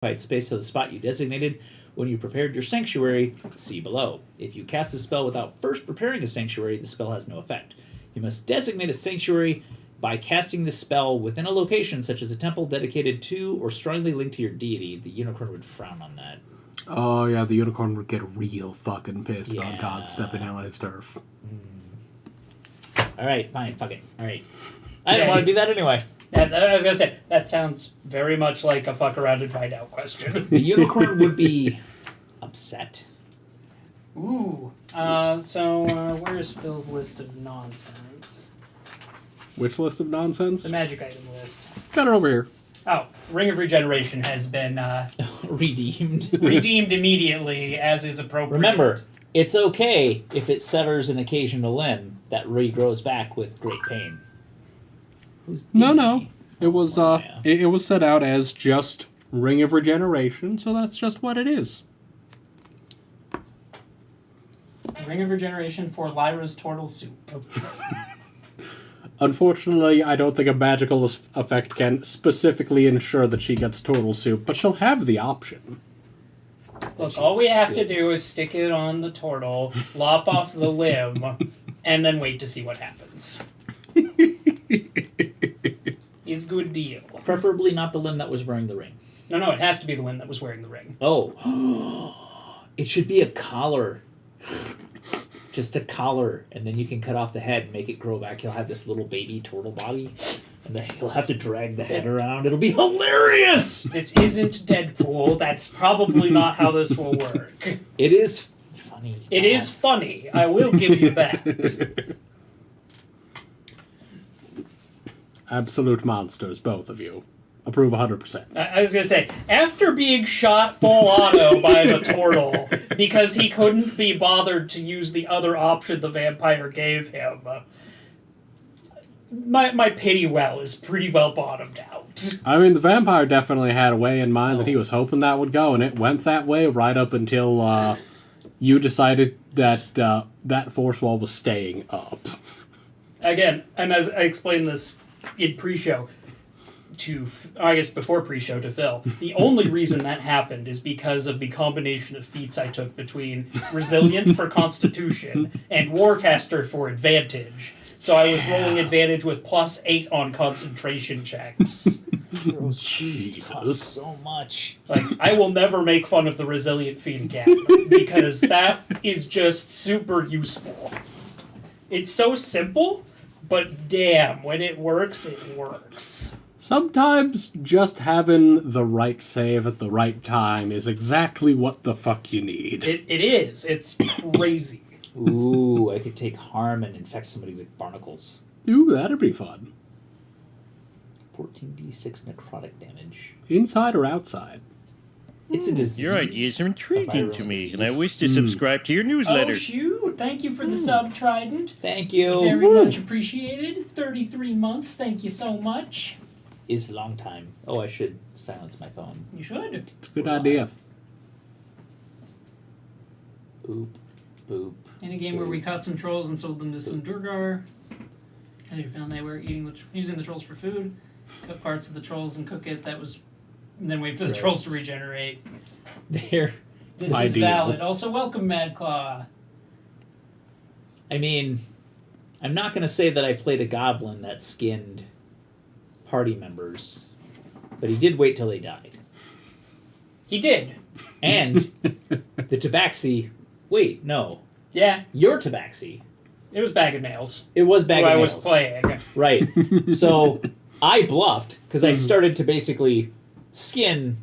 space to the spot you designated when you prepared your sanctuary, see below. If you cast a spell without first preparing a sanctuary, the spell has no effect. You must designate a sanctuary by casting the spell within a location such as a temple dedicated to or strongly linked to your deity. The unicorn would frown on that. Oh, yeah, the unicorn would get real fucking pissed Yeah. on God stepping on his turf. Alright, fine, fuck it. Alright. I didn't want to do that anyway. I was gonna say, that sounds very much like a fuck around and find out question. The unicorn would be upset. Ooh. Where's Phil's list of nonsense? Which list of nonsense? The magic item list. Got it over here. Oh, Ring of Regeneration has been Redeemed. redeemed immediately, as is appropriate. Remember, it's okay if it severs an occasional limb that regrows back with great pain. No. It was yeah. it was set out as just Ring of Regeneration, so that's just what it is. Ring of Regeneration for Lyra's Turtle Soup. Unfortunately, I don't think a magical effect can specifically ensure that she gets turtle soup, but she'll have the option. Look, all we have to do is stick it on the turtle, lop off the limb, and then wait to see what happens. It's a good deal. Preferably not the limb that was wearing the ring. No, it has to be the limb that was wearing the ring. Oh. It should be a collar. Just a collar, and then you can cut off the head and make it grow back. He'll have this little baby turtle body, and then he'll have to drag the head around. It'll be hilarious! This isn't Deadpool. That's probably not how this will work. It is funny. It is funny. I will give you that. Absolute monsters, both of you. Approve 100%. I was going to say, after being shot full auto by the turtle because he couldn't be bothered to use the other option the vampire gave him, my pity well is pretty well bottomed out. I mean, the vampire definitely had a way in mind that he was hoping that would go, and it went that way right up until you decided that that force wall was staying up. Again, and as I explained this in pre-show, before pre-show to Phil, the only reason that happened is because of the combination of feats I took between Resilient for Constitution and Warcaster for Advantage. So I was rolling advantage with +8 on concentration checks. Gross cheese costs so much. Like, I will never make fun of the Resilient feat again, because that is just super useful. It's so simple, but damn, when it works, it works. Sometimes just having the right save at the right time is exactly what the fuck you need. It is. It's crazy. Ooh, I could take harm and infect somebody with barnacles. Ooh, that'd be fun. 14d6 necrotic damage. Inside or outside? It's a disease. Your ideas are intriguing to me, disease. and I wish to subscribe to your newsletter. Oh, shoot. Thank you for the sub, Trident. Thank you. Very much appreciated. 33 months. Thank you so much. Is a long time. Oh, I should silence my phone. You should. It's a good idea. Boop, boop. In a game where we caught some trolls and sold them to some Durgar, they found they were using the trolls for food. Cut parts of the trolls and cook it. And then wait for the Gross. trolls to regenerate. There. This is Ideal. valid. Also, welcome, Mad Claw. I mean, I'm not going to say that I played a goblin that skinned party members, but he did wait till they died. He did. And the tabaxi... Wait, no. Yeah, Your tabaxi. it was Bag of Nails. It was Bag Who of I Nails. was playing. Right. So I bluffed because I started to basically skin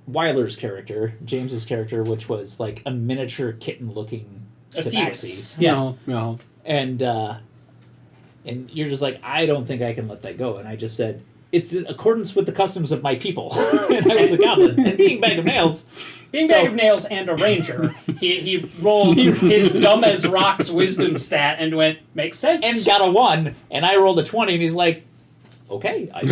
Weiler's character, James's character, which was like a miniature kitten-looking A tabaxi. fetus. Yeah. No. And you're just like, I don't think I can let that go. And I just said, it's in accordance with the customs of my people. And I was a goblin. And being Bag of Nails... Being Bag of Nails and a ranger, he rolled his dumb as rocks wisdom stat and went, makes sense. And got a 1, and I rolled a 20, and he's like, okay, I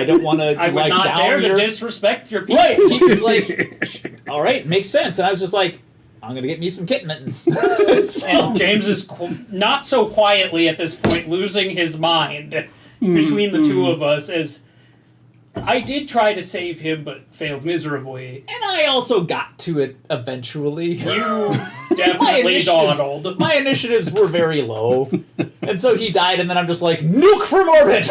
don't want to I would like not down dare your... to disrespect your people. Right, he was like, all right, makes sense. And I was just like, I'm going to get me some kitten mittens. So- And James is not so quietly at this point losing his mind between the two of us as I did try to save him, but failed miserably. And I also got to it eventually. You definitely dawdled. My initiatives were very low. And so he died, and then I'm just like, nuke from orbit!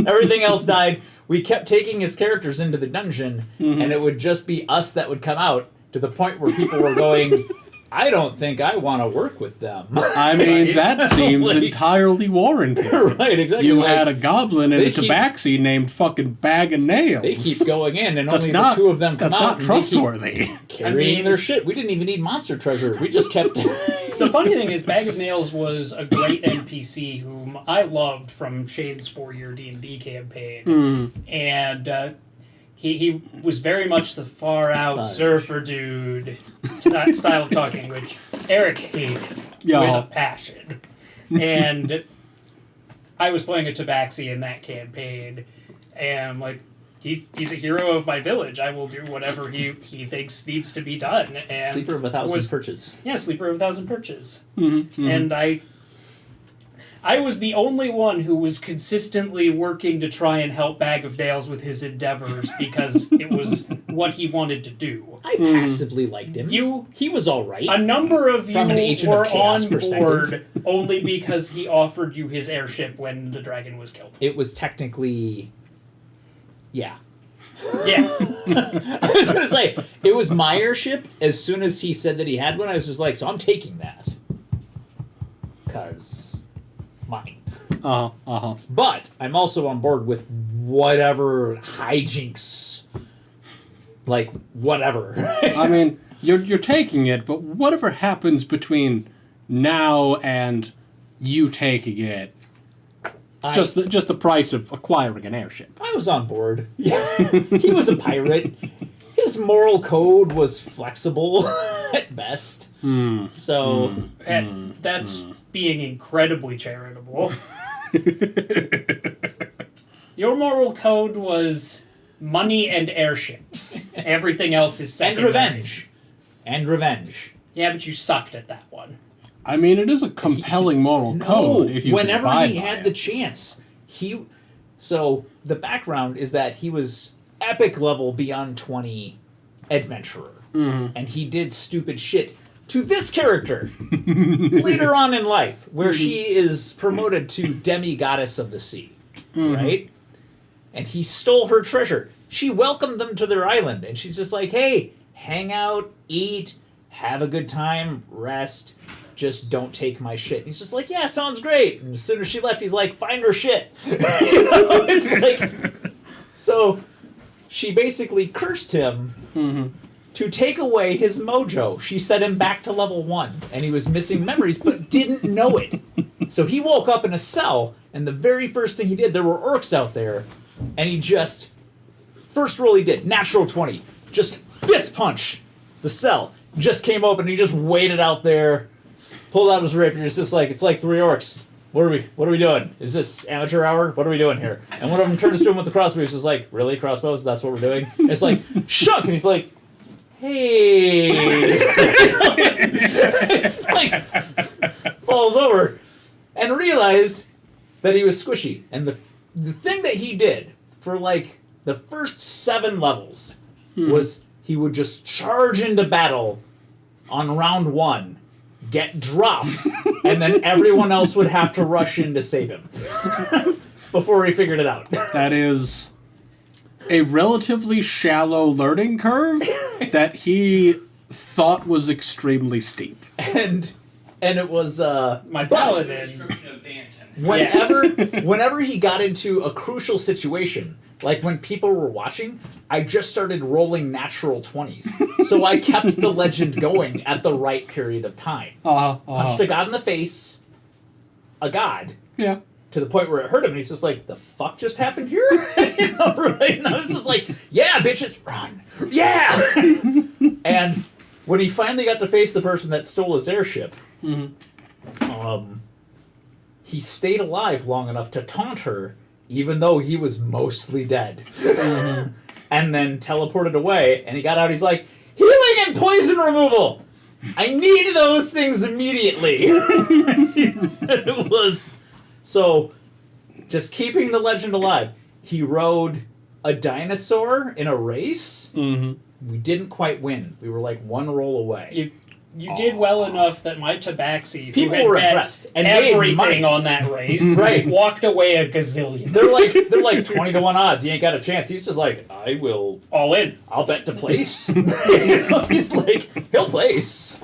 Everything else died. We kept taking his characters into the dungeon, and it would just be us that would come out, to the point where people were going, I don't think I want to work with them. I mean, that seems Like- entirely warranted. Right, exactly. You like, had a goblin and they a keep- tabaxi named fucking Bag of Nails. They keep going in, and That's only not the two of them come That's out. not and they trustworthy. keep carrying their shit. We didn't even need monster treasure. We just kept. The funny thing is, Bag of Nails was a great NPC whom I loved from Shade's 4-year D&D campaign. And he was very much the far-out Fudge. surfer dude style of talking, which Eric hated Yeah. with a passion. And I was playing a Tabaxi in that campaign, and I'm like, he's a hero of my village. I will do whatever he thinks needs to be done. And Sleeper of 1,000 was- perches. Yeah, Sleeper of 1,000 Perches. Mm-hmm. And I was the only one who was consistently working to try and help Bag of Nails with his endeavors because it was what he wanted to do. I passively liked him. You, He was all right. a number of you From an Agent of were Chaos on perspective. board only because he offered you his airship when the dragon was killed. It was technically. Yeah. Yeah. I was going to say, it was my airship. As soon as he said that he had one, I was just like, so I'm taking that. Because mine. Uh-huh. But I'm also on board with whatever hijinks. Like, whatever. I mean, you're taking it, but whatever happens between now and you taking it, it's just the price of acquiring an airship. I was on board. Yeah. He was a pirate. His moral code was flexible at best. So, And that's being incredibly charitable. Your moral code was money and airships. Everything else is and secondary. revenge. And revenge. Yeah, but you sucked at that one. I mean, it is a compelling moral code if you whenever can abide he by had it. the chance, so the background is that he was epic level beyond 20 adventurer, and he did stupid shit to this character later on in life, where she is promoted to demi-goddess of the sea, right? And he stole her treasure. She welcomed them to their island, and she's just like, hey, hang out, eat, have a good time, rest, just don't take my shit. And he's just like, yeah, sounds great. And as soon as she left, he's like, find her shit. It's like, so she basically cursed him to take away his mojo. She set him back to level 1, and he was missing memories, but didn't know it. So he woke up in a cell, and the very first thing he did, there were orcs out there, and he just, first roll he did, natural 20, just fist punch the cell. Just came open, and he just waited out there, pulled out his rapier, it's just like, it's like 3 orcs. What are we doing? Is this amateur hour? What are we doing here? And one of them turns to him with the crossbow. He's just like, really, crossbows? That's what we're doing? And it's like, shunk! And he's like, hey. It's like, falls over and realized that he was squishy. And the thing that he did for like the first 7 levels was he would just charge into battle on round 1, get dropped, and then everyone else would have to rush in to save him before he figured it out. That is a relatively shallow learning curve that he thought was extremely steep. And it was My but paladin. Description of Danton. whenever he got into a crucial situation, like when people were watching, I just started rolling natural 20s. So I kept the legend going at the right period of time. Punched a god in the face, a god, Yeah. to the point where it hurt him, and he's just like, the fuck just happened here? You know, right? And I was just like, yeah, bitches, run. Yeah! And when he finally got to face the person that stole his airship, he stayed alive long enough to taunt her, even though he was mostly dead. And then teleported away, and he got out, he's like, healing and poison removal! I need those things immediately. It was... So, just keeping the legend alive, he rode a dinosaur in a race. Mm-hmm. We didn't quite win. We were like one roll away. You did well enough that my Tabaxi, who People had were bet impressed and made money. everything on that race, Right. walked away a gazillion. They're like 20-1 odds. You ain't got a chance. He's just like, All in. I'll bet to place. You know, he's like, he'll place.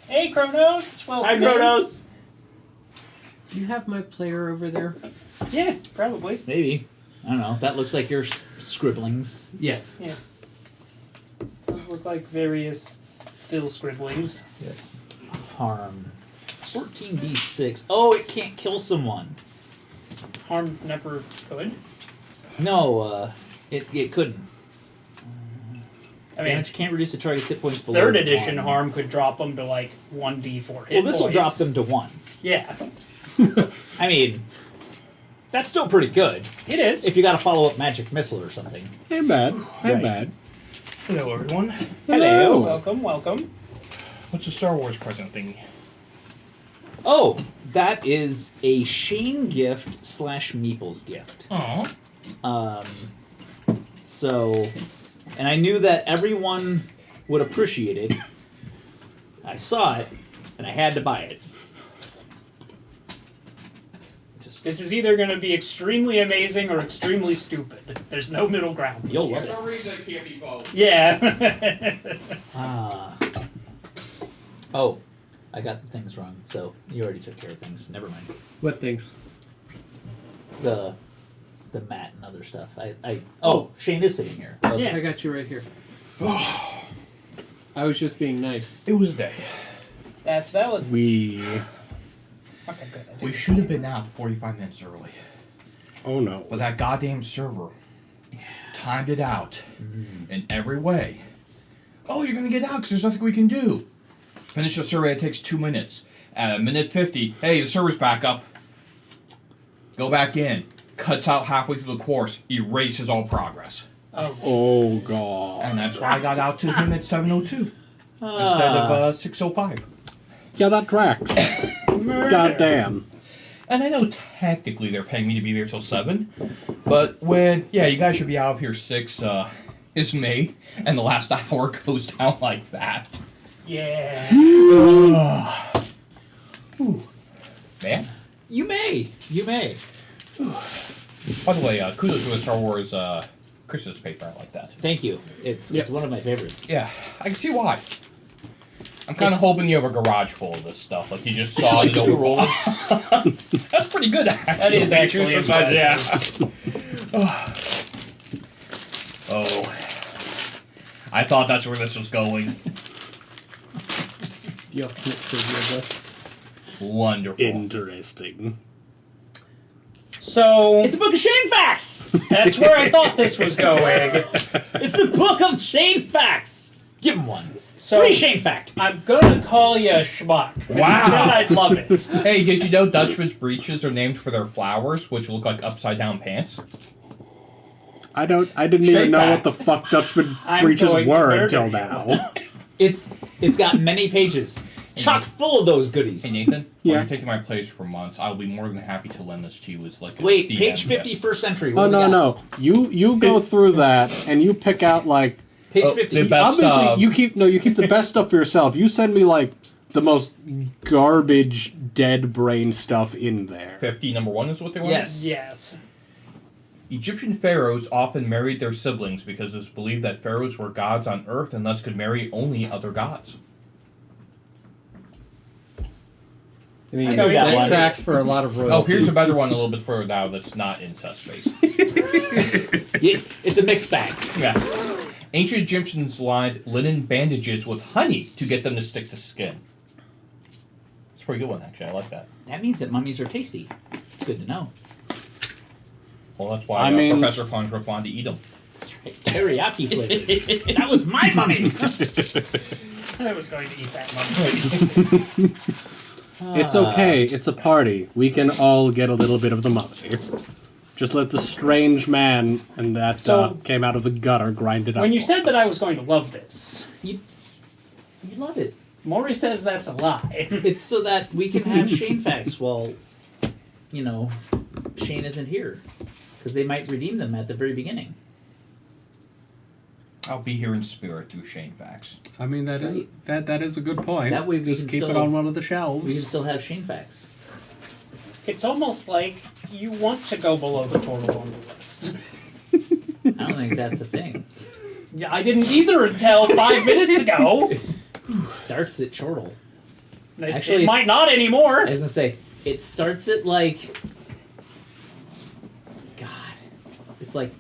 Hey, Kronos. Welcome Hi, in. Kronos. Do you have my player over there? Yeah, probably. Maybe. I don't know. That looks like your scribblings. Yes. Yeah. Those look like various Phil scribblings. Yes. Harm. 14d6. Oh, it can't kill someone. Harm never could. No, it couldn't. I mean, Damage can't reduce the target's hit points below 3rd edition 1. Harm could drop them to like 1d4 hit Well, this will points. drop them to 1. Yeah, I mean, that's still pretty good. it is. If you got a follow-up magic missile or something. Ain't bad. Ain't Right. bad. Hello, everyone. Hello. Welcome, welcome. What's the Star Wars present thing? Oh, that is a Shane gift / Meeple's gift. Oh, So, and I knew that everyone would appreciate it. I saw it, and I had to buy it. This is either going to be extremely amazing or extremely stupid. There's no middle ground. You'll love it. reason it can't be both. Yeah. Oh, I got the things wrong. So you already took care of things. Never mind. What things? The mat and other stuff. Oh, Shane is sitting here. Okay. Yeah. I got you right here. I was just being nice. It was a day. That's valid. We. Okay, good. We should have been out 45 minutes early. Oh no. But that goddamn server timed it out in every way. Oh, you're gonna get out because there's nothing we can do. Finish the survey, it takes 2 minutes. At a minute 50, hey, the server's back up. Go back in. Cuts out halfway through the course. Erases all progress. Oh god. And that's why I got out to him at 7:02 instead of 6:05. Yeah, that tracks. God damn. And I know technically they're paying me to be there till 7, but when, you guys should be out of here 6, is made, and the last hour goes down like that. Yeah. Man. You may. By the way, kudos for the Star Wars Christmas paper. I like that. Thank you. It's one of my favorites. Yeah, I can see why. I'm kind of hoping you have a garage full of this stuff. Like you just saw Like it 2 over. rolls. That's pretty good, actually. That is actually Yeah. impressive. Oh. I thought that's where this was going. The ultimate trivia book. Wonderful. Interesting. So It's a book of Shane facts. that's where I thought this was going. It's a book of Shane facts. Give him one. So Free Shane fact. I'm gonna call you a schmuck. Wow. You said I'd love it. Hey, did you know Dutchman's breeches are named for their flowers, which look like upside down pants? I didn't Shake even know back. what the fuck Dutchman I'm breeches going to were murder until you. now. It's got many pages, chock full of those goodies. Hey, Nathan, Yeah. while you're taking my place for months, I'll be more than happy to lend this to you as like a Wait, DM page gift. 50, first entry. Oh What do we no got? no. You go through that and you pick out like Page Oh, 50. the best- obviously you keep the best stuff for yourself. You send me like the most garbage dead brain stuff in there. 50, number 1 is what they want? Yes. Yes. Egyptian pharaohs often married their siblings because it was believed that pharaohs were gods on earth and thus could marry only other gods. I mean, I know that that one. tracks for a lot of royalty. Oh, here's a better one a little bit further down that's not incest-based. Yeah, it's a mixed bag. Yeah. Ancient Egyptians lined linen bandages with honey to get them to stick to skin. It's a pretty good one, actually. I like that. That means that mummies are tasty. It's good to know. Well, that's why I mean- Professor Farnsworth wanted to eat them. That's right. Teriyaki flavored. That was my mummy. I was going to eat that mummy. It's okay. It's a party. We can all get a little bit of the mummy. Just let the strange man and that So- came out of the gutter grind it up. When you for said that us. I was going to love this, You love it. Maury says that's a lie. It's so that we can have Shane facts while, Shane isn't here. Because they might redeem them at the very beginning. I'll be here in spirit through Shane Fax. I mean, that is Right. that is a good point. That way we just can keep it still- on one of the We can shelves. still have Shane facts. It's almost like you want to go below the total on the list. I don't think that's a thing. Yeah, I didn't either until 5 minutes ago. It starts at chortle. It, Actually, it might not anymore. I was gonna say it starts at like. God, it's like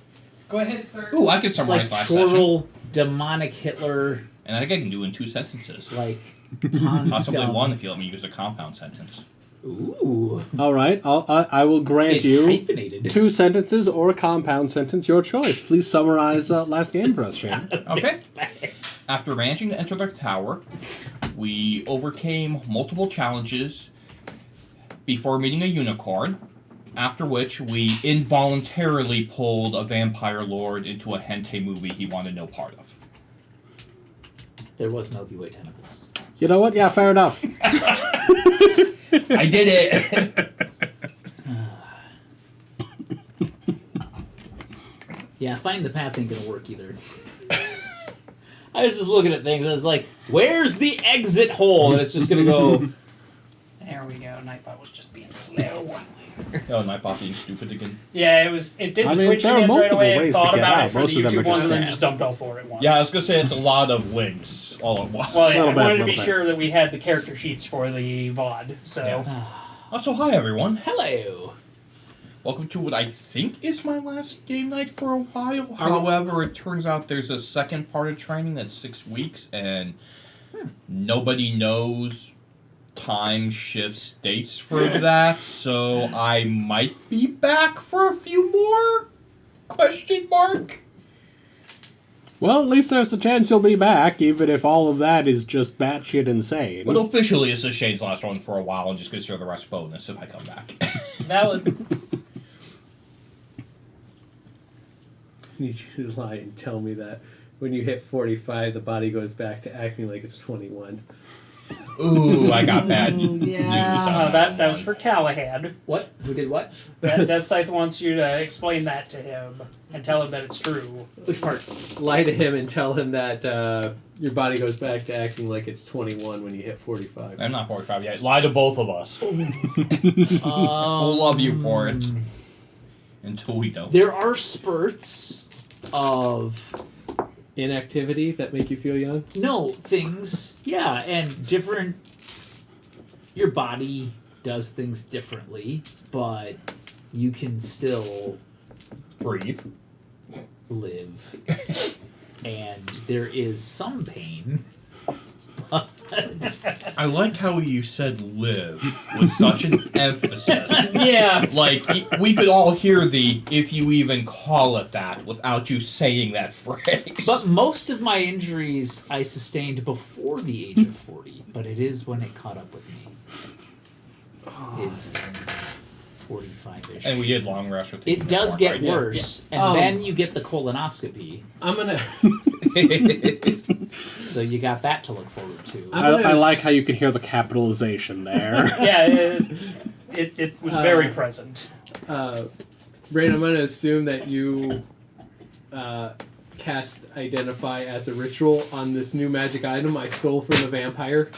Go ahead, sir. Ooh, I could it's summarize like last session. chortle, demonic Hitler, And I think I can do it in 2 sentences. like Han Possibly scum. 1 if you let me use a compound sentence. Ooh, All right, I will grant it's you hyphenated. 2 sentences or a compound sentence, your choice. Please summarize last game for us, Shane. Okay. After managing to enter the tower, we overcame multiple challenges before meeting a unicorn, after which we involuntarily pulled a vampire lord into a hentai movie he wanted no part of. There was Milky Way tentacles. You know what? Yeah, fair enough. I did it! Yeah, find the path ain't gonna work either. I was just looking at things. I was like, "Where's the exit hole?" And it's just gonna go. There we go. Nightbot was just being slow. Oh, Nightbot being stupid again. Yeah, it was. It did I the mean, Twitch there are commands right multiple away ways and to thought get about out. it for Most the of them are YouTube ones just and then spam. just dumped all 4 at once. Yeah, I was gonna say it's a lot of links all at once. Well, yeah, I Little bit, wanted to be little bit. sure that we had the character sheets for the VOD. So Yeah. Also, hi everyone. Hello. Welcome to what I think is my last game night for a while. However, it turns out there's a second part of training that's 6 weeks, and nobody knows time shifts dates for that, so I might be back for a few more? Question mark? Well, at least there's a chance you'll be back, even if all of that is just batshit insane. But officially, this is Shane's last one for a while, and just consider the rest bonus if I come back. valid. I need you to lie and tell me that when you hit 45, the body goes back to acting like it's 21. Ooh, I got bad news. on That was for Callahan. What? Who did what? Dead Scythe wants you to explain that to him and tell him that it's true. Which part? Lie to him and tell him that your body goes back to acting like it's 21 when you hit 45. I'm not 45 yet. Lie to both of us. We'll love you for it. Until we don't. There are spurts of Inactivity that make you feel young? things. Yeah, and different. Your body does things differently, but you can still Breathe. live. And there is some pain. I like how you said live with such an emphasis. Yeah. Like, we could all hear the if you even call it that without you saying that phrase. But most of my injuries I sustained before the age of 40, but it is when it caught up with me. Is in 45-ish. And we did long rest with the It does get right? Yeah. worse, and Um, then you get the colonoscopy, I'm gonna. so you got that to look forward to. I like how you can hear the capitalization there. Yeah, it was very present. Brain, I'm gonna assume that you cast Identify as a ritual on this new magic item I stole from the vampire.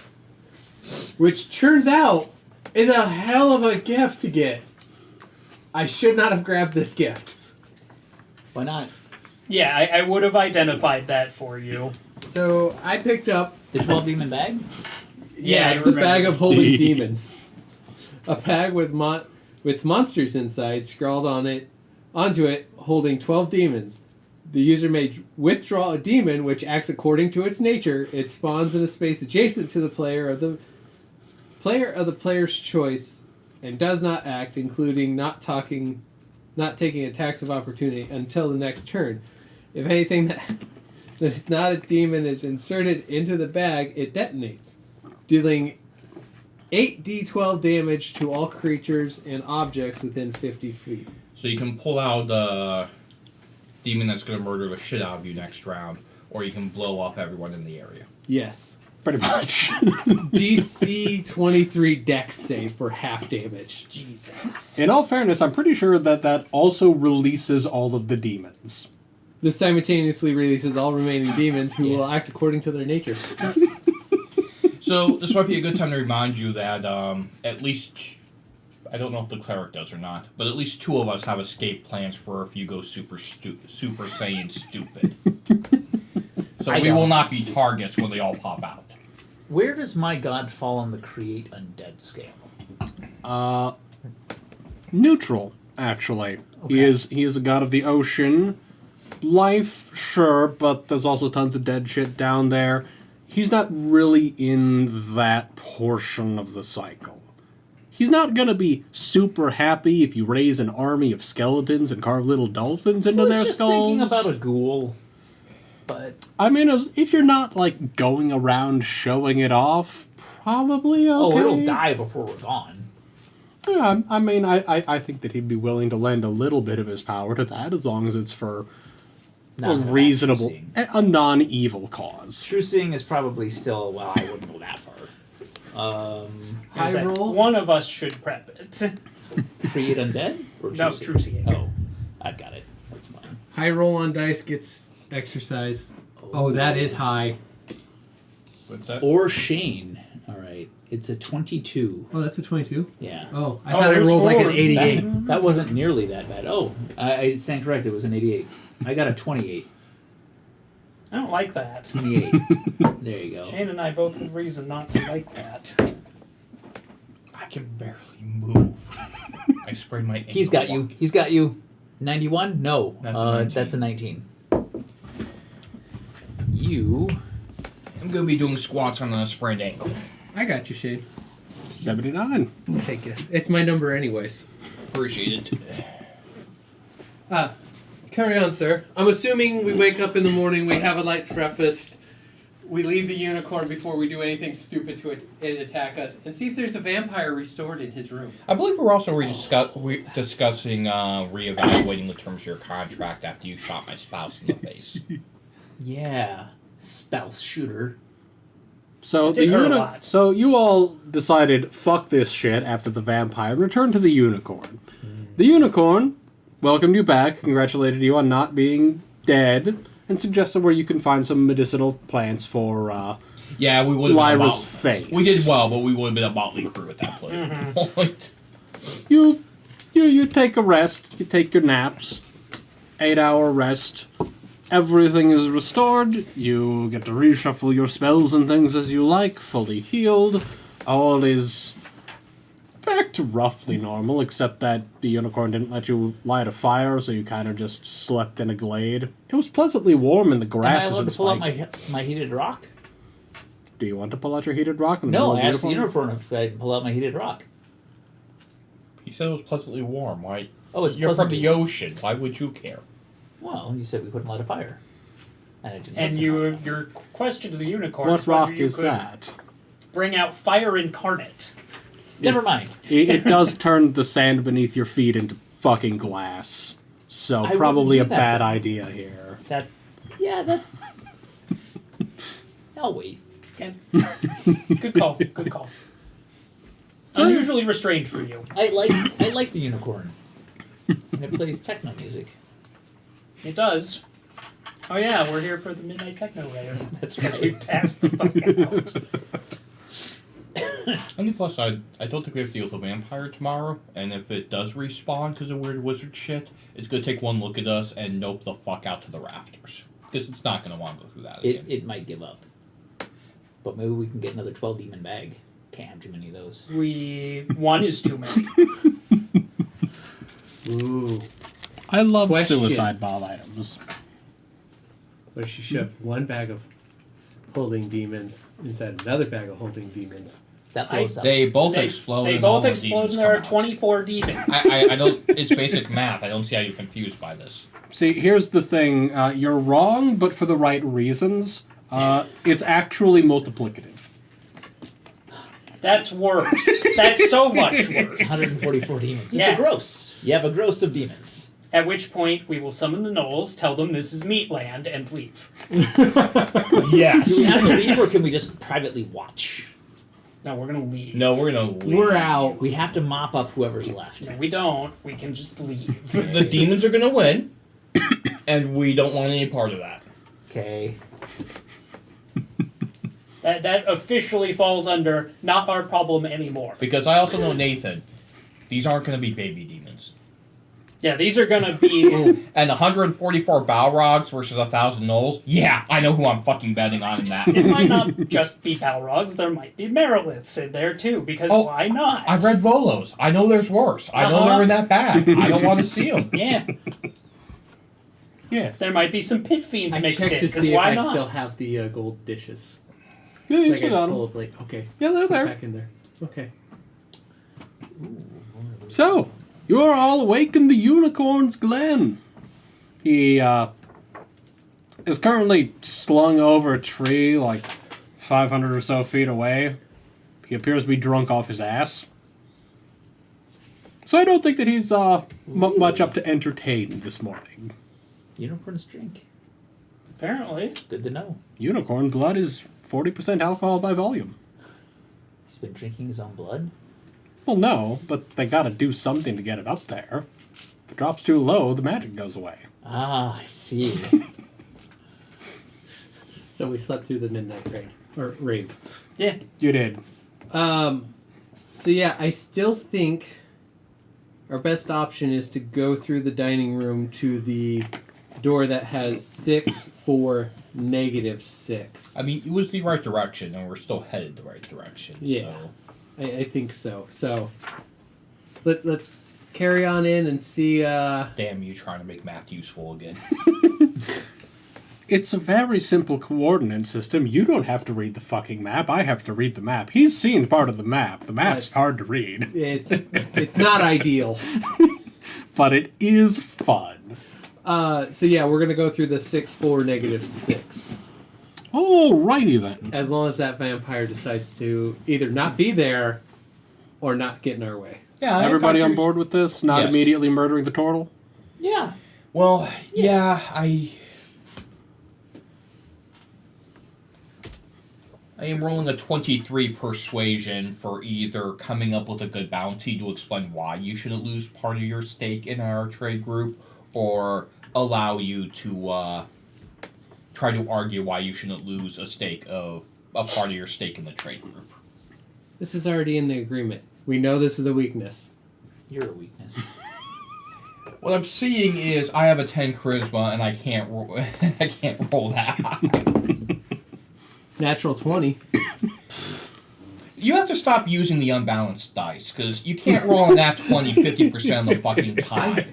Which turns out is a hell of a gift to get. I should not have grabbed this gift. Why not? Yeah, I would have identified that for you. So I picked up The 12 demon bag? Yeah, I the remember. bag of holy demons. A bag with monsters inside scrawled onto it holding 12 demons. The user may withdraw a demon which acts according to its nature. It spawns in a space adjacent to the player of the player's choice and does not act, including not taking attacks of opportunity until the next turn. If anything that is not a demon is inserted into the bag, it detonates, dealing 8d12 damage to all creatures and objects within 50 feet. So you can pull out the demon that's going to murder the shit out of you next round, or you can blow up everyone in the area. Yes. Pretty much. DC 23 Dex save for half damage. Jesus. In all fairness, I'm pretty sure that also releases all of the demons. This simultaneously releases all remaining demons who will Yes. act according to their nature. So this might be a good time to remind you that at least, I don't know if the cleric does or not, but at least 2 of us have escape plans for if you go Super Saiyan stupid. So I we don't. will not be targets when they all pop out. Where does my god fall on the create undead scale? Neutral, actually. Okay. He is a god of the ocean. Life, sure, but there's also tons of dead shit down there. He's not really in that portion of the cycle. He's not gonna be super happy if you raise an army of skeletons and carve little dolphins into I was their just skulls. thinking about a ghoul, but I mean, if you're not like going around showing it off, probably okay. oh, it'll die before we're gone. Yeah, I mean, I think that he'd be willing to lend a little bit of his power to that as long as it's for Not a for that reasonable, true seeing. a non-evil cause. True seeing is probably still, well, I wouldn't go that far. High Is that roll. one of us should prep it. Create undead? Or No, seeing? true seeing. Oh, I've got it. That's fine. High roll on dice gets exercise. Oh, that is high. What's that? Or Shane. All right. It's a 22. Oh, that's a 22. Yeah. Oh, I Oh, thought I it's rolled like an forward. 88. That wasn't nearly that bad. Oh, I stand corrected. It was an 88. I got a 28. I don't like that. 28. There you go. Shane and I both have reason not to like that. I can barely move. I sprained my ankle. He's got you. He's got you. 91? No. That's a 19. That's a 19. You. I'm going to be doing squats on a sprained ankle. I got you, Shade. 79. Thank you. It's my number, anyways. Appreciate it. Carry on, sir. I'm assuming we wake up in the morning, we have a light breakfast, we leave the unicorn before we do anything stupid to it and attack us, and see if there's a vampire restored in his room. I believe we're also discussing reevaluating the terms of your contract after you shot my spouse in the face. Yeah. Spouse shooter. So It did hurt a lot. so you all decided fuck this shit after the vampire and returned to the unicorn. The unicorn welcomed you back, congratulated you on not being dead, and suggested where you can find some medicinal plants for Yeah, we would have Lyra's face. We did well, but we would have been a motley crew at that point. You take a rest, you take your naps, 8-hour rest. Everything is restored. You get to reshuffle your spells and things as you like, fully healed. All is back to roughly normal, except that the unicorn didn't let you light a fire, so you kind of just slept in a glade. It was pleasantly warm and the Am I grasses allowed and to pull out spike. my heated rock? Do you want to pull out your heated rock? In the No, middle I of asked the unicorn? unicorn if I'd pull out my heated rock. He said it was pleasantly warm. Why? Oh, it's You're from pleasantly the ocean. Why would you care? Well, you said we couldn't light a fire. And I didn't And listen. your question to the unicorn What is whether rock you is could that? bring out fire incarnate. Never mind. It does turn the sand beneath your feet into fucking glass. So I probably a wouldn't do that, bad though. idea here. That. Yeah, that. I'll wait. And good call. Good call. Unusually restrained for you. I like the unicorn. And it plays techno music. It does. Oh yeah, we're here for the Midnight Techno Rare. That's Because we right. passed the fuck out. And plus, I don't think we have to deal with a vampire tomorrow. And if it does respawn because of weird wizard shit, it's going to take one look at us and nope the fuck out to the rafters. Because it's not going to want to go through that again. It might give up. But maybe we can get another 12 demon bag. Can't have too many of those. One is too many. Ooh. I love Question. suicide bomb items. What if you shove one bag of holding demons inside another bag of holding demons? That blows up. They both explode. They and all both the explode demons and there are come out. 24 demons. I don't. It's basic math. I don't see how you're confused by this. See, here's the thing. You're wrong, but for the right reasons. It's actually multiplicative. That's worse. That's so much worse. 144 demons. It's Yeah. a gross. You have a gross of demons. At which point we will summon the gnolls, tell them this is Meatland, and leave. Do we Yes. have to leave or can we just privately watch? No, we're gonna leave. No, we're gonna leave. We're out. We have to mop up whoever's left. No, we don't. We can just leave. The demons are gonna win. And we don't want any part of that. Okay. That officially falls under not our problem anymore. Because I also know Nathan. These aren't going to be baby demons. Yeah, these are gonna be. And 144 Balrogs versus 1,000 Gnolls? Yeah, I know who I'm fucking betting on in that. It might not just be Balrogs. There might be Meriliths in there too. Because Oh, why not? I read Volos. I know there's worse. I know they're in that bag. I don't want to see them. Yeah, Yes. there might be some pit fiends I mixed checked in. to Because see if why I not? still have the gold dishes. Yeah, you Like still I got 'em. pull up, like, okay, Yeah, they're put there. back in there. Okay. So, you are all awake in the Unicorn's Glen. He is currently slung over a tree like 500 or so feet away. He appears to be drunk off his ass. So I don't think that he's much up to entertain this morning. Unicorns drink. Apparently. It's good to know. Unicorn blood is 40% alcohol by volume. He's been drinking his own blood. Well, no, but they gotta do something to get it up there. If it drops too low, the magic goes away. Ah, I see. So we slept through the midnight raid or rave. Yeah. You did. So yeah, I still think our best option is to go through the dining room to the door that has 6 for -6. I mean, it was the right direction, and we're still headed the right direction. Yeah. So. I think so. So let's carry on in and see. Damn you trying to make math useful again. It's a very simple coordinate system. You don't have to read the fucking map. I have to read the map. He's seen part of the map. The map's That's- hard to read, It's not ideal. but it is fun. So yeah, we're gonna go through the 6 for -6. Alrighty then. As long as that vampire decides to either not be there or not get in our way. Yeah, Everybody on board with this? Not Yes. immediately murdering the turtle? Yeah. Well, yeah, I am rolling a 23 persuasion for either coming up with a good bounty to explain why you shouldn't lose part of your stake in our trade group, or allow you to try to argue why you shouldn't lose a part of your stake in the trade group. This is already in the agreement. We know this is a weakness. You're a weakness. What I'm seeing is I have a 10 charisma and I can't roll, I can't roll that. Natural 20. You have to stop using the unbalanced dice, because you can't roll on that 20 50% of the fucking time.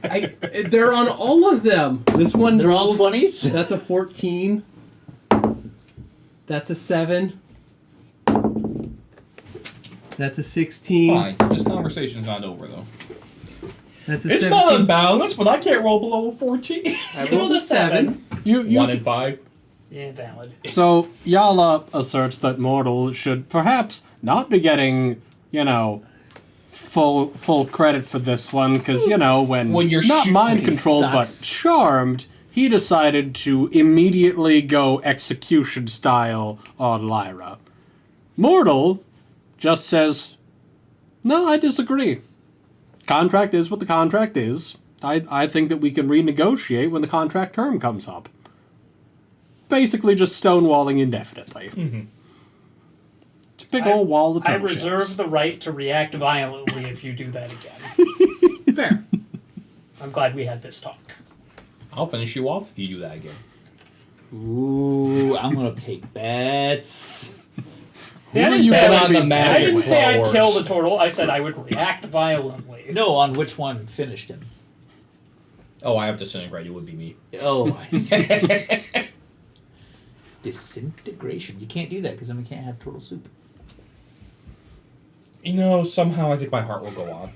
They're on all of them. This one. They're all rolls- 20s? That's a 14. That's a 7. That's a 16. Fine, this conversation's not over though. That's a It's 17. not unbalanced, but I can't roll below a 14. I You rolled a 7. You 1 and 5. Yeah, valid. So, Yala asserts that Mortal should perhaps not be getting, full credit for this one, because, when you're not mind he controlled but sucks. charmed, he decided to immediately go execution style on Lyra. Mortal just says, no, I disagree. Contract is what the contract is. I think that we can renegotiate when the contract term comes up. Basically just stonewalling indefinitely. It's a big old wall of I turtle reserve shells. the right to react violently if you do that again. Fair. I'm glad we had this talk. I'll finish you off if you do that again. Ooh, I'm gonna take bets. See, I Who didn't you say bet I on would, the magic I didn't say I'd flowers? kill the turtle. I said I would react violently. No, on which one finished him? Oh, I have disintegrate. It would be me. Oh, I see. Disintegration. You can't do that because then we can't have turtle soup. Somehow I think my heart will go on.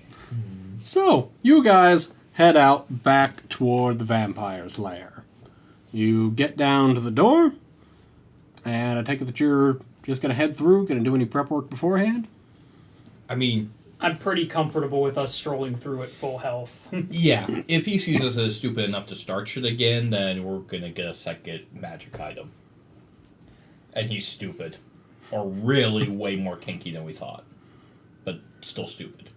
So, you guys head out back toward the vampire's lair. You get down to the door, and I take it that you're just going to head through, going to do any prep work beforehand? I mean, I'm pretty comfortable with us strolling through at full health. yeah, if he sees us as stupid enough to start shit again, then we're gonna get a second magic item. And he's stupid. Or really way more kinky than we thought. But still stupid.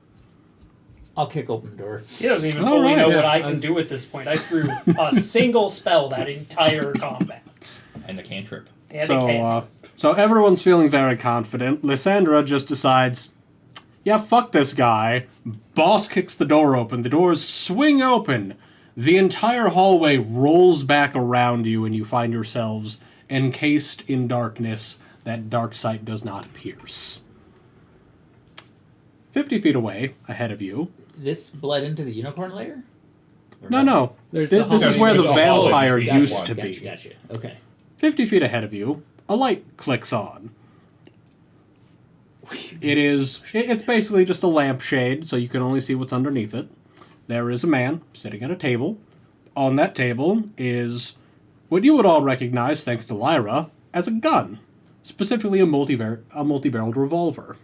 I'll kick open the door. He doesn't even All fully right, know yeah, what I I can was- do at this point. I threw a single spell that entire combat. And the cantrip. And So, a cantrip. so everyone's feeling very confident. Lysandra just decides, yeah, fuck this guy. Boss kicks the door open. The doors swing open. The entire hallway rolls back around you, and you find yourselves encased in darkness that dark sight does not pierce. 50 feet away, ahead of you. This bled into the unicorn lair? Or No. There's This the is hallway. where the There's a hallway vampire between used that to one. be. Gotcha. Okay. 50 feet ahead of you, a light clicks on. It's basically just a lampshade, so you can only see what's underneath it. There is a man sitting at a table. On that table is what you would all recognize, thanks to Lyra, as a gun, specifically a multi-barreled revolver.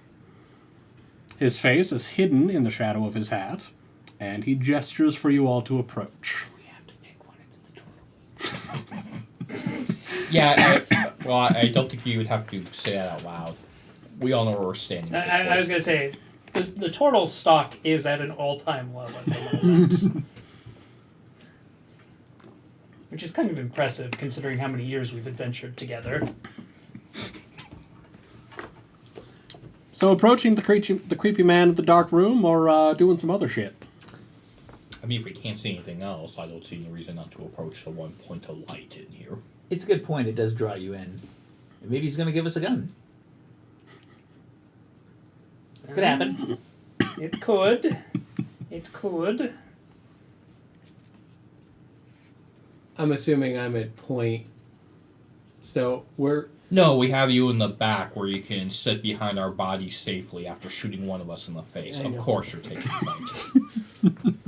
His face is hidden in the shadow of his hat, and he gestures for you all to approach. We have to pick one. It's the turtle. Yeah, I don't think you would have to say that out loud. We all know where we're standing. At this I was point. going to say, the turtle stock is at an all-time low at the moment. Which is kind of impressive, considering how many years we've adventured together. So approaching the creepy man in the dark room, or doing some other shit? I mean, if we can't see anything else, I don't see any reason not to approach the one point of light in here. It's a good point. It does draw you in. And maybe he's going to give us a gun. Could happen. It could. It could. I'm assuming I'm at point. So we're. No, we have you in the back where you can sit behind our bodies safely after shooting one of us in the face. I Of know. course you're taking point.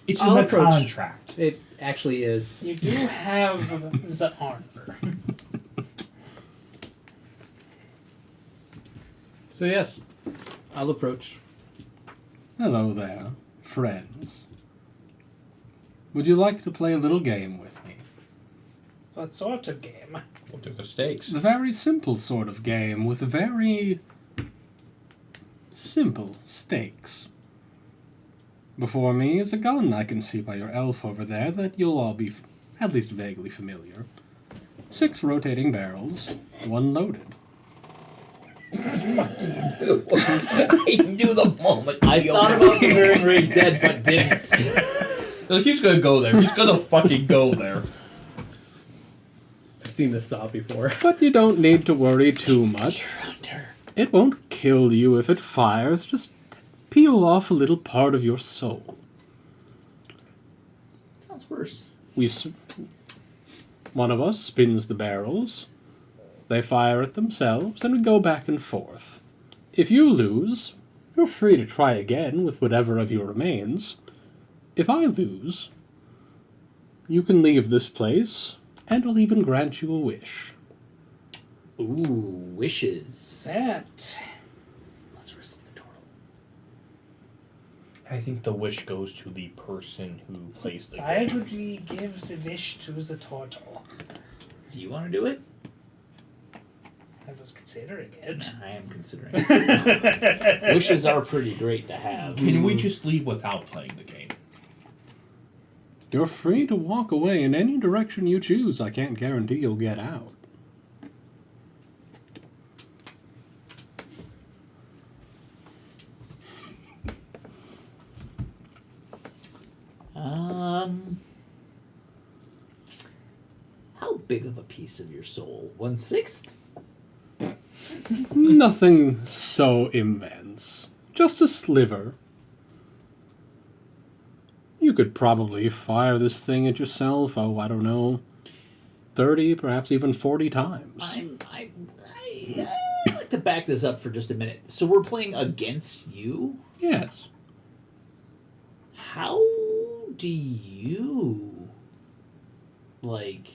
It's I'll in the approach. contract. It actually is. You do have the armor. So yes, I'll approach. Hello there, friends. Would you like to play a little game with me? What sort of game? What are the stakes? It's a very simple sort of game with very simple stakes. Before me is a gun I can see by your elf over there that you'll all be at least vaguely familiar. 6 rotating barrels, 1 loaded. I knew the moment. I thought about comparing Ray's dead, but didn't. Like, he's gonna go there. He's gonna fucking go there. I've seen this saw before. But you don't need to worry too much. Hunter. It won't kill you if it fires, just peel off a little part of your soul. Sounds worse. One of us spins the barrels, they fire it themselves, and we go back and forth. If you lose, you're free to try again with whatever of you remains. If I lose, you can leave this place, and I'll even grant you a wish. Ooh, wishes. That. Let's risk the turtle. I think the wish goes to the person who plays the Why game. would we give the wish to the turtle? Do you want to do it? I was considering it. I am considering it. Wishes are pretty great to have. Can we just leave without playing the game? You're free to walk away in any direction you choose. I can't guarantee you'll get out. How big of a piece of your soul? 1/6? Nothing so immense. Just a sliver. You could probably fire this thing at yourself, oh, I don't know, 30, perhaps even 40 times. I'd like to back this up for just a minute. So we're playing against you? Yes. How do you like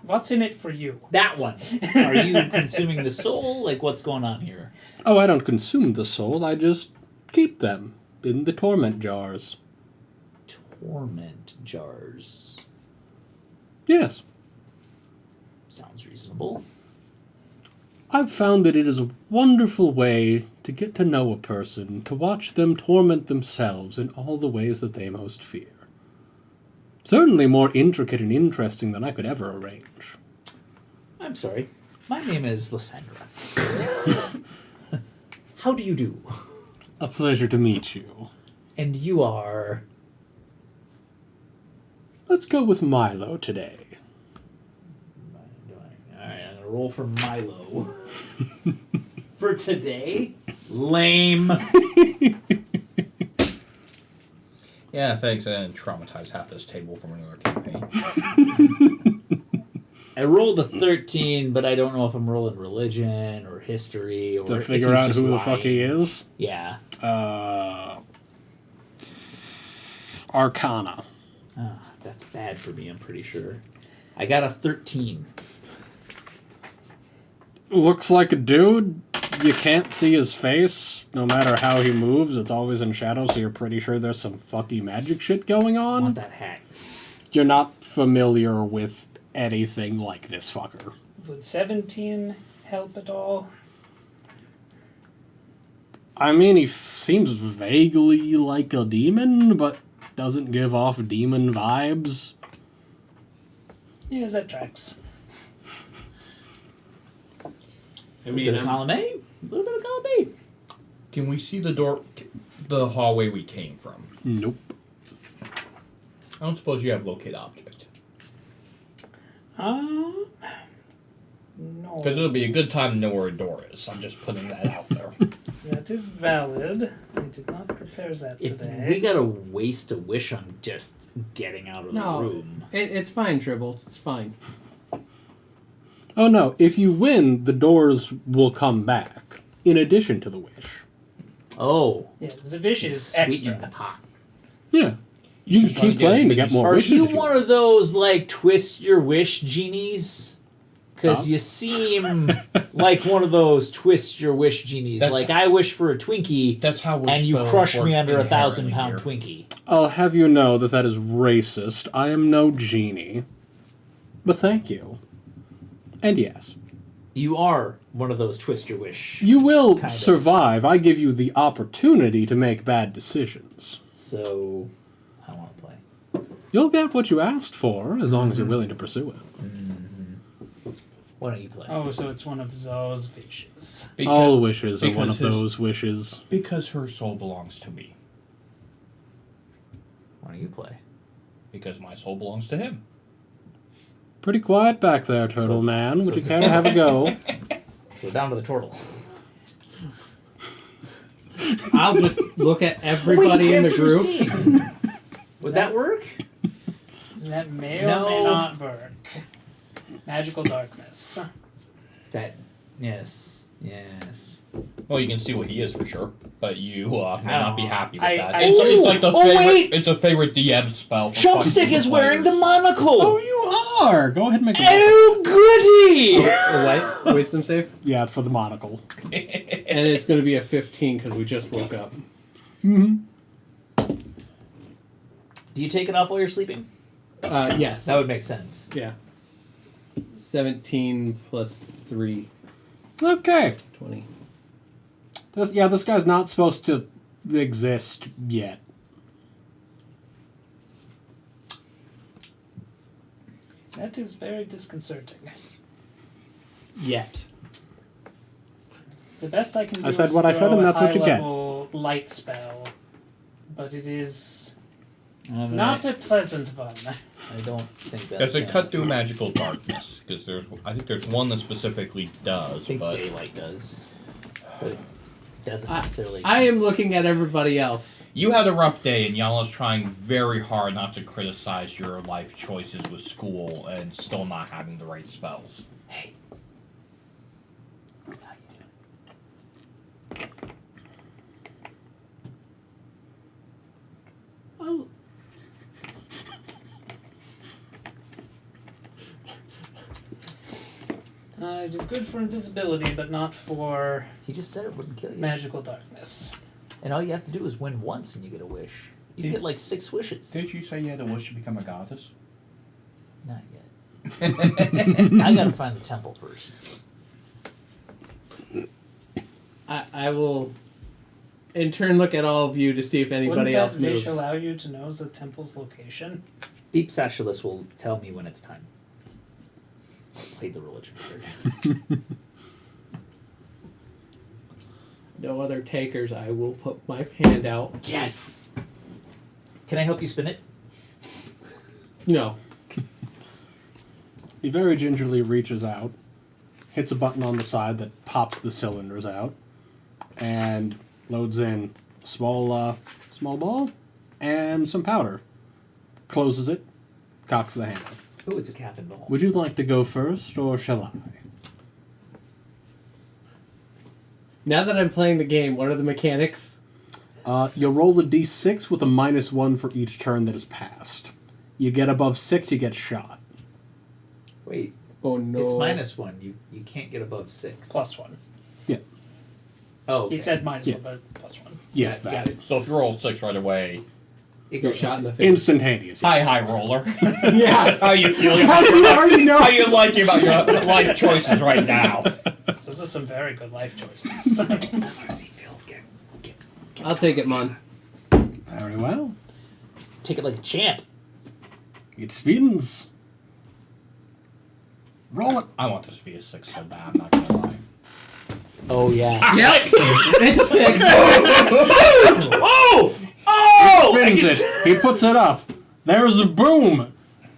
What's in it for you? that one? Are you consuming the soul? Like, what's going on here? Oh, I don't consume the soul, I just keep them in the torment jars. Torment jars. Yes. Sounds reasonable. I've found that it is a wonderful way to get to know a person, to watch them torment themselves in all the ways that they most fear. Certainly more intricate and interesting than I could ever arrange. I'm sorry. My name is Lysandra. How do you do? A pleasure to meet you. And you are... Let's go with Milo today. Alright, I'm gonna roll for Milo. For today? Lame. Yeah, thanks. I didn't traumatize half this table from another campaign. I rolled a 13, but I don't know if I'm rolling religion or history or To if figure he's out just who the lying. fuck he is. Yeah. Arcana. Ah, that's bad for me, I'm pretty sure. I got a 13. Looks like a dude. You can't see his face, no matter how he moves. It's always in shadow, so you're pretty sure there's some fucky magic shit going I want on. that hat. You're not familiar with anything like this fucker. Would 17 help at all? I mean, he seems vaguely like a demon, but doesn't give off demon vibes. Yes, that tracks. I A mean, little bit of column A, a little bit of column B. Can we see the door, the hallway we came from? Nope. I don't suppose you have locate object. No. Because it'll be a good time to know where a door is. I'm just putting that out there. That is valid. I did not prepare that If today. we gotta waste a wish on just getting out of the No. room. It's fine, Tribbles. It's fine. Oh no, if you win, the doors will come back, in addition to the wish. Oh. Yeah, the wish is Sweeten the extra. pot. Yeah. You can just wanna keep get as playing to many get more Are wishes. you if you one want. of those, like, twist your wish genies? Because Huh? you seem like one of those twist your wish genies. That's- Like, I wish for a Twinkie, That's how wish and you spells crush work me under a inherently 1,000-pound here. Twinkie. I'll have you know that that is racist. I am no genie. But thank you. And yes, You are one of those twist your wish. you will Kind of. survive. I give you the opportunity to make bad decisions. So, I want to play. You'll get what you asked for, as long as you're willing to pursue it. Why don't you play? Oh, so it's one of those wishes. All wishes are one because of his- those wishes. Because her soul belongs to me. Why don't you play? Because my soul belongs to him. Pretty quiet back there, Turtle Man. Would you care to have a go? Go down to the turtle. I'll just look at everybody in the group. Would that work? That may or No. may not work. Magical darkness. That, yes, yes. Well, you can see what he is for sure, but you may not be happy with I- that. I- It's like the Oh, favorite. wait! It's a favorite DM spell. For Chumpstick fucking is wearing the players. monocle! Oh, you are! Go ahead and make a Oh, goody! What? Wisdom save? Yeah, for the monocle. And it's going to be a 15 because we just woke up. Mm-hmm. Do you take it off while you're sleeping? Yes. That would make sense. Yeah. 17 plus 3, Okay. 20. This guy's not supposed to exist yet. That is very disconcerting. Yet. The best I can do I said is what I said, throw and a that's what you get. high-level light spell, but it is Not not a pleasant one. I don't think that. Does it cut through magical darkness? Because I think there's one that specifically I does, think but daylight does. But it doesn't I- necessarily. I am looking at everybody else. you had a rough day, and Yala's trying very hard not to criticize your life choices with school and still not having the right spells. Hey. How you doing? Oh. It is good for invisibility, but not for He just said it wouldn't kill you. magical darkness. And all you have to do is win once and you get a wish. You Did- get like 6 wishes. Did you say you had a wish to become a goddess? Not yet. I gotta find the temple first. I will, in turn, look at all of you to see if Wouldn't anybody that else moves. dish allow you to know the temple's location? Deep Sashulus will tell me when it's time. I played the religion card. No other takers. I will put my hand out. Yes! Can I help you spin it? No. He very gingerly reaches out, hits a button on the side that pops the cylinders out, and loads in a small ball and some powder. Closes it, cocks the hammer. Oh, it's a cap and ball. Would you like to go first, or shall I? Now that I'm playing the game, what are the mechanics? You'll roll a d6 with a -1 for each turn that is passed. You get above 6, you get shot. Wait, Oh no. it's -1. You can't get above 6. +1. Yeah. Oh, He said -1, Yeah. but +1. Yes, got that. it. So if you roll 6 right away, It You're goes shot in the face. Instantaneous. hi, yes. high roller. Yeah. How you feeling? How do you already know? How you liking about your life choices right now? Those are some very good life choices. I'll take it, Mon. Very well. Take it like a champ. It spins. Roll it. I want this to be a 6 so bad, I'm not gonna lie. Oh, yeah. Yep. It's a 6. Oh! Oh! Spins it. He puts it up. There's a boom.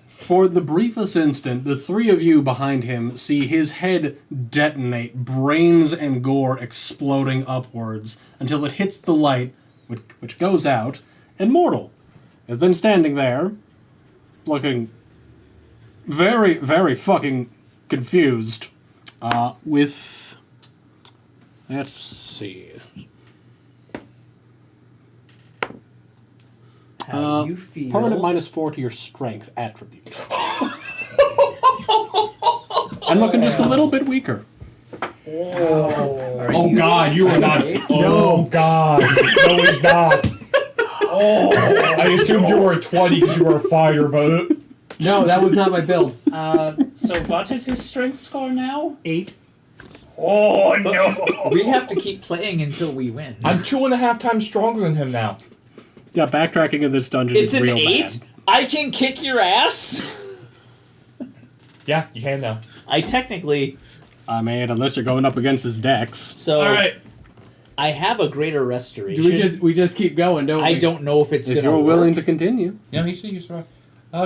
For the briefest instant, the three of you behind him see his head detonate, brains and gore exploding upwards until it hits the light, which goes out, and Mortal is then standing there, looking very, very fucking confused, with... Let's see... How do you feel? Permanent -4 to your strength attribute. I'm looking just a little bit weaker. Are Oh you God, you are not. okay? Oh God, no, he's not. Oh, I assumed you were a 20 because you were a fighter, but No, that was not my build. So what is his strength score now? 8. Oh no! We have to keep playing until we win. I'm 2.5 times stronger than him now. Yeah, backtracking in this dungeon It's is an real 8? bad. I can kick your ass? Yeah, you can now. I technically... I mean, unless you're going up against his dex. So, All right. I have a greater restoration. Do we just keep going, don't we? I don't know if it's If going to you're work. willing to continue. Yeah, he's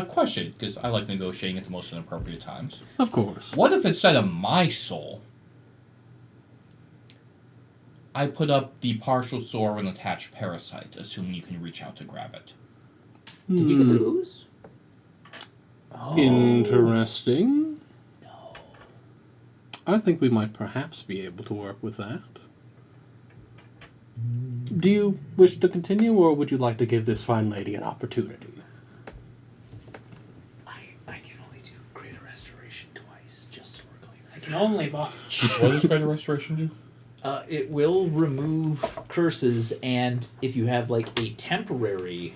question, because I like negotiating at the most inappropriate times. Of course. What if instead of my soul, I put up the partial soul and attached parasite, assuming you can reach out to grab it? Did you get the ooze? Oh. Interesting. No. I think we might perhaps be able to work with that. Do you wish to continue, or would you like to give this fine lady an opportunity? I can only do greater restoration twice, just so we're clear. I can only watch. What does Greater Restoration do? It will remove curses, and if you have like a temporary...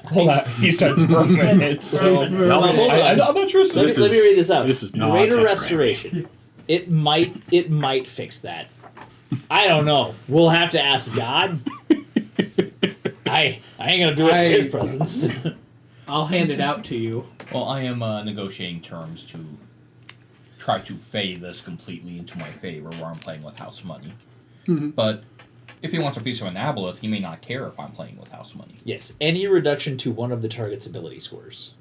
Hold on, he said permanent. So Well, hold on. I'm not sure. Let This me is- read this out. this is not Greater temporary. restoration. It might fix that. I don't know. We'll have to ask God. I ain't gonna do it in his presence. I'll hand it out to you. Well, I am negotiating terms to try to fade this completely into my favor, where I'm playing with house money. But if he wants a piece of an aboleth, he may not care if I'm playing with house money. Yes, any reduction to one of the target's ability scores.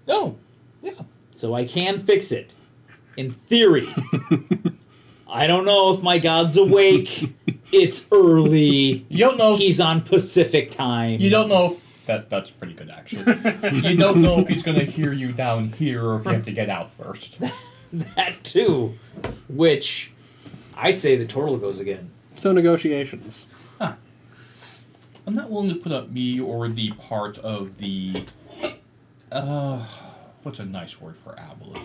Oh, yeah. So I can fix it. In theory. I don't know if my god's awake. It's early. You don't know. He's on Pacific time. You don't know. That's pretty good, actually. You don't know if he's going to hear you down here or if you have to get out first. That too. Which I say the total goes again. So negotiations. I'm not willing to put up me or the part of the... what's a nice word for aboleth?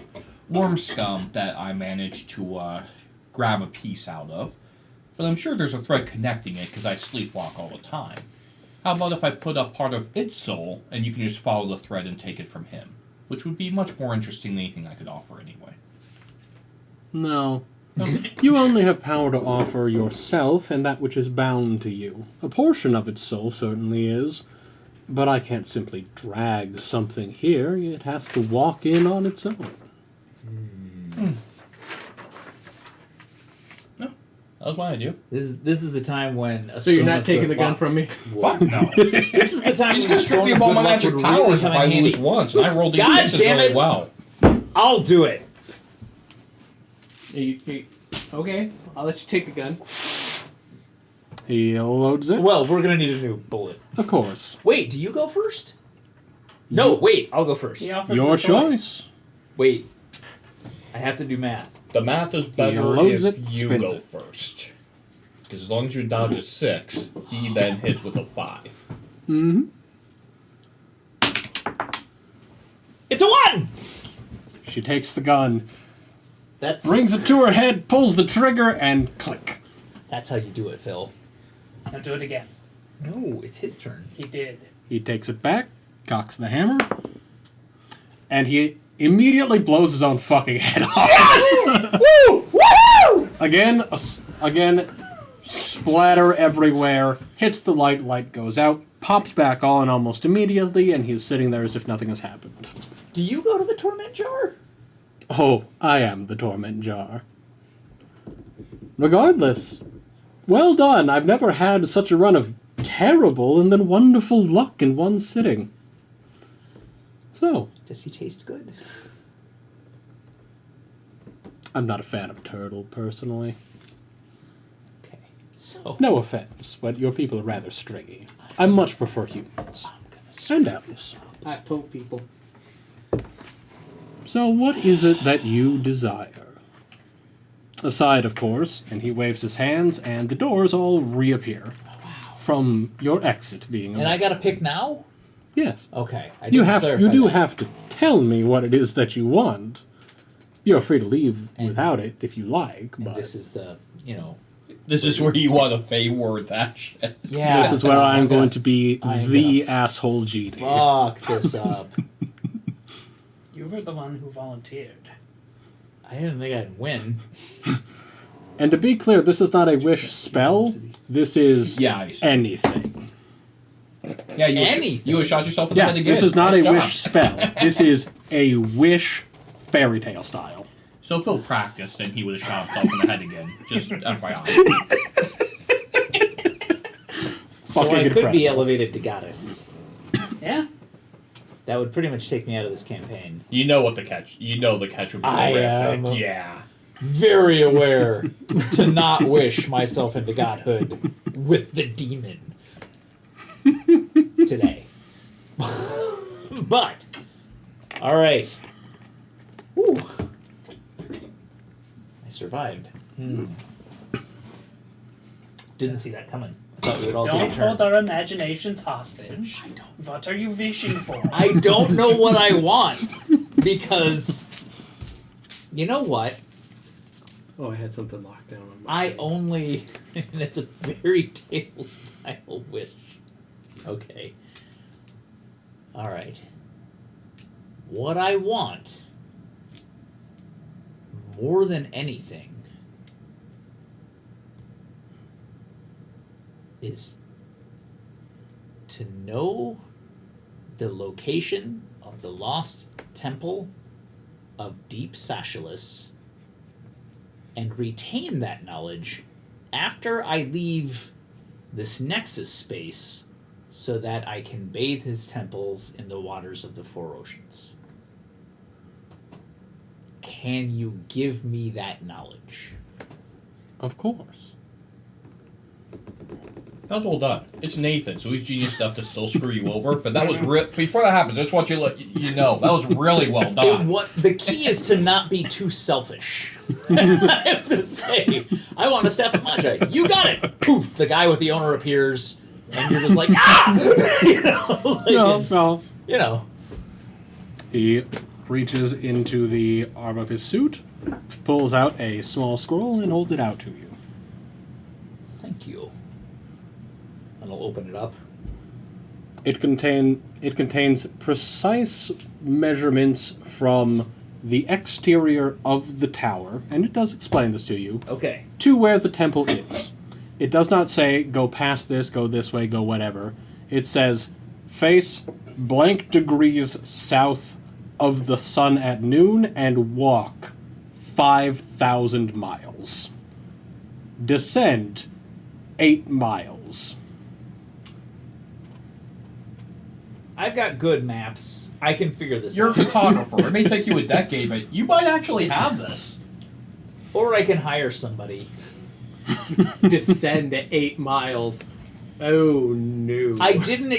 Worm scum that I managed to grab a piece out of. But I'm sure there's a thread connecting it because I sleepwalk all the time. How about if I put up part of its soul and you can just follow the thread and take it from him? Which would be much more interesting than anything I could offer anyway. No. You only have power to offer yourself and that which is bound to you. A portion of its soul certainly is, but I can't simply drag something here. It has to walk in on its own. That was my idea. This is the time when. So you're not taking the gun from me? What? No. This is the time He's when gonna the strip storm me of of all good my luck magic would really powers come if in I handy. lose once, and I rolled these God sixes damn really it. well. I'll do it. Okay, I'll let you take the gun. He loads it. Well, we're gonna need a new bullet. Of course. Wait, do you go first? No, wait, I'll go first. He offered Your the choice. Wait, I have to do math. The math is better loads if it, you spins go it. first. Because as long as you dodge a 6, he then hits with a 5. Mm-hmm. It's a 1. She takes the gun, That's brings it to her head, pulls the trigger, and click. that's how you do it, Phil. Now do it again. No, it's his turn. He did. He takes it back, cocks the hammer, and he immediately blows his own fucking head off. Woo! Woo! Again, splatter everywhere, hits the light goes out, pops back on almost immediately, and he's sitting there as if nothing has happened. Do you go to the torment jar? Oh, I am the torment jar. Regardless, well done. I've never had such a run of terrible and then wonderful luck in one sitting. So, Does he taste good? I'm not a fan of turtle, personally. Okay. So No offense, but your people are rather stringy. I much prefer humans. And elves. I've told people. So what is it that you desire? Aside, of course, and he waves his hands, and the doors all reappear. From your exit being and I gotta pick now? Yes. Okay. I You didn't clarify do that. have to tell me what it is that you want. You're free to leave And- without it if you like, And but this is the This is where you want to Fey word that shit. yeah. this is where I'm gonna going to be I'm the asshole GD. fuck this up. You were the one who volunteered. I didn't think I'd win. And to be clear, this is not a wish spell. This is Yeah, anything. yeah. You Anything. you shot yourself in the Yeah, head again. this is not Nice a job. wish spell. This is a wish fairy tale style. So if Phil practiced, then he would have shot himself in the head again. Just FYI. So Fucking I could incredible. be elevated to goddess. Yeah? That would pretty much take me out of this campaign. You know what the catch? You know the catch would be. I horrific. am. Yeah. Very aware to not wish myself into godhood with the demon today. But, all right. Ooh. I survived. Didn't see that coming. Thought we would all take Don't a turn. hold our imaginations hostage. What are you wishing for? I don't know what I want because you know what? Oh, I had something locked down on my I thing. only and it's a very table style wish. Okay. All right. What I want more than anything is to know the location of the lost temple of Deep Sashulus and retain that knowledge after I leave this Nexus space so that I can bathe his temples in the waters of the Four Oceans. Can you give me that knowledge? Of course. That was well done. It's Nathan, so he's genius enough to still screw you over. But that was before that happens. I just want you to let you know that was really well done. The key is to not be too selfish. I was gonna say, I want a staff of Magi. You got it. Poof! The guy with the owner appears, and you're just like, ah! you know, like, No. you know. He reaches into the arm of his suit, pulls out a small scroll, and holds it out to you. Thank you. And I'll open it up. It contains precise measurements from the exterior of the tower, and it does explain this to you, Okay. to where the temple is. It does not say, go past this, go this way, go whatever. It says, face blank degrees south of the sun at noon and walk 5,000 miles. Descend 8 miles. I've got good maps. I can figure this You're a out. photographer. It may take you a decade, but you might actually have this. Or I can hire somebody. Descend to 8 miles. Oh no. I didn't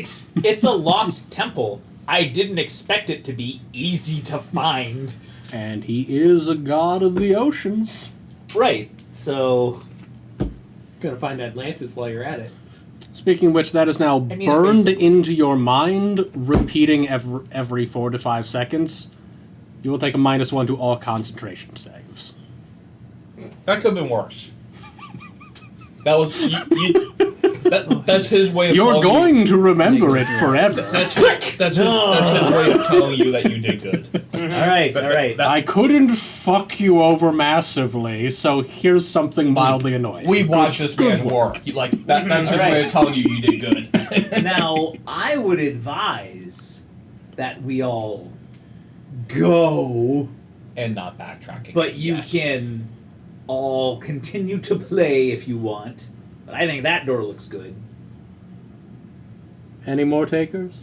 it's a lost temple. I didn't expect it to be easy to find. And he is a god of the oceans. Right. So Gonna find Atlantis while you're at it. Speaking of which, that is now I mean, it burned basically into is. your mind, repeating every 4 to 5 seconds. You will take a -1 to all concentration saves. That could have been worse. That was that's his way of. You're telling going to remember it forever. That's his way of telling you that you did good. all right, all right. I couldn't fuck you over massively, so here's something mildly annoying. We watched this man good work. That's his Alright. way of telling you you did good. Now, I would advise that we all go, And not backtracking. but you Yes. can all continue to play if you want. But I think that door looks good. Any more takers?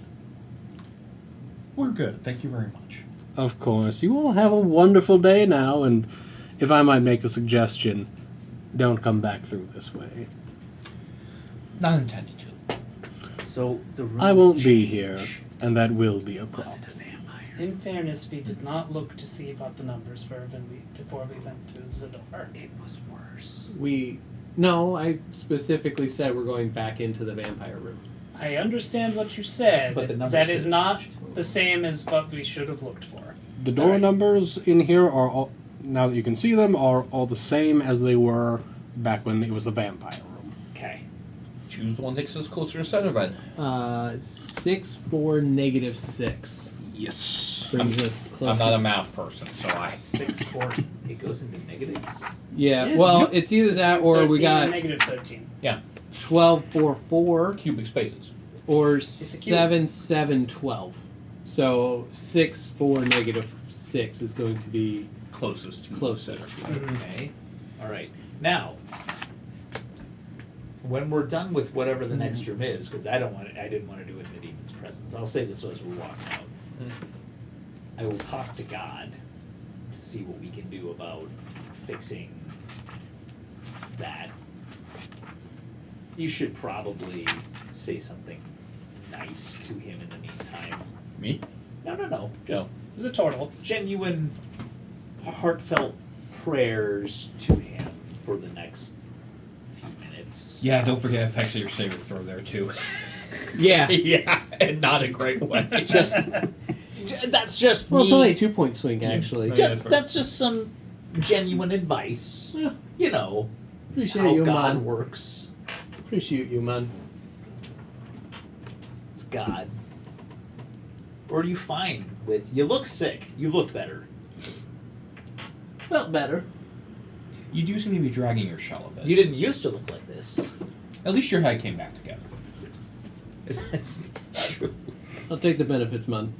We're good. Thank you very much. Of course. You all have a wonderful day now, and if I might make a suggestion, don't come back through this way. Not intending to. So the rooms I won't be here, change. and that will be a Was problem. it a vampire? In fairness, we did not look to see about the numbers before we went to Zadar. It was worse. No, I specifically said we're going back into the vampire room. I understand what you said. But the numbers that is could've not changed. the same as what we should have looked for. The It's door alright. numbers in here are all, now that you can see them, are all the same as they were back when it was the vampire room. Okay. Choose the one that takes us closer to center then. 6, 4, -6 Yes. brings us closer. I'm not a math person, so I. 6, 4. It goes into negatives. Yeah, Yeah. well, it's either that or 13 we got and negative 13. 12, 4, 4 Cubic spaces. or a cube. 7, 7, 12. So 6, 4, -6 is going to be Closest to closest. Okay. All right. Now, when we're done with whatever the next room is, because I didn't want to do it in the demon's presence. I'll say this as we're walking out. I will talk to God to see what we can do about fixing that. You should probably say something nice to him in the meantime. Me? No. Just No. It's a total. genuine, heartfelt prayers to him for the next few minutes. Yeah, don't forget effects of your saving throw there too. Yeah. Yeah, and not a great way. Just that's just Well, me. it's only a 2-point swing, actually. Yeah. Ju- that's just some genuine advice. Yeah. You know Appreciate how you, God man. works. Appreciate you, man. It's God. Or are you fine with? You look sick. You look better. Felt better. You do seem to be dragging your shell a bit. You didn't used to look like this. At least your head came back together. That's true. I'll take the benefits, man.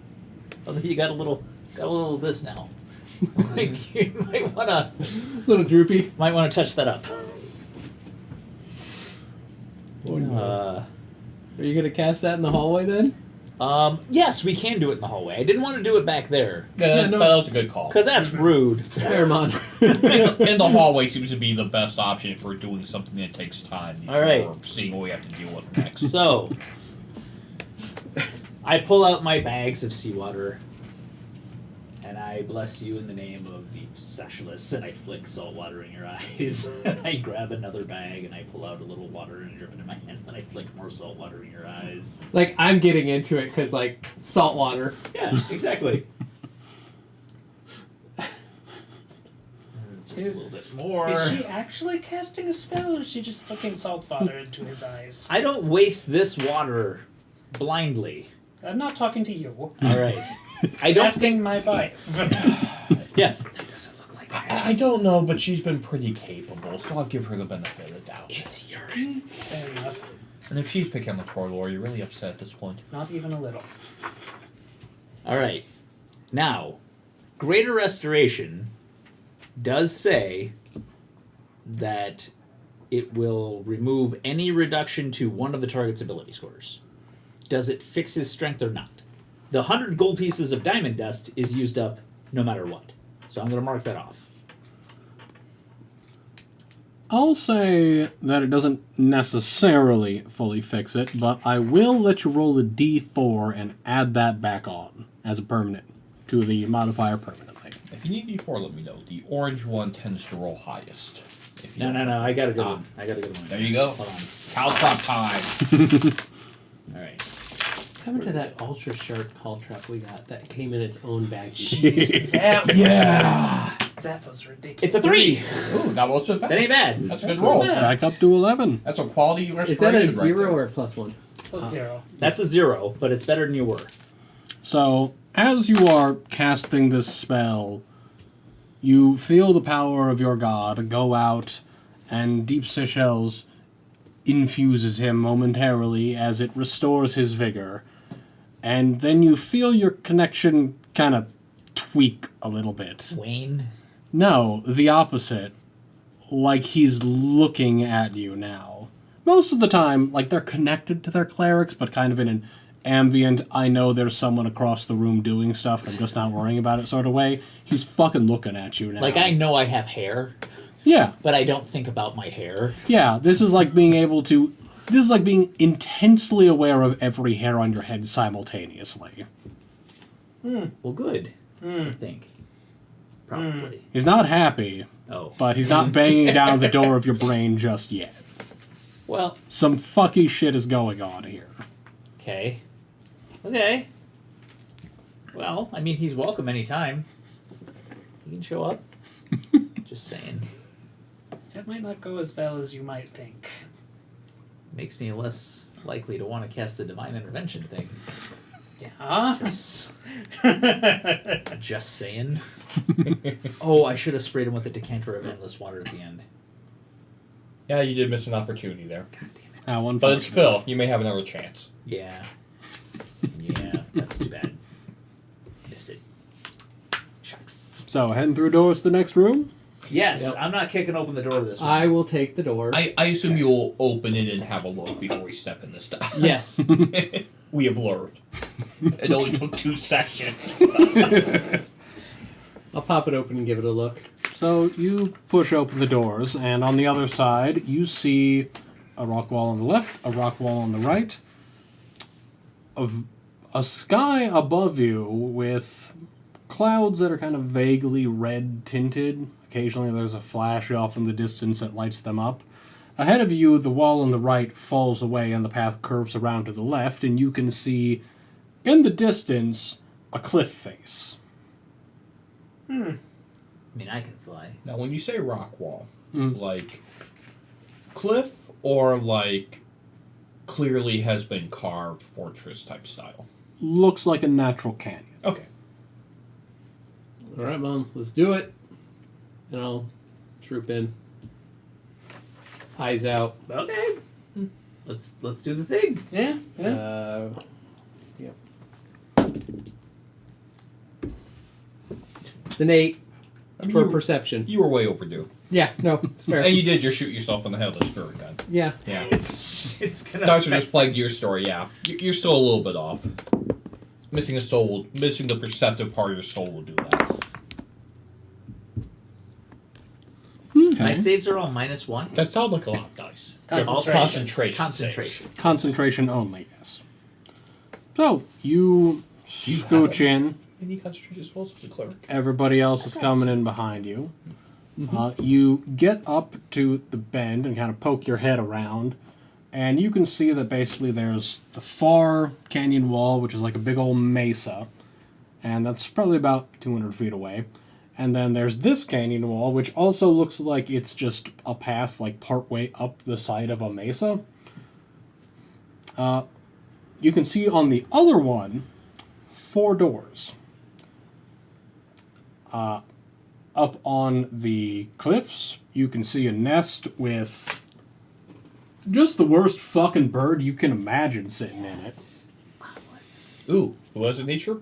Although you got a little of this now. Like you might wanna Little droopy. touch that up. Are you gonna cast that in the hallway then? Yes, we can do it in the hallway. I didn't want to do it back there Yeah, no. that was a good call. because that's rude. Fair, man. In the hallway seems to be the best option if we're doing something that takes time. All right. Or seeing what we have to deal with next. So, I pull out my bags of seawater, and I bless you in the name of the specialists, and I flick salt water in your eyes. And I grab another bag, and I pull out a little water and drip it in my hands, and I flick more salt water in your eyes. Like, I'm getting into it because, like, salt water. Yeah, exactly. Just a little bit more. Is she actually casting a spell, or is she just flicking salt water into his eyes? I don't waste this water blindly. I'm not talking to you. All right. I don't Asking my wife. Yeah. That doesn't look like magic. I don't know, but she's been pretty capable, so I'll give her the benefit of the doubt. It's urine. Fair enough. And if she's picking on the Troy lore, you're really upset at this point. Not even a little. All right. Now, Greater Restoration does say that it will remove any reduction to one of the target's ability scores. Does it fix his strength or not? The 100 gold pieces of diamond dust is used up no matter what. So I'm going to mark that off. I'll say that it doesn't necessarily fully fix it, but I will let you roll a d4 and add that back on as a permanent to the modifier permanently. If you need D4, let me know. The orange one tends to roll highest. If you No. I got a good one. I got a good one. There you go. Hold on. Caltrop time. All right. What happened to that ultra sharp Caltrop we got that came in its own bag? Jesus, that, Yeah. that was ridiculous. It's a 3. Ooh, that wasn't bad. That ain't bad. That's a That's good roll. not bad. Back up to 11. That's a quality restoration. Is that a right 0 there. or a +1? Plus 0. That's a 0, but it's better than you were. So, as you are casting this spell, you feel the power of your god go out, and Deep Seychelles infuses him momentarily as it restores his vigor. And then you feel your connection kind of tweak a little bit. Wayne. No, the opposite. Like he's looking at you now. Most of the time, like they're connected to their clerics, but kind of in an ambient, I know there's someone across the room doing stuff, and I'm just not worrying about it sort of way. He's fucking looking at you now. Like, I know I have hair, Yeah, but I don't think about my hair. yeah, this is like being able to... This is like being intensely aware of every hair on your head simultaneously. Well, good. I think. Probably. He's not happy, Oh. but he's not banging down the door of your brain just yet. Well, Some fucky shit is going on here. okay. Okay. Well, I mean, he's welcome anytime. He can show up. Just saying. That might not go as well as you might think. Makes me less likely to want to cast the Divine Intervention thing. Yeah. Just saying. Oh, I should have sprayed him with a decanter of endless water at the end. Yeah, you did miss an opportunity there. How But it's unfortunate. Phil. You may have another chance. Yeah. Yeah, that's too bad. Missed it. Shucks. So, heading through doors to the next room? Yes, Yep. I'm not kicking open the door to this one. I will take the door. I assume you'll open it and have a look before we step in this stuff. Yes. We have learned. It only took 2 sessions. I'll pop it open and give it a look. So, you push open the doors, and on the other side, you see a rock wall on the left, a rock wall on the right, a sky above you with clouds that are kind of vaguely red tinted. Occasionally there's a flash off in the distance that lights them up. Ahead of you, the wall on the right falls away and the path curves around to the left, and you can see, in the distance, a cliff face. I mean, I can fly. Now, when you say rock wall, Mm. like cliff or like clearly has been carved fortress type style? Looks like a natural canyon. Okay. All right, Mom, let's do it. And I'll troop in. Eyes out. Okay. Let's do the thing. Yeah. Yep. It's an 8 I mean, for you, perception. you were way overdue. Yeah, no, it's fair. And you did just shoot yourself in the head with a spirit gun. Yeah. Yeah. It's gonna. Dice are just playing your story, yeah. You're still a little bit off. Missing a soul, missing the perceptive part of your soul will do that. My saves are all -1. That sounds like a lot of dice. Concentration. Concentration. Concentration. Concentration only, yes. So, you You have scooch it? in. Any concentration spells for the cleric? Everybody else is coming in behind you. You get up to the bend and kind of poke your head around, and you can see that basically there's the far canyon wall, which is like a big old mesa, and that's probably about 200 feet away. And then there's this canyon wall, which also looks like it's just a path like partway up the side of a mesa. You can see on the other one 4 doors. up on the cliffs, you can see a nest with just the worst fucking bird you can imagine sitting in it. Ooh, was it nature?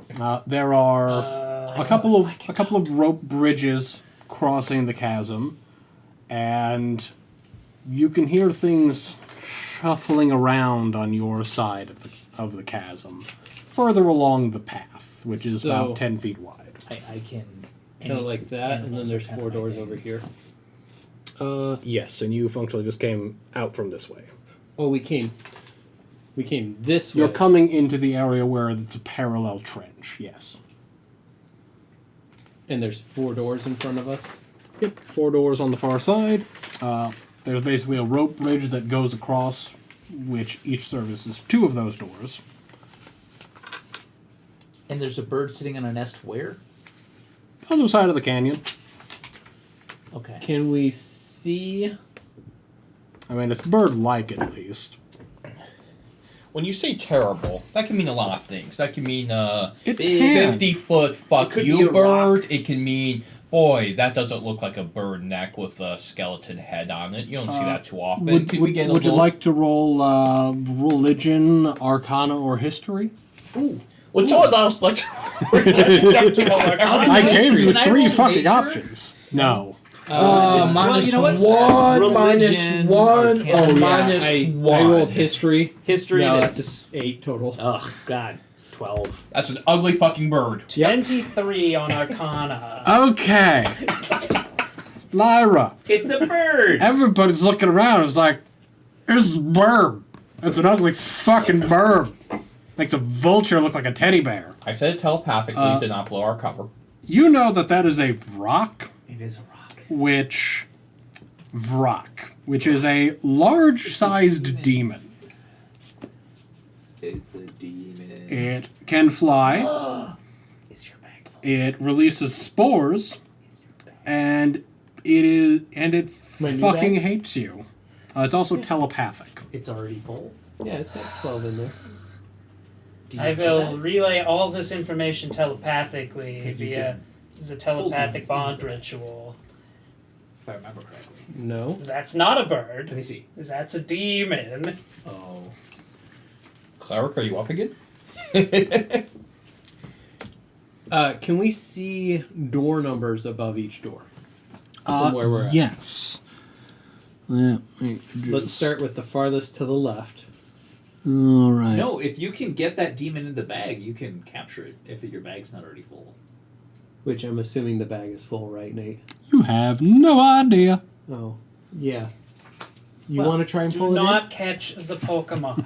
There are a couple of rope bridges crossing the chasm, and you can hear things shuffling around on your side of the chasm, further along the path, which is So- about 10 feet wide. I can. Kind of like that, and then there's 4 doors over here. Yes, and you functionally just came out from this way. Oh, we came this way. You're coming into the area where it's a parallel trench, yes. And there's 4 doors in front of us. Yep, 4 doors on the far side. There's basically a rope bridge that goes across, which each services 2 of those doors. And there's a bird sitting on a nest where? Other side of the canyon. Okay. Can we see? I mean, it's bird-like at least. When you say terrible, that can mean a lot of things. That can mean It big can. 50-foot fuck could be you a bird. rock. It can mean, boy, that doesn't look like a bird neck with a skeleton head on it. You don't see that too often. Would, Could would, we get a would you little- like to roll religion, arcana, or history? Ooh. Would someone else like to... I gave you Can I 3 roll fucking nature? options. No. Well, you know what? That's religion, arcana. Oh, minus I one. rolled history. History. No, and that's 8 total. Oh God, 12. That's an ugly fucking bird. 23 on Arcana. Okay. Lyra. It's a bird. Everybody's looking around. It's like, there's a bird. It's an ugly fucking bird. Makes a vulture look like a teddy bear. I said it telepathically to not blow our cover. You know that is a Vrock, It is a rock. which is a large-sized demon. It's a demon. It can fly. Is your bag full? It releases spores, and it My new fucking bag? hates you. It's also telepathic. It's already full. Yeah, it's got 12 in there. Do you I know will that? relay all this information telepathically 'Cause you via the telepathic demons bond in there. ritual. If I remember correctly. No. That's not a Let bird. me see. That's a demon. Oh. Cleric, are you up again? Can we see door numbers above each door? From where we're at. Yes. Let's start with the farthest to the left. All right. No, if you can get that demon in the bag, you can capture it if your bag's not already full. Which I'm assuming the bag is full, right, Nate? You have no idea. Oh, yeah. You Well, want to try and Do pull it not catch the Pokemon.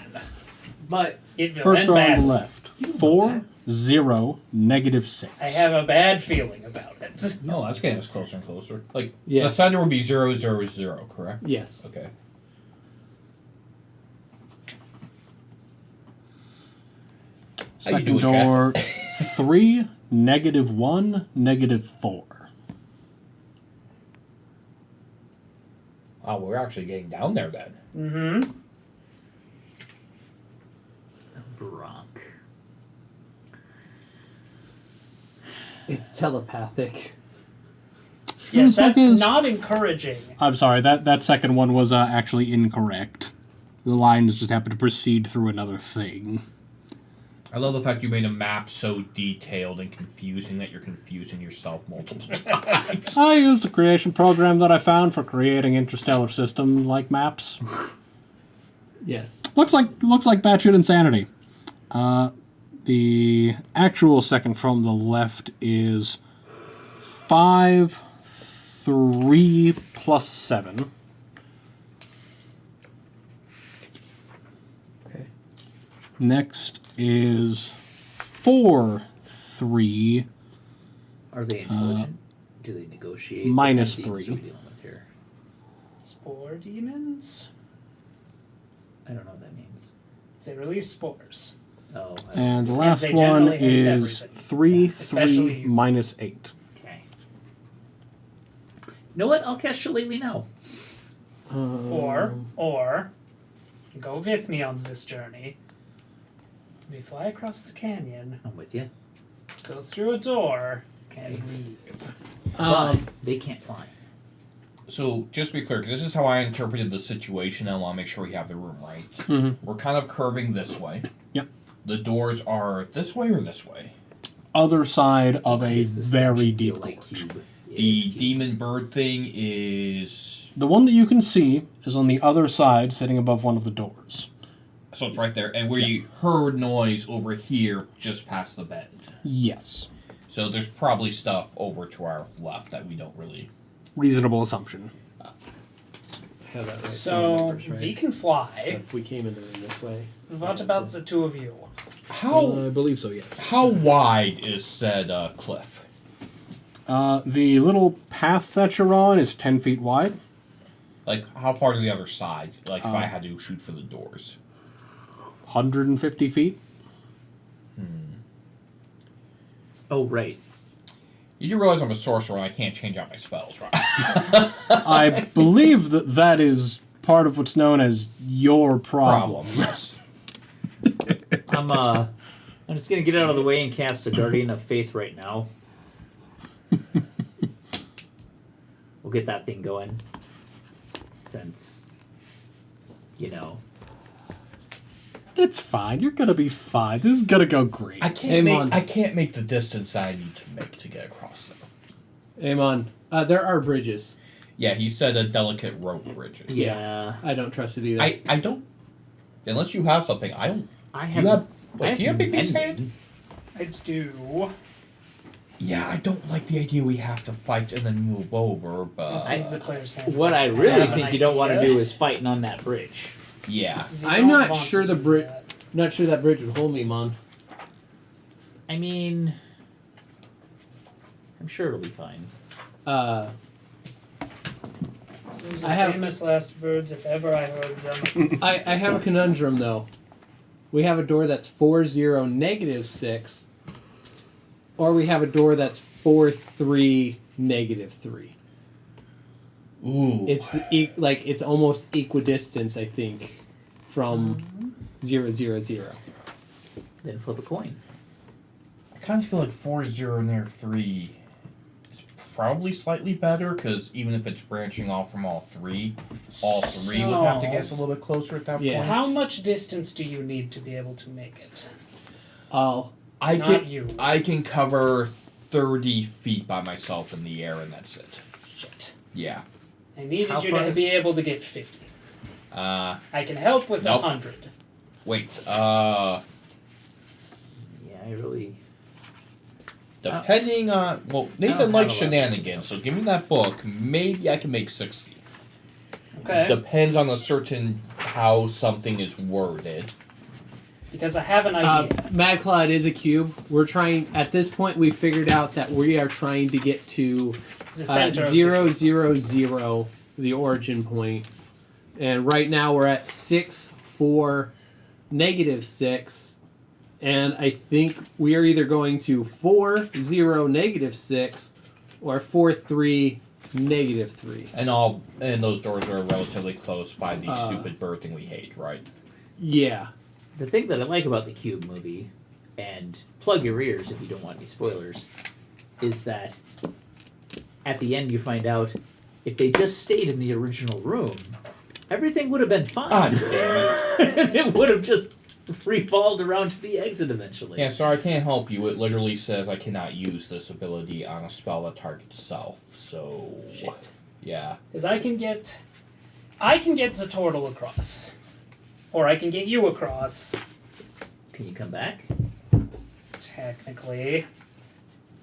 But It will First end door on the badly. left. 4, 0, -6. I have a bad feeling about it. No, that's getting us closer and closer. Like, Yeah. the center would be 0, 0, 0, correct? in? Yes. Okay. How you Second doing, door 3, -1, -4. Oh, we're actually getting down there then. Mm-hmm. Bronk. It's telepathic. Yes, Seems like that's it's- not encouraging. I'm sorry, that second one was actually incorrect. The lines just happened to proceed through another thing. I love the fact you made a map so detailed and confusing that you're confusing yourself multiple times. I used a creation program that I found for creating interstellar system-like maps. Yes. Looks like batshit insanity. The actual second from the left is 5, 3 plus 7. Okay. Next is 4, 3. Are they intelligent? Do they negotiate? minus What kind of demons 3. are we dealing with here? Spore demons? I don't know what that means. They release spores. Oh. And the last they one generally hate is everybody. 3, Especially 3 you. minus 8. Okay. You know what? I'll cast Shillelagh now. Or go with me on this journey. We fly across the canyon, I'm with you. go through a door, and leave. but they can't fly. So, just to be clear, because this is how I interpreted the situation, I want to make sure we have the room right. Mhm. We're kind of curving this way. Yep. The doors are this way or this way? Other side of a Is this very actually deep feel like gorge. cube? It The is cube. demon bird thing is. The one that you can see is on the other side, sitting above one of the doors. So it's right there. And we heard noise over here just past the bend. Yes. So there's probably stuff over to our left that we don't really. Reasonable assumption. Have that right. So Numbers, right? we can So fly. if we came in the room this way. What about the two of you? How I believe so, yes. how wide is said cliff? The little path that you're on is 10 feet wide. Like how far to the other side? Like if I Uh, had to shoot for the doors. 150 feet. Oh, right. You do realize I'm a sorcerer and I can't change out my spells, right? I believe that is part of what's known as your problem. Yes. I'm just gonna get out of the way and cast a Guardian of Faith right now. We'll get that thing going. Since, you know. It's fine. You're gonna be fine. This is gonna go great. I Amon. can't make the distance I need to make to get across though. Amon, there are bridges. Yeah, he said a delicate rope bridges. Yeah. I don't trust it either. I don't unless you have something, I don't I you have. have I like, have do you have big piece of mending. hand? I do. Yeah, I don't like the idea we have to fight and then move over, but This is the player's hand. What I I really have an think you don't want to idea. do is fighting on that bridge. yeah. You I'm don't not want sure to the do bridge. that. Not sure that bridge would hold me, Mon. I mean, I'm sure it'll be fine. Those are I have- famous last words if ever I heard them. I have a conundrum though. We have a door that's 4-0 -6, or we have a door that's 4-3 -3. Ooh. It's like it's almost equidistance, I think, from 0-0-0. Then flip a coin. I kind of feel like 4-0 near 3 is probably slightly better because even if it's branching off from all three would have to So- get us a little bit closer at that Yeah. point. How much distance do you need to be able to make it? I Not can you. I can cover 30 feet by myself in the air and that's it. Shit. Yeah. I needed How you far to is- be able to get 50. Uh, I can help with Nope. 100. wait. Yeah, I really. Depending on well, don't Nathan have likes a lot of shenanigans, so give me that book. Maybe I can make 60. Okay. Depends on a certain how something is worded. Because I have an idea. Mad Cloud is a cube. We're trying. At this point, we figured out that we are trying to get to It's the center of 0-0-0, the origin point, and right now we're at 6-4 -6, and I think we are either going to 4-0 -6 or 4-3 -3. And those doors are relatively close by the Uh, stupid bird thing we hate, right? Yeah. The thing that I like about the Cube movie, and plug your ears if you don't want any spoilers, is that at the end you find out if they just stayed in the original room, everything would have been fine. Ah, damn It would have just revolved around to the exit eventually. Yeah, sorry, I can't help you. It literally says I cannot use this ability on a spell that targets self. So Shit. yeah. Because I can get Zatortle across. Or I can get you across. Can you come back? Technically.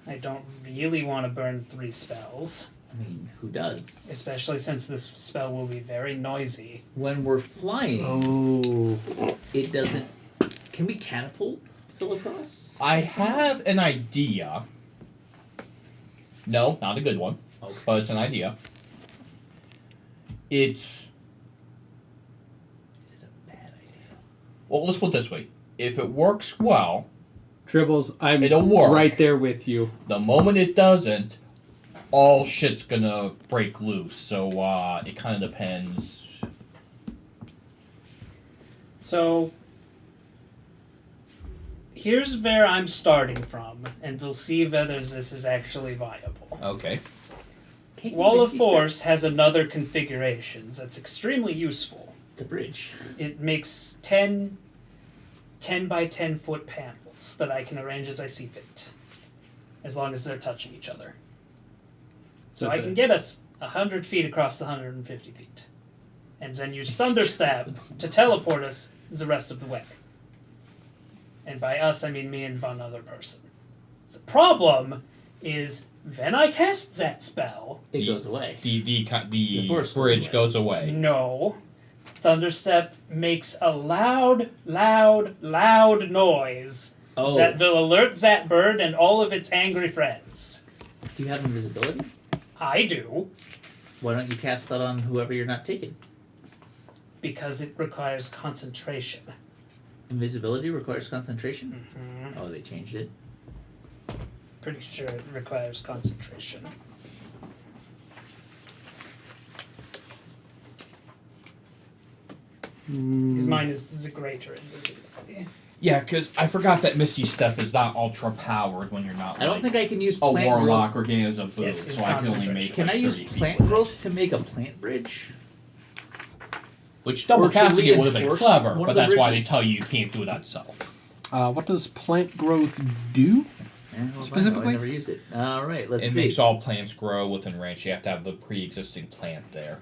I don't really want to burn 3 spells. I mean, who does? Especially since this spell will be very noisy. When we're flying, Oh. it doesn't. Can we catapult Phil across? I have an idea. No, not a good one, Okay. but it's an idea. It's Is it a bad idea? well, let's put it this way. If it works well, Tribbles, I'm It'll work. right there with you. the moment it doesn't, all shit's gonna break loose. So it kind of depends. So, here's where I'm starting from, and we'll see whether this is actually viable. Okay. Hey, Wall of Misty Force has another configuration that's extremely useful. It's a bridge. It makes 10 by 10 foot panels that I can arrange as I see fit, as long as they're touching each other. So I it's can get us 100 feet across the 150 feet, and then use Thunderstab to teleport us the rest of the way. And by us, I mean me and one other person. The problem is when I cast that spell, It goes away. The force bridge goes away. no, Thunderstep makes a loud noise Oh, that will alert that bird and all of its angry friends. do you have invisibility? I do, Why don't you cast that on whoever you're not taking? because it requires concentration. Invisibility requires concentration? Mm-hmm. Oh, they changed it. Pretty sure it requires concentration. Because mine is the greater invisibility. Yeah, because I forgot that Misty Step is not ultra powered when you're not. I don't like, think I can use a plant warlock growth. or Gaze of Boo, Yes, it's so I can only make. concentration. Can like I use 30 feet plant with it. growth to make a plant bridge? Which double Or should casting we it would have been enforce clever, one but of the that's why they bridges? tell you you can't do it on self. What does plant growth do? Specifically? I never used it. All right, let's It see. makes all plants grow within range. You have to have the pre-existing plant there.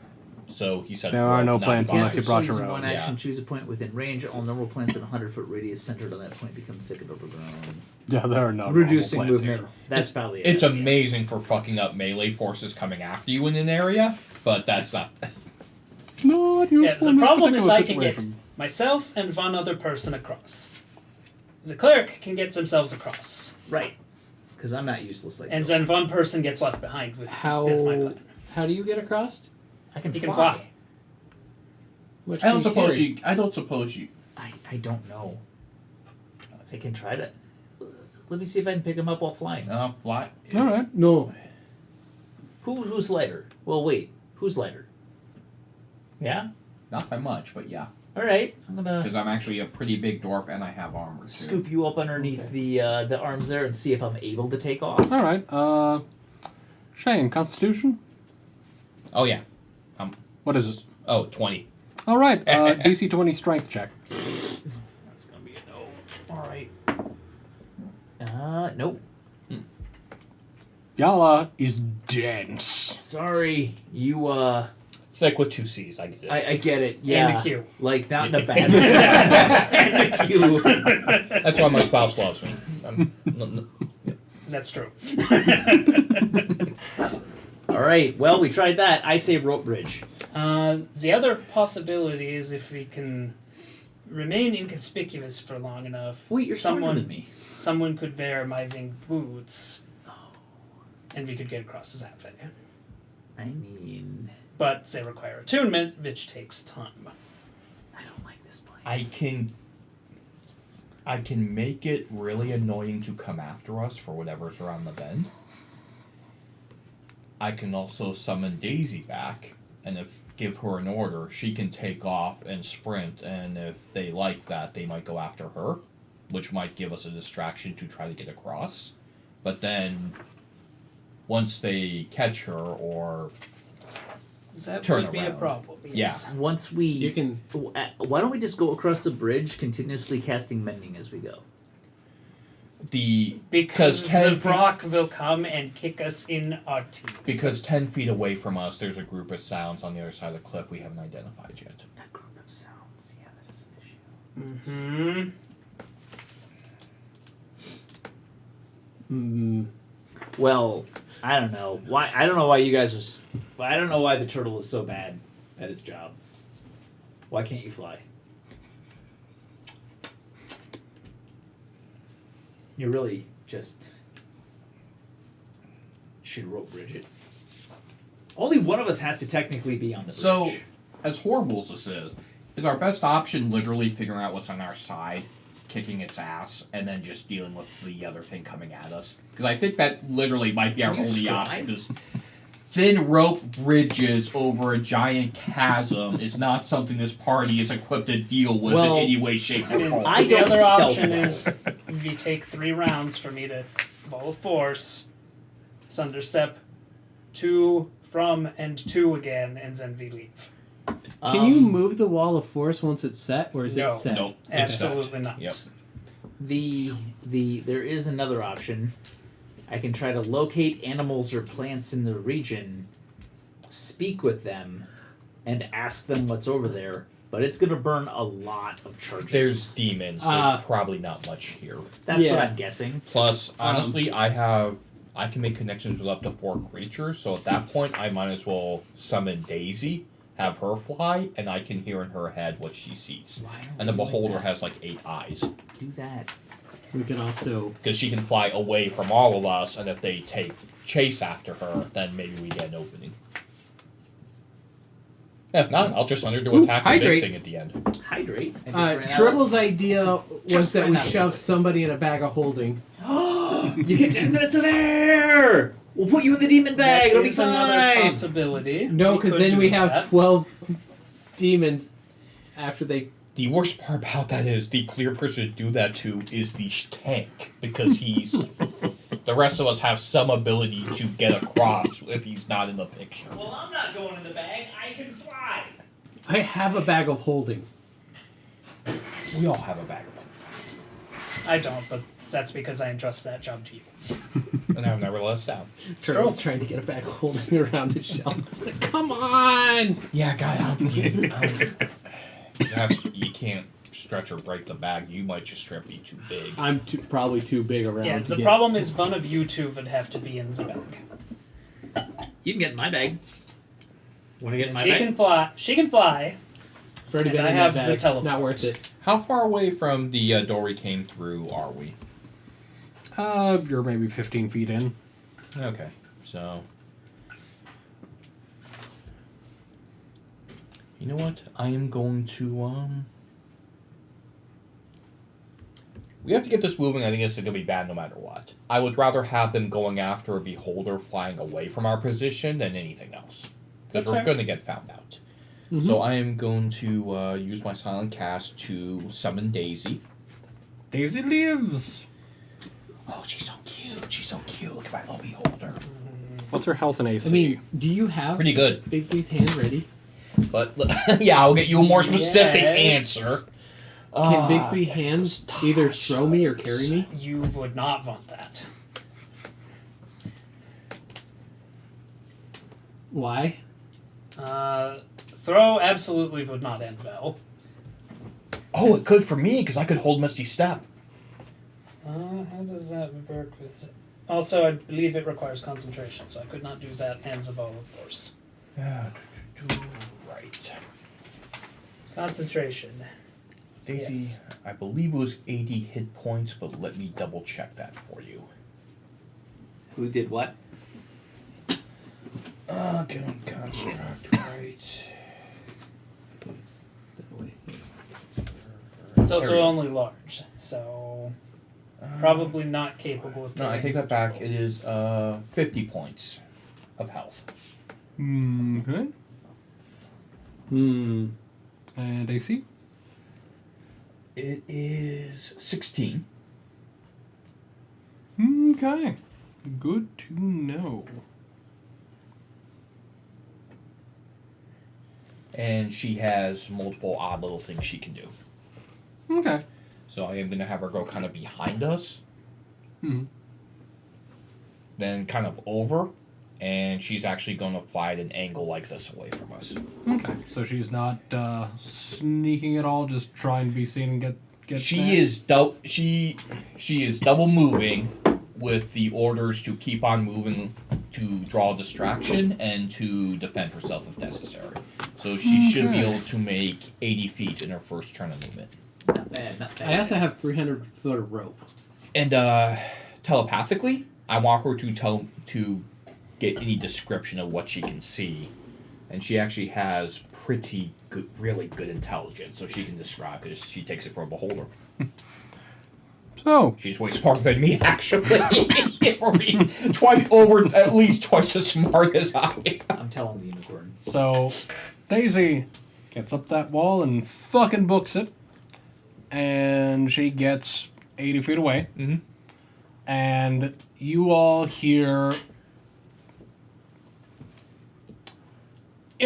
So he said There are well, no not plants the unless you Cast brought a your choose own. one action, Yeah. choose a point within range. All normal plants in a 100-foot radius centered on that point become thick and overgrown. Yeah, there are no Reducing normal plants movement. here. That's probably it. It's amazing for fucking up melee forces coming after you in an area, but that's not. Not Yeah, useful the in this problem is particular I can get situation. myself and one other person across. The cleric can get themselves across, Right. Because I'm not useless like and you. then one person gets left behind with my plan. How do you get across? I can He fly. can fly. What I don't can you suppose carry? you. I don't suppose you. I don't know. I can try to. Let me see if I can pick him up while flying. Fly. All right. No. Who's lighter? Well, wait. Who's lighter? Yeah. Not by much, but yeah. All right. I'm gonna Because I'm actually a pretty big dwarf and I have armor too. scoop you up underneath the arms there and see if I'm able to take off. All right. Shane, Constitution. Oh yeah. What is it? Oh, 20. All right. DC 20 Strength check. That's gonna be a no. All right. Nope. Yala is dense. Sorry. You Thick with 2 C's. I get it. I get it. Yeah. And the Q. Like not in the bad way. And the Q. That's why my spouse loves me. That's true. All right. Well, we tried that. I say rope bridge. The other possibility is if we can remain inconspicuous for long enough. Wait, you're smarter someone than me. Someone could wear my winged boots, and we could get across that way. I mean, But they require attunement, which takes time. I don't like this plan. I can make it really annoying to come after us for whatever's around the bend. I can also summon Daisy back, and give her an order, she can take off and sprint, and if they like that, they might go after her, which might give us a distraction to try to get across. But then, once they catch her, or That Turn would be a around. problem. Yes. Once we, You can. why don't we just go across the bridge, continuously casting mending as we go? Because ten the feet- rock will come and kick us in our teeth. because 10 feet away from us, there's a group of sounds on the other side of the cliff we haven't identified yet. A group of sounds. Yeah, that is an issue. Mm-hmm. Well, I don't know why. I don't know why you guys are. I don't know why the turtle is so bad at his job. Why can't you fly? You really just should rope bridge it. Only one of us has to technically be on the bridge. So, as horrible as this is our best option literally figuring out what's on our side, kicking its ass, and then just dealing with the other thing coming at us? Because I think that literally might be our Can you only scribe? option. Because thin rope bridges over a giant chasm is not something this party is equipped to deal with Well, in any way, shape, or form. I the don't other stealth option well. is we take 3 rounds for me to ball of force, Thunderstep, 2 from and to again, and Zenvi leave. Can you move the wall of force once it's set, or is No. it set? Nope. it's set. Absolutely not. Yep. There is another option. I can try to locate animals or plants in the region, speak with them, and ask them what's over there. But it's going to burn a lot of charges. There's demons. There's probably not much here. That's what yeah. I'm guessing. Plus, honestly, I can make connections with up to 4 creatures. So at that point, I might as well summon Daisy, have her fly, and I can hear in her head what she sees. Why are And the we doing beholder that? has like 8 eyes. Do that. We can also. Because she can fly away from all of us, and if they take chase after her, then maybe we get an opening. If not, I'll just send her to attack the big hydrate. thing at the end. Hydrate. I just ran out. Tribbles' idea was Just that ran we out of shove liquid. somebody in a bag of holding. You get 10 minutes of air! We'll put you in the demon bag. It'll be That is another fine. possibility. No, because could then do we have that. 12 demons after they. The worst part about that is the clear person to do that to is the tank, because he's. The rest of us have some ability to get across if he's not in the picture. Well, I'm not going in the bag. I can fly. I have a bag of holding. We all have a bag of I don't, but that's because I entrust that job to you. and I've never let us down. Turtle's trying to get a bag of holding around his shell. Come on! Yeah, guy, you can't stretch or break the bag. You might just strip be too big. I'm probably too big around. Yeah, to the get- problem is one of you two would have to be in the bag. You can get in my bag. Want to get in my She bag? can fly. She can fly. Already and been I in have that the bag. teleport. Not worth it. How far away from the door we came through are we? You're maybe 15 feet in. Okay, so. You know what? I am going to, We have to get this moving. I think it's going to be bad no matter what. I would rather have them going after a beholder flying away from our position than anything else. Because That's we're fair. going to get found out. So I am going to use my silent cast to summon Daisy. Daisy lives. Oh, she's so cute. She's so cute. Look at my little beholder. What's her health and AC? I mean, do you have Pretty good. Bigby's hand ready? But, yeah, I'll get you a more specific Yes. answer. Can Bixby hands either throw me or carry me? You would not want that. Why? Throw absolutely would not end well. Oh, it could for me, because I could hold Misty Step. How does that work with... Also, I believe it requires concentration, so I could not do that and Zabal of Force. Right. Concentration. Daisy, Yes. I believe it was 80 hit points, but let me double check that for you. Who did what? Construct, right. It's There also we go. only large, so probably not capable of No, I carrying take that such back. a It is 50 points of health. Okay. Hmm. And AC? It is 16. Okay. Good to know. And she has multiple odd little things she can do. Okay. So I am going to have her go kind of behind us. Mhm. Then kind of over. And she's actually going to fly at an angle like this away from us. Okay. So she's not sneaking at all, just trying to be seen and get She is she is double moving with the orders to keep on moving to draw distraction and to defend herself if necessary. So she should be able to make 80 feet in her first turn of movement. Not bad, not bad. I also have 300 foot of rope. And telepathically, I want her to get any description of what she can see. And she actually has pretty good, really good intelligence, so she can describe because she takes it from a beholder. So, She's way smarter than me, actually. For me, at least twice as smart as I am. I'm telling the unicorn. so Daisy gets up that wall and fucking books it. And she gets 80 feet away. Mhm. And you all hear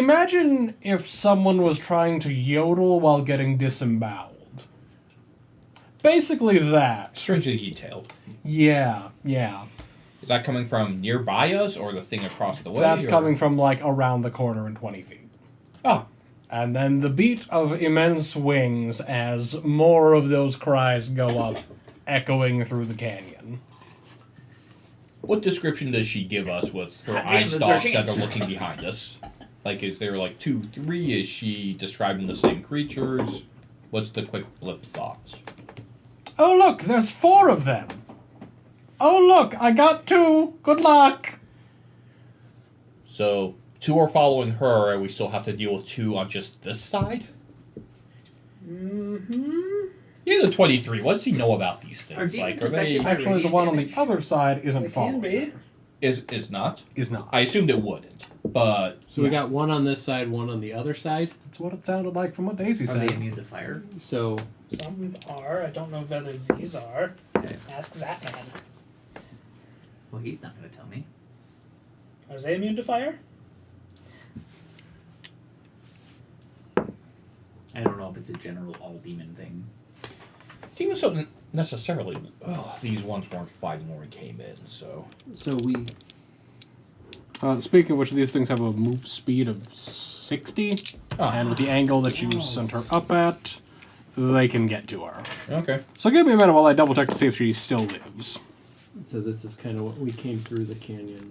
Imagine if someone was trying to yodel while getting disemboweled. Basically that. Strangely detailed. Yeah. Is that coming from nearby us or the thing across the way? That's or- coming from like around the corner in 20 feet. Oh, And then the beat of immense wings as more of those cries go up, echoing through the canyon. what description does she give us with her Hot eye damn, is there a stalks that chance? are looking behind us? Like, is there like 2, 3? Is she describing the same creatures? What's the quick blip thoughts? Oh, look, there's 4 of them. Oh, look, I got 2. Good luck. So 2 are following her, and we still have to deal with 2 on just this side. Yeah, the 23. What does he know about these things? Are Like, demons are they? affected by Actually, the radiant one on the damage? other side isn't They can following. be. Is not? Is not. I assumed it wouldn't, but So we got one on this side, one on the other side. That's what it sounded like from what Daisy Are they said. immune to fire? So Some are. I don't know whether these are. Okay. Ask Zatman. Well, he's not going to tell me. Are they immune to fire? I don't know if it's a general all demon thing. demons don't necessarily. Oh, these ones weren't fighting when we came in, so. we Speaking of which, these things have a move speed of 60, and with the angle that you sent her up at, they can get to her. Okay. So give me a minute while I double check to see if she still lives. So this is kind of what we came through the canyon.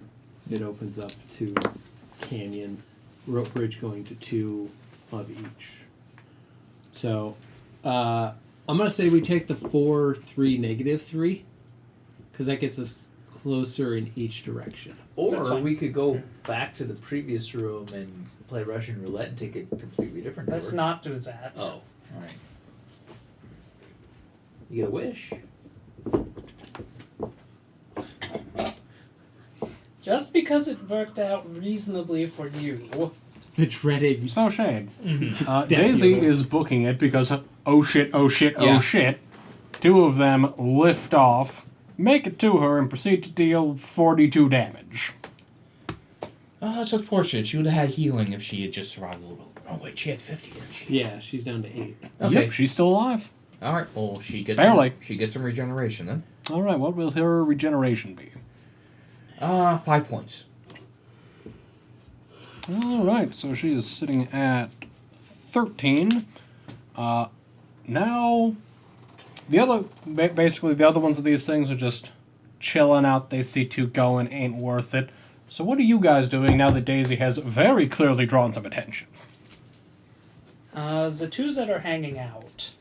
It opens up to canyon, rope bridge going to 2 of each. So I'm gonna say we take the 4, 3, -3, because that gets us closer in each direction. Or That's fine. we could go back to the previous room and play Russian roulette and take a completely different Let's door. not do that. Oh, alright. You get a wish. Just because it worked out reasonably for you. The dreaded. So Shade. Mm-hmm. Daisy is booking it because oh shit, oh shit, Yeah. oh shit. 2 of them lift off, make it to her, and proceed to deal 42 damage. Oh, that's unfortunate. She would have had healing if she had just survived a little bit. Oh, wait, she had 50, didn't she? Yeah, she's down to 8. Okay. Yep, she's still alive. Alright, well, she gets Barely. She gets some regeneration then. Alright, what will her regeneration be? 5 points. Alright, so she is sitting at 13. Now, the other, basically the other ones of these things are just chilling out. They see 2 going, ain't worth it. So what are you guys doing now that Daisy has very clearly drawn some attention? The 2s that are hanging out.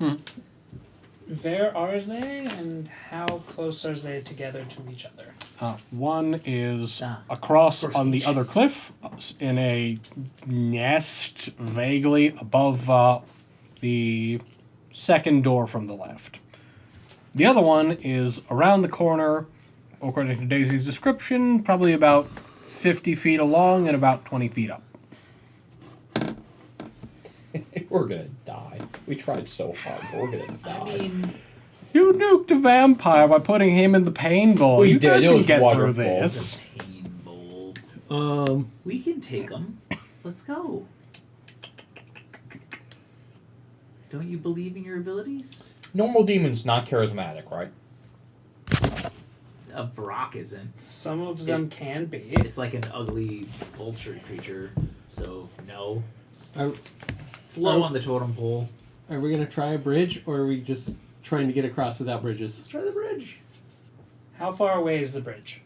Where are they, and how close are they together to each other? One is Ah, across first on the each. other cliff in a nest vaguely above the second door from the left. The other one is around the corner, according to Daisy's description, probably about 50 feet along and about 20 feet up. We're gonna die. We tried so hard, but we're gonna die. I mean, You nuked a vampire by putting him in the pain bowl. We You did, guys it can was get wonderful. through this. pain bowl. We can take them. Let's go. Don't you believe in your abilities? Normal demons not charismatic, right? A Varrock isn't. Some of them can be. It's like an ugly vulture creature. So no. Are, It's low Oh. on the totem pole. are we gonna try a bridge, or are we just trying to get across without bridges? Let's try the bridge. How far away is the bridge?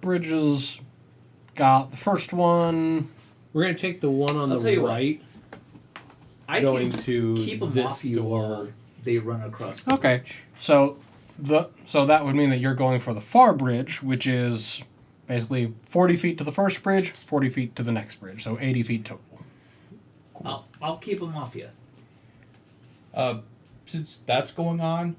Bridges got the first one. We're gonna take the one on I'll the tell you what. right, I going can to keep them this off you door. while they run across the Okay. bridge. So that would mean that you're going for the far bridge, which is basically 40 feet to the first bridge, 40 feet to the next bridge, so 80 feet total. I'll keep them off you. Since that's going on,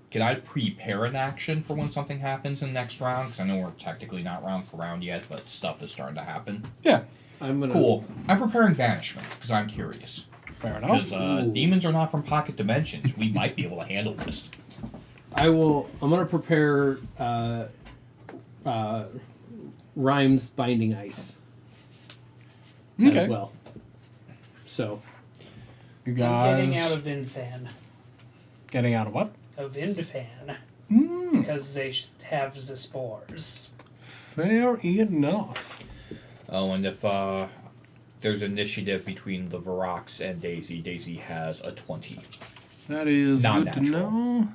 can I prepare an action for when something happens in the next round? Because I know we're technically not round for round yet, but stuff is starting to happen. Yeah, I'm gonna. Cool. I'm preparing banishment because I'm curious. fair enough. Because Ooh. demons are not from pocket dimensions. We might be able to handle this. I'm gonna prepare Rhymes Binding Ice. Okay. as well. So You I'm guys getting out of Infan. getting out of what? Of Infan. Mm, Because they have the spores. fair enough. Oh, and if there's initiative between the Varox and Daisy, Daisy has a 20. That is good to Non-natural. know.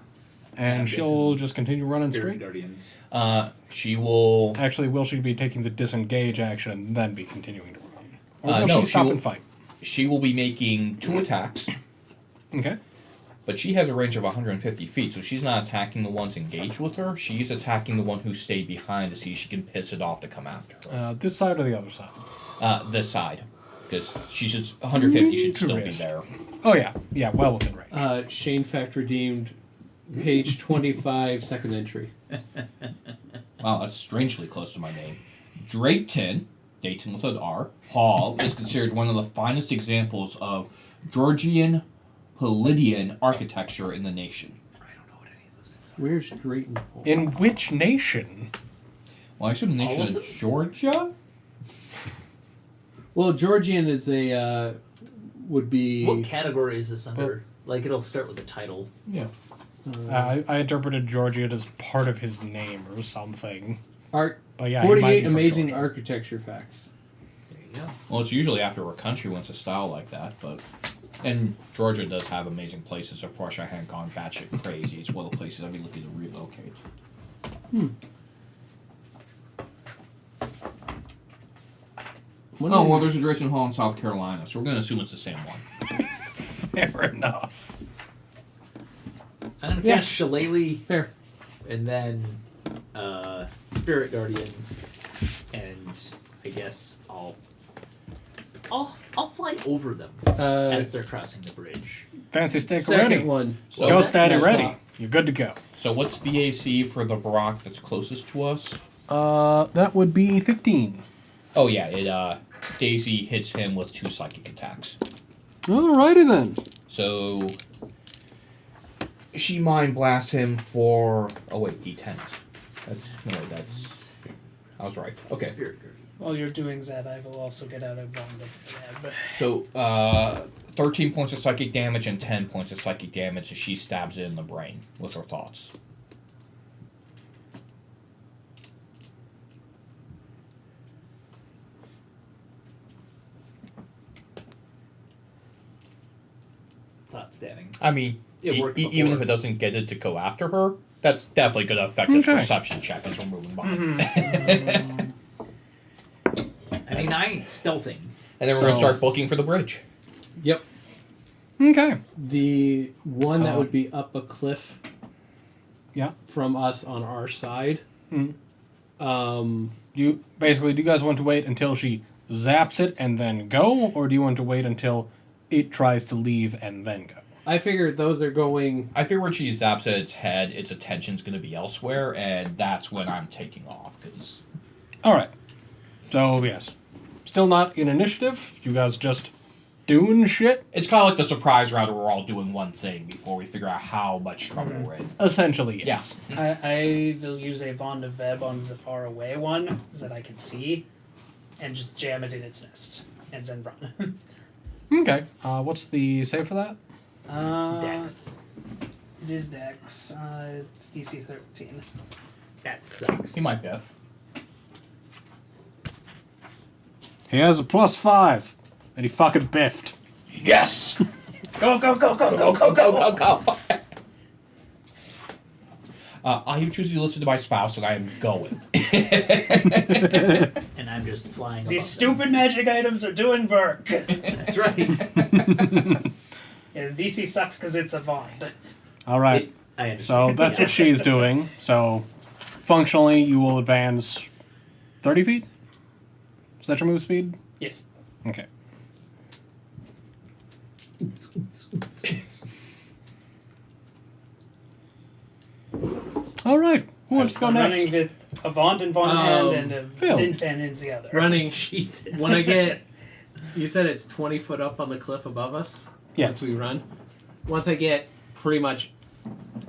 And I'm she'll guessing just continue running Spirit straight. Guardians. She will. Actually, will she be taking the disengage action and then be continuing to run? Or will No, she she stop will- and fight? She will be making 2 attacks, Okay. but she has a range of 150 feet, so she's not attacking the ones engaged with her. She's attacking the one who stayed behind to see if she can piss it off to come after her. This side or the other side? This side, because she's just 150 should still be Interesting. there. Oh, yeah. Yeah, well within range. Shane Fact redeemed, page 25, second entry. Wow, that's strangely close to my name. Drayton, Dayton with an R, Hall is considered one of the finest examples of Georgian Palladian architecture in the nation. I don't know what any of those things are. Where's Drayton? In which nation? Well, I should have All nation of of them? Georgia? Well, Georgian is a would be What category is this under? Like, it'll start with a title. Yeah. I interpreted Georgia as part of his name or something. art. But yeah, he might be 48 from amazing Georgia. architecture facts. There you go. Well, it's usually after a country wants a style like that, but. And Georgia does have amazing places. Of course, I hadn't gone batshit crazy. It's one of the places I'd be looking to relocate. Oh, well, there's a Drayton Hall in South Carolina, so we're going to assume it's the same one. Fair enough. I'm gonna Yeah. cast Shillelagh, Fair. and then Spirit Guardians, and I guess I'll fly over them as they're crossing the bridge. Fancy steak Second ready. one. So- Ghost Daddy That's ready. not- You're good to go. So, what's the AC for the Barak that's closest to us? That would be 15. Oh, yeah, Daisy hits him with 2 psychic attacks. Alrighty then. So she mind blasts him for D10s. That's I was right. Okay. Spirit Guardian. While you're doing that, I will also get out a Bond of Web. So 13 points of psychic damage and 10 points of psychic damage as she stabs it in the brain with her thoughts. Thought stabbing. I mean, It worked even before. if it doesn't get it to go after her, that's definitely going to affect his Okay. perception check as we're moving by. I mean, I ain't stealthing. And then we're going to So- start booking for the bridge. Yep. Okay. The one that Uh, would be up a cliff Yeah. from us on our side. Mhm. Um, Do you guys want to wait until she zaps it and then go, or do you want to wait until it tries to leave and then go? I figured those are going. I figure when she zaps at its head, its attention's going to be elsewhere, and that's when I'm taking off. Because All right. So yes, still not in initiative. You guys just doing shit. it's kind of like the surprise round where we're all doing one thing before we figure out how much trouble we're in. Essentially, yes. I will use a Bond of Web on the far away one that I can see, and just jam it in its nest, and then run. Okay. What's the save for that? Dex. It is Dex. It's DC 13. That sucks. He might biff. He has a +5, and he fucking biffed. Yes! Go, go, go, go, go, go, go! go! I have chosen to listen to my spouse, and I am going. And I'm just flying. These above stupid magic items are doing work. them. That's right. Yeah, DC sucks because it's a Bond. All right. It- I understand. So that's what she's doing. So functionally, you will advance 30 feet? Is that your move speed? Yes. Okay. All right. Who wants to go I'm next? running with a Bond in one hand and a Phil. Vinfan in the other. Running. Jesus. When I get. You said it's 20 foot up on the cliff above us? Yes. Once we run. Once I get pretty much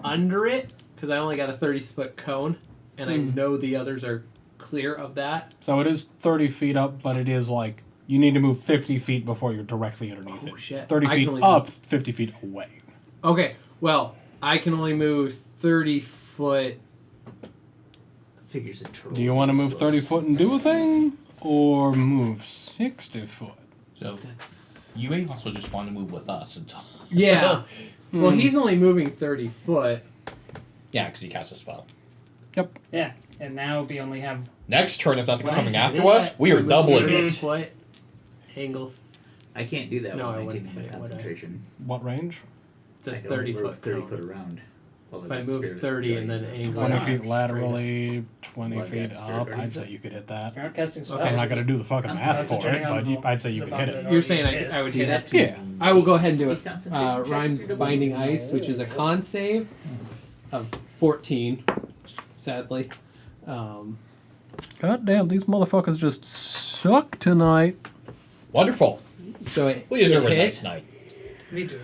under it, because I only got a 30-foot cone, and I know the others are clear of that. So it is 30 feet up, but it is like You need to move 50 feet before you're directly underneath Oh, it. shit. 30 I can feet only up, 50 feet away. Okay, well, I can only move 30 foot. Figures it. Do you want to move 30 foot and do a thing? Or move 60 foot? So That's you may also just want to move with us until. Yeah. Well, he's only moving 30 foot. Yeah, because he cast a spell. Yep. Yeah, and now we only have. Next turn, if nothing's Right. coming after us, we are Move doubling 30 it. foot. Angle. I can't do that No, I with wouldn't maintaining my think, would I? concentration. What range? It's a I can only 30 move foot. 30 cone. foot around. Although If I that's move Spirit 30 and then Guardians. angle 20 out. feet laterally, 20 Well, feet that's Spirit up. I'd Guardians. say you could hit that. You're not casting spells. Okay. I'm not you're going to just do the fucking math for concentrating it, on but I'd say you the could hit bond it. that You're saying already I would do exists. that? Yeah. I will go ahead and do it. Concentration check Rhymes for double Binding move. Ice, which is a con save of 14, sadly. God damn, these motherfuckers just suck tonight. Wonderful. So it, We deserve it a hit. nice night. Me too.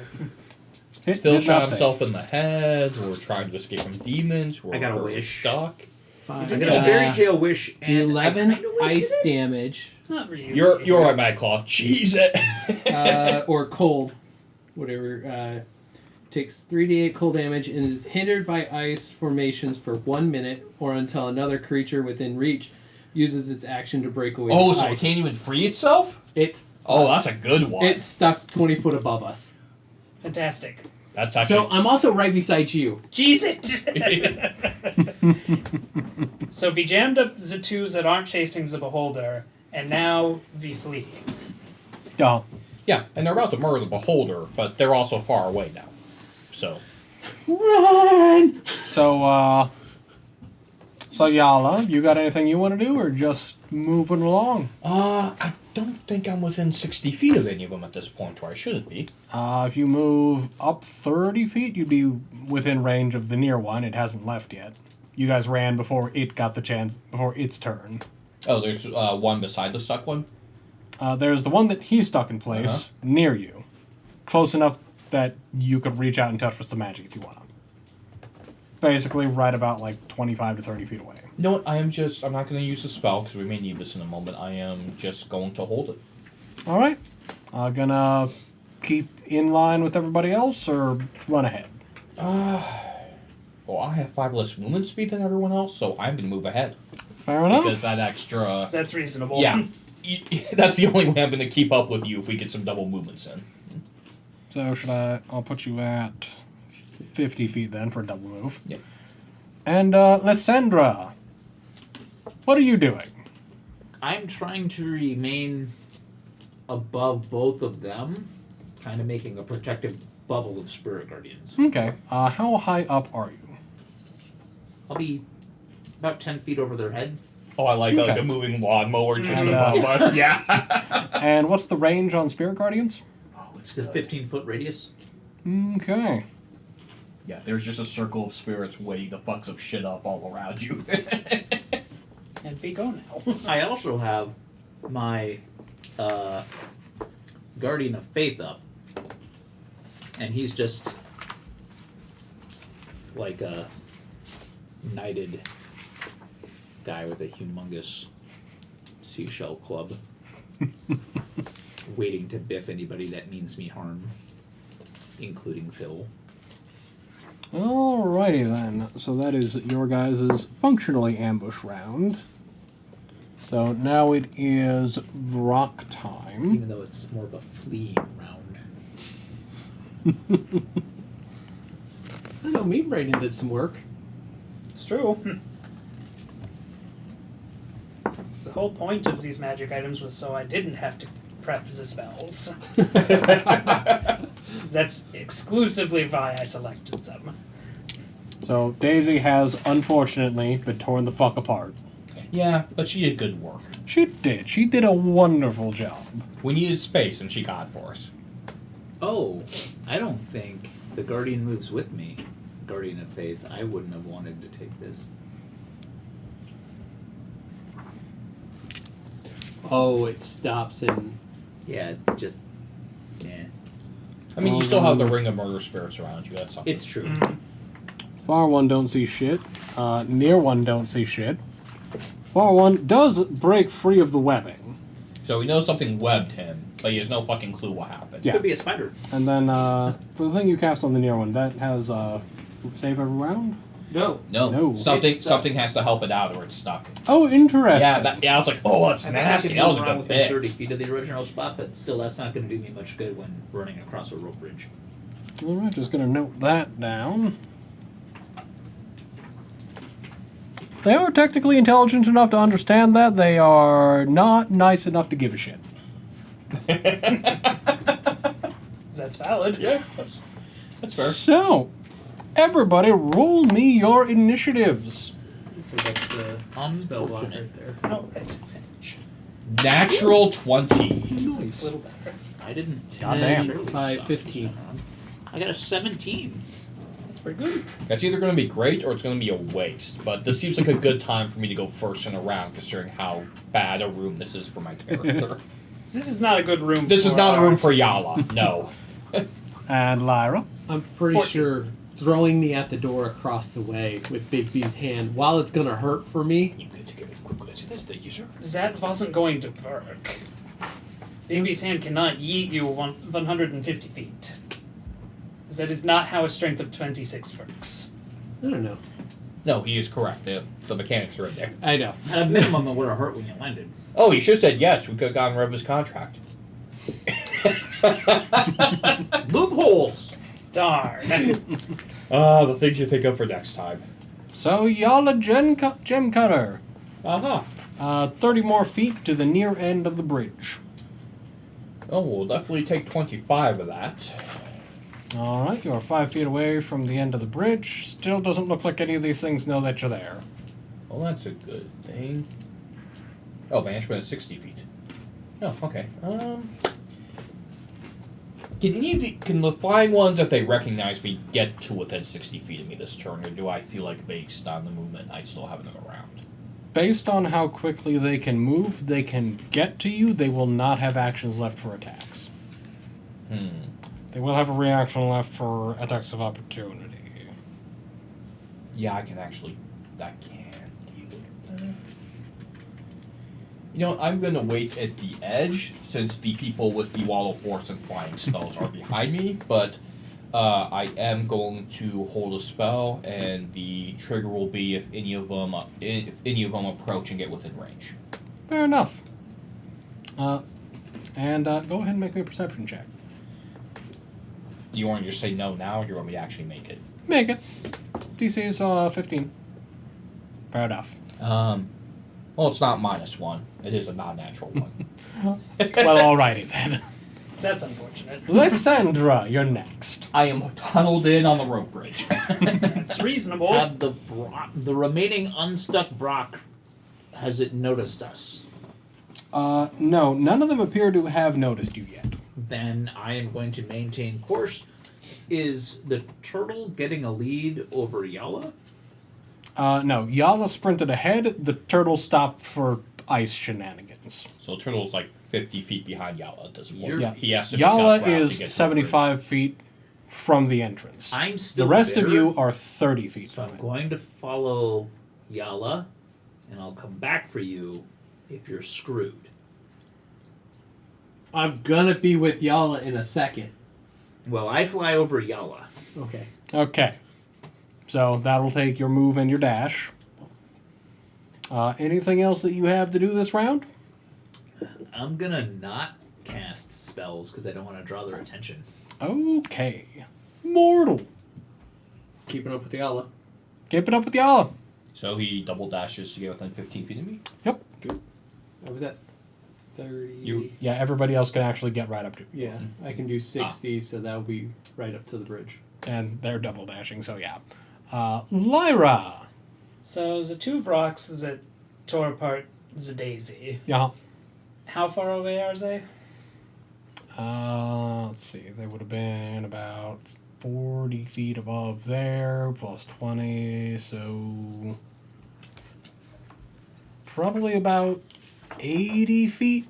It Phil did shot not save. himself in the head. We're trying to escape from demons. We're I got a we're wish. stuck. Five, I got a fairy tale wish and 11 I kinda wasted ice it. damage, Not really. You're right, Mad Claw. Cheese it. or cold, whatever. Takes 3d8 cold damage and is hindered by ice formations for 1 minute or until another creature within reach uses its action to break away. Oh, with so it ice. can't even free itself? It's Oh, that's a good one. it's stuck 20 foot above us. Fantastic. That's actually. So I'm also right beside you. Jeez it! So we jammed up the twos that aren't chasing the beholder, and now we flee. Yeah. Yeah, and they're about to murder the beholder, but they're also far away now. So. Run! So Yala, you got anything you want to do, or just moving along? I don't think I'm within 60 feet of any of them at this point, where I shouldn't be. If you move up 30 feet, you'd be within range of the near one. It hasn't left yet. You guys ran before it got the chance, before its turn. Oh, there's one beside the stuck one? There's the one that he's stuck in place, Uh-huh. near you. Close enough that you could reach out and touch with some magic if you want to. Basically, right about like 25 to 30 feet away. You know what? I'm not going to use the spell, because we may need this in a moment. I am just going to hold it. Alright. Gonna keep in line with everybody else, or run ahead? Well, I have 5 less movement speed than everyone else, so I'm going to move ahead. Fair enough. Because that extra... So that's reasonable. Yeah. That's the only way I'm going to keep up with you if we get some double movements in. So I'll put you at 50 feet then for a double move. Yep. And Lysandra, what are you doing? I'm trying to remain above both of them, kind of making a protective bubble of spirit guardians. Okay. How high up are you? I'll be about 10 feet over their head. Oh, I like Okay. a moving lawnmower just And, above us. Yeah. And what's the range on Spirit Guardians? Oh, it's a 15-foot radius. Okay. Yeah, there's just a circle of spirits waiting to fuck some shit up all around you. And we go now. I also have my Guardian of Faith up. And he's just like a knighted guy with a humongous seashell club. Waiting to biff anybody that means me harm, including Phil. Alrighty then. So that is your guys' functionally ambush round. So now it is Vrock time. Even though it's more of a fleeing round. I don't know, me Brayden did some work. It's true. The whole point of these magic items was so I didn't have to prep the spells. That's exclusively why I selected them. So Daisy has unfortunately been torn the fuck apart. Yeah, but she did good work. She did. She did a wonderful job. We needed space, and she got it for us. Oh, I don't think the Guardian moves with me. Guardian of Faith. I wouldn't have wanted to take this. Oh, it stops in. Yeah, just. Yeah. I mean, you still have the ring of murder spirits around you. That's something. It's true. Far one don't see shit. Near one don't see shit. Far one does break free of the webbing. So we know something webbed him, but he has no fucking clue what happened. Yeah. Could be a spider. And then for the thing you cast on the near one, that has save every round. No. No, No. something It's stuck. something has to help it out, or it's stuck. Oh, interesting. Yeah, I was like, oh, that's I think I nasty. can That was move a around good within bit. 30 feet of the original spot, but still, that's not going to do me much good when running across a rope bridge. All right, just gonna note that down. They are technically intelligent enough to understand that. They are not nice enough to give a shit. That's valid. Yeah, that's fair. So, everybody, roll me your initiatives. So that's the spell block Unfortunate. right there. Oh, right. Advantage. Natural 20. It's a little better. I didn't. Goddamn. surely 5, suck. 15. I got a 17. That's pretty good. That's either going to be great or it's going to be a waste. But this seems like a good time for me to go first in a round, considering how bad a room this is for my character. This is not a good room. This is for not a room our- for Yala. No. And Lyra. I'm pretty 14. sure throwing me at the door across the way with Bigby's hand, while it's gonna hurt for me, You get to get it quickly. See this, the user? That wasn't going to work. Baby's hand cannot yeet you 150 feet. That is not how a strength of 26 works. I don't know. No, he is correct. The mechanics are in there. I know. At a minimum, it would have hurt when you landed. Oh, you should have said yes. We could have gotten rid of his contract. Loopholes! Darn. The things you think of for next time. So, Yala Gem Cutter. Uh-huh. 30 more feet to the near end of the bridge. Oh, we'll definitely take 25 of that. Alright, you are 5 feet away from the end of the bridge. Still doesn't look like any of these things know that you're there. Well, that's a good thing. Oh, management is 60 feet. Oh, okay. Can the flying ones, if they recognize me, get to within 60 feet of me this turn, or do I feel like based on the movement, I'd still have them around? Based on how quickly they can move, they can get to you. They will not have actions left for attacks. They will have a reaction left for attacks of opportunity. Yeah, I can actually. I can deal with that. You know, I'm gonna wait at the edge since the people with the wall of force and flying spells are behind me. But I am going to hold a spell, and the trigger will be if any of them approach and get within range. Fair enough. And go ahead and make me a perception check. Do you want to just say no now, or do you want me to actually make it? Make it. DC is 15. Fair enough. Well, it's not -1. It is a non-natural one. Well, alrighty then. That's unfortunate. Lysandra, you're next. I am tunneled in on the rope bridge. That's reasonable. Have the remaining unstuck Brock, has it noticed us? No, none of them appear to have noticed you yet. Then I am going to maintain course. Is the turtle getting a lead over Yala? No, Yala sprinted ahead. The turtle stopped for ice shenanigans. So Turtle's like 50 feet behind Yala at this point. Yeah. He has to pick up Yala ground to get is to the 75 feet from the entrance. I'm still The rest there, of you are 30 feet so from I'm it. going to follow Yala, and I'll come back for you if you're screwed. I'm gonna be with Yala in a second. Well, I fly over Yala. Okay. Okay. So that'll take your move and your dash. Anything else that you have to do this round? I'm gonna not cast spells because I don't want to draw their attention. Okay. Mortal. Keeping up with Yala. Keep it up with Yala. So he double dashes to get within 15 feet of me. Yep. I was at 30. Yeah, everybody else can actually get right up to. Yeah, I can do 60, so that'll be right up to the bridge. And they're double dashing, so yeah. Lyra. So the two rocks that tore apart the daisy. Yeah. How far away are they? Let's see. They would have been about 40 feet above there, plus 20, so probably about 80 feet.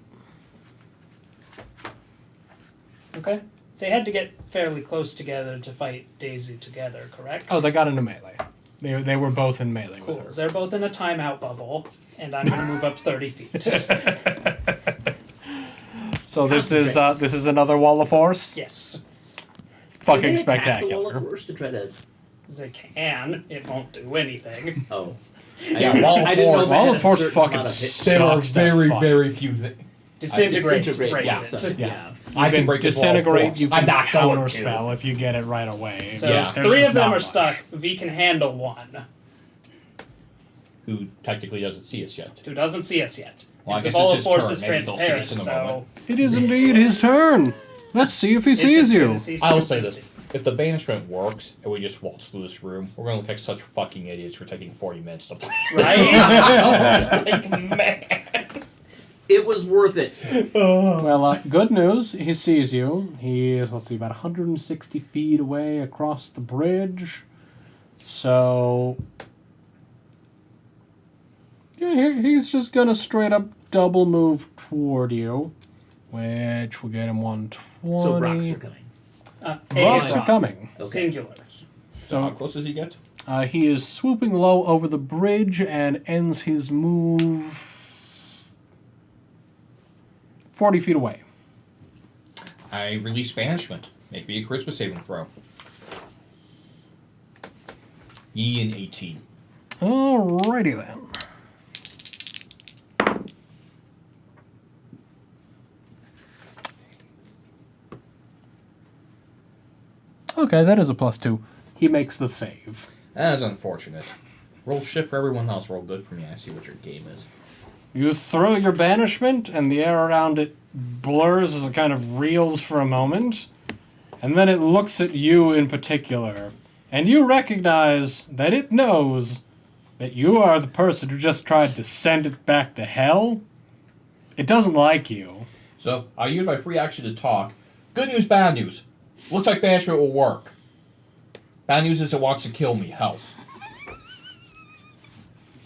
Okay. They had to get fairly close together to fight Daisy together, correct? Oh, they got into melee. They were both in melee Cool. with her. They're both in a timeout bubble, and I'm going to move up 30 feet. So this is Concentrate. another wall of force. Yes. Fucking Did they attack the wall of spectacular. force to try to. As they can, it won't do anything. Oh. Yeah, wall of I didn't know force. if it Wall had of a force certain fucking amount of hit. sucks. There are Sucks that very, fuck. very few things. Disintegrate. Disintegrate, breaks yeah. it. Yeah. I can break this wall of disintegrate. force. You I'm can not going counter to. spell if you get it right away. So Yeah. There's 3 of them not are much. stuck. V can handle 1, Who technically doesn't see us yet. who doesn't see us yet. Well, I And the guess ball of it's his force turn. is Maybe they'll see us transparent, in a so moment. It is indeed his turn. Let's see if he it's sees just you. gonna see I will say this: stupidity. if the banishment works and we just waltz through this room, we're gonna look like such fucking idiots for taking 40 minutes to play. Right? Like, man. It was worth it. Well, good news. He sees you. He is, let's see, about 160 feet away across the bridge. So, yeah, he's just gonna straight up double move toward you, which will get him 120. So rocks are coming. A Rocks are rock. coming. Okay. Singular. So how close does he get? He is swooping low over the bridge and ends his move 40 feet away. I release banishment. Make me a charisma saving throw. Ye and 18. Alrighty then. Okay, that is a +2. He makes the save. That is unfortunate. Roll shit for everyone else. Roll good for me. I see what your game is. You throw your banishment, and the air around it blurs as it kind of reels for a moment, and then it looks at you in particular, and you recognize that it knows that you are the person who just tried to send it back to hell. It doesn't like you. So I'll use my free action to talk. Good news, bad news. Looks like banishment will work. Bad news is it wants to kill me. Help.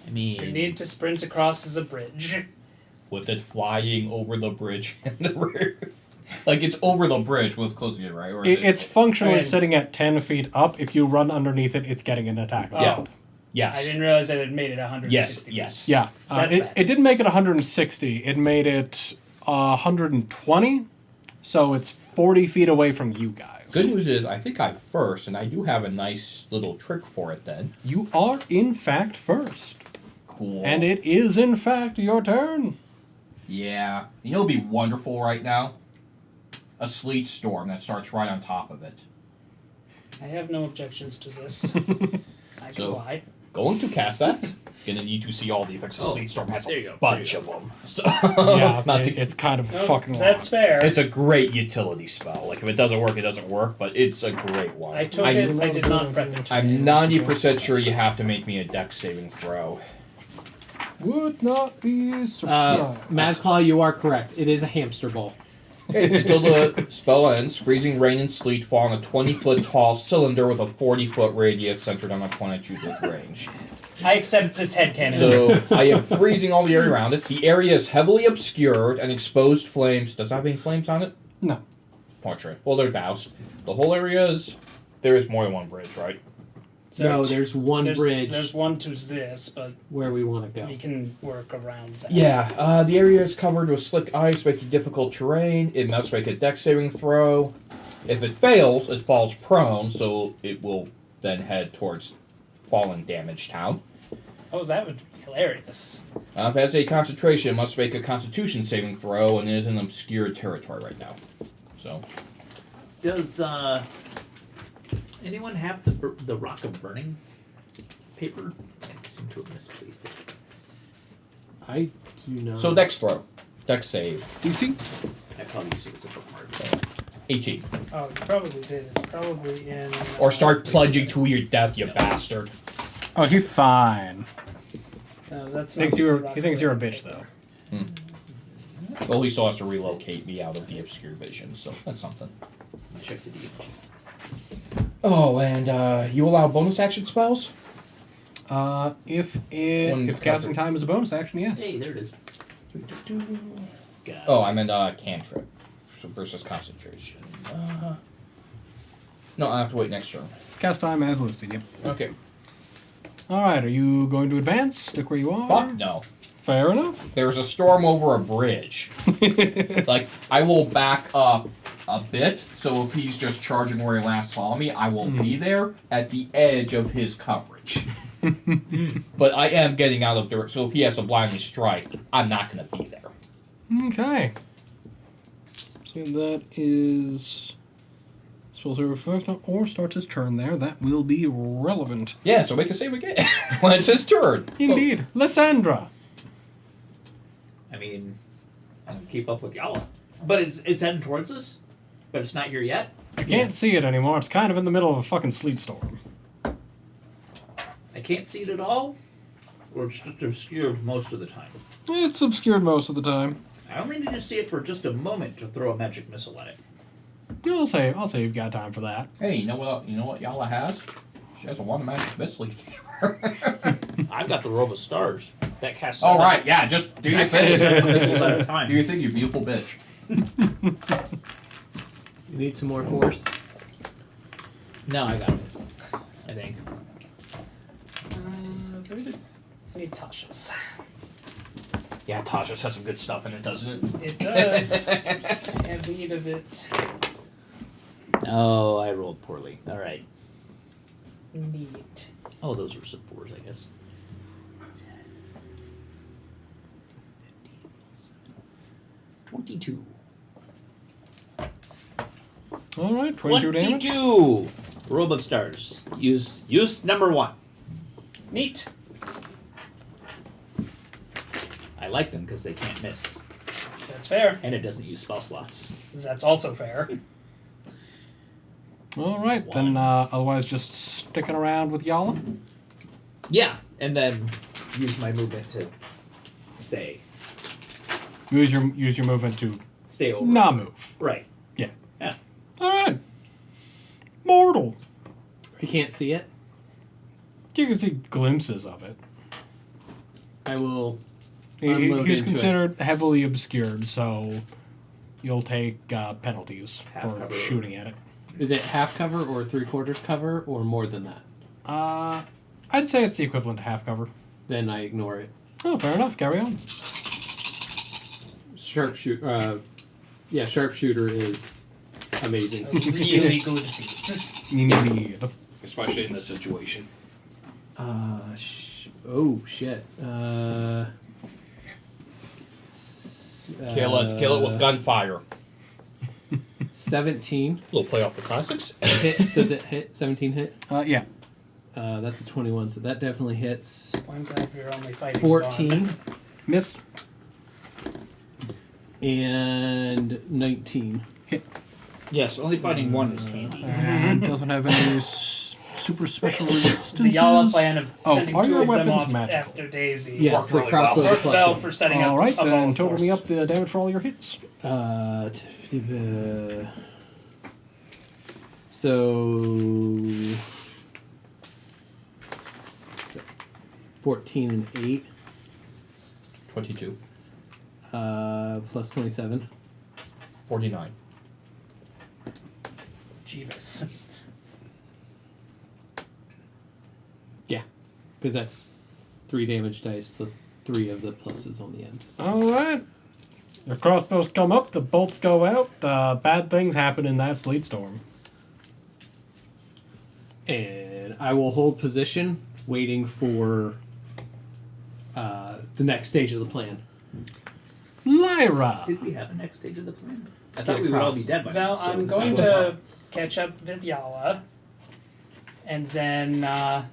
I mean, You need to sprint across as a bridge. With it flying over the bridge in the rear. Like it's over the bridge with closing it, right? Or is It's functionally I mean- sitting at 10 feet up. If you run underneath it, it's getting an attack. Oh. Yeah. Yes. I didn't realize that it made it 160. Yes. Yeah, So that's it, bad. it didn't make it 160. It made it 120. So it's 40 feet away from you guys. Good news is I think I'm first, and I do have a nice little trick for it then. You are in fact first, Cool. and it is in fact your turn. Yeah. You know what'd be wonderful right now? A sleet storm that starts right on top of it. I have no objections to this. I So- comply. Going to cast that. Gonna need to see all the effects of Oh, sleet storm. Has there a you go. bunch There of you them. So, Yeah, not it- to it's kind of No, fucking. that's long. fair. It's a great utility spell. Like if it doesn't work, it doesn't work. But it's a great one. I took it. I did not prep it. I'm 90% sure you have to make me a dex saving throw. Would not be surprised. Mad Claw, you are correct. It is a hamster ball. Okay, until the spell ends, freezing rain and sleet fall on a 20-foot tall cylinder with a 40-foot radius centered on a point I choose as range. I accept this headcanon. So I am freezing all the area around it. The area is heavily obscured and exposed flames. Does it have any flames on it? No. Portrait. Well, they're doused. The whole area is. There is more than one bridge, right? No, there's one bridge There's one to this, but where we want to go. we can work around that. Yeah, the area is covered with slick ice, making difficult terrain. It must make a dex saving throw. If it fails, it falls prone, so it will then head towards fallen damaged town. Oh, that would be hilarious. If it has a concentration, it must make a constitution saving throw, and it is in obscure territory right now. So, does anyone have the Rock of Burning paper? I seem to have misplaced it. I do not. so dex throw. Dex save. DC? I probably used it as a bookmark. 18. Oh, you probably did. It's probably in. Or start plunging to your death, you bastard. Oh, he's fine. No, that's He thinks you're a bitch though. Well, he still has to relocate me out of the obscure vision, so that's something. Check the DMG. Oh, and you allow bonus action spells? If One if casting cover. time is a bonus action, yes. Hey, there it is. Got Oh, I meant cantrip. So versus concentration. No, I have to wait next turn. Cast time as listed. Yep. Okay. All right. Are you going to advance? Stick where you are. Fuck no. Fair enough. There's a storm over a bridge. Like, I will back up a bit, so if he's just charging where he last saw me, I will be there at the edge of his coverage. But I am getting out of dirt, so if he has to blindly strike, I'm not going to be there. Okay. So that is supposed to first or starts his turn there. That will be relevant. Yeah, so make a save again when it's his turn. Indeed. Lysandra. I mean, I can keep up with Yala. But it's heading towards us? But it's not here yet? I can't see it anymore. It's kind of in the middle of a fucking sleet storm. I can't see it at all? Or it's just obscured most of the time? It's obscured most of the time. I only need to see it for just a moment to throw a magic missile at it. I'll say you've got time for that. Hey, you know what Yala has? She has a one magic missile. I've got the Robe of Stars. That casts All right, yeah, just do your thing. missiles at a time. Do your thing, you beautiful bitch. You need some more force. No, I got it. I think. Where did I need Tasha's? Yeah, Tasha's has some good stuff in it, doesn't it? It does. I have need of it. Oh, I rolled poorly. All right. Neat. Oh, those were some 4s, I guess. 22. All right, 22 damage. 22! Robe of Stars. Use number 1. Neat. I like them because they can't miss. That's fair. And it doesn't use spell slots. That's also fair. All right, then otherwise just sticking around with Yala. Yeah, and then use my movement to stay. Use your movement to Stay over. not move. Right. Yeah. Yeah. All right. Mortal. You can't see it. You can see glimpses of it. I will unload He's into considered heavily obscured, so you'll take penalties Half for cover. shooting at it. Is it half cover or 3/4 cover or more than that? I'd say it's the equivalent to half cover. Then I ignore it. Oh, fair enough. Carry on. Sharpshooter. Sharpshooter is amazing. Really good feat. Indeed. Especially in this situation. Oh shit. Kill it with gunfire. 17 A little play off the classics. hit. Does it hit? 17 hit. Yeah. That's a 21, so that definitely hits. I'm glad we're only fighting 14 Miss. and 19. Yes, only fighting 1 is handy. And doesn't have any super special resistances. The Yala plan of Oh, sending are 2 your of them weapons off magical? after Daisy Yes, worked the really crossbow well. is Worked plus well one. for setting up All right, a then ball total force. me up the damage for all your hits. So 14 and 8 22. plus 27. 49. Jeebus. Yeah, because that's 3 damage dice plus 3 of the pluses on the end. So. All right. Your crossbows come up, the bolts go out. Bad things happen in that sleet storm. And I will hold position, waiting for the next stage of the plan. Lyra. Did we have a next stage of the plan? I Get thought we would all across. be dead by now. Val, so I'm it's going not to catch up with Yala. And then,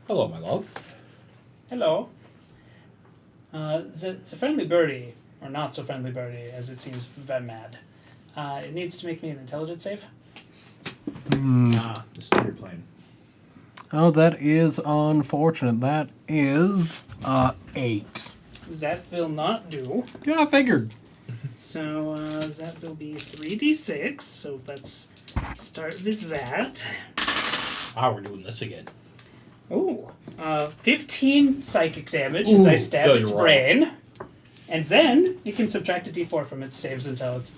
Hello, my love. hello. The friendly birdie, or not so friendly birdie, as it seems very mad. It needs to make me an intelligence save. the standard plane. Oh, that is unfortunate. That is 8. That will not do. Yeah, I figured. So that will be 3d6. So let's start with that. Ah, we're doing this again. Oh, 15 psychic damage as I stab good its roll. brain. And then you can subtract a d4 from its saves until it's,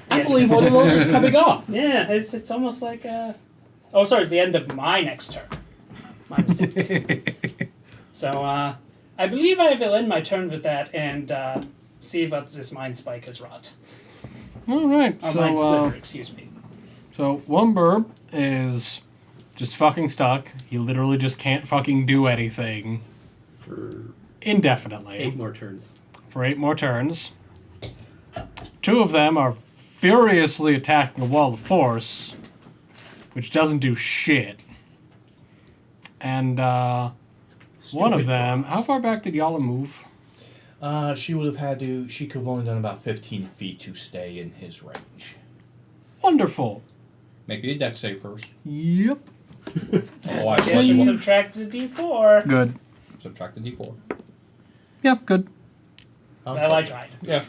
I believe one of those is coming up. Yeah, it's almost like oh, sorry, it's the end of my next turn. My mistake. So I I believe I will end my turn with that and see what this mind spike has wrought. All right. Or mind So, sliver, excuse me. so one burb is just fucking stuck. He literally just can't fucking do anything For indefinitely 8 more turns. for 8 more turns. 2 of them are furiously attacking a wall of force, which doesn't do shit. And one of them, how far back did Yala move? She would have had to. She could have only done about 15 feet to stay in his range. Wonderful. Make me a deck save first. Yep. Otherwise, Yeah, what just you subtract the d4. Good. subtract the d4. Yep, good. Well, I tried. Yeah.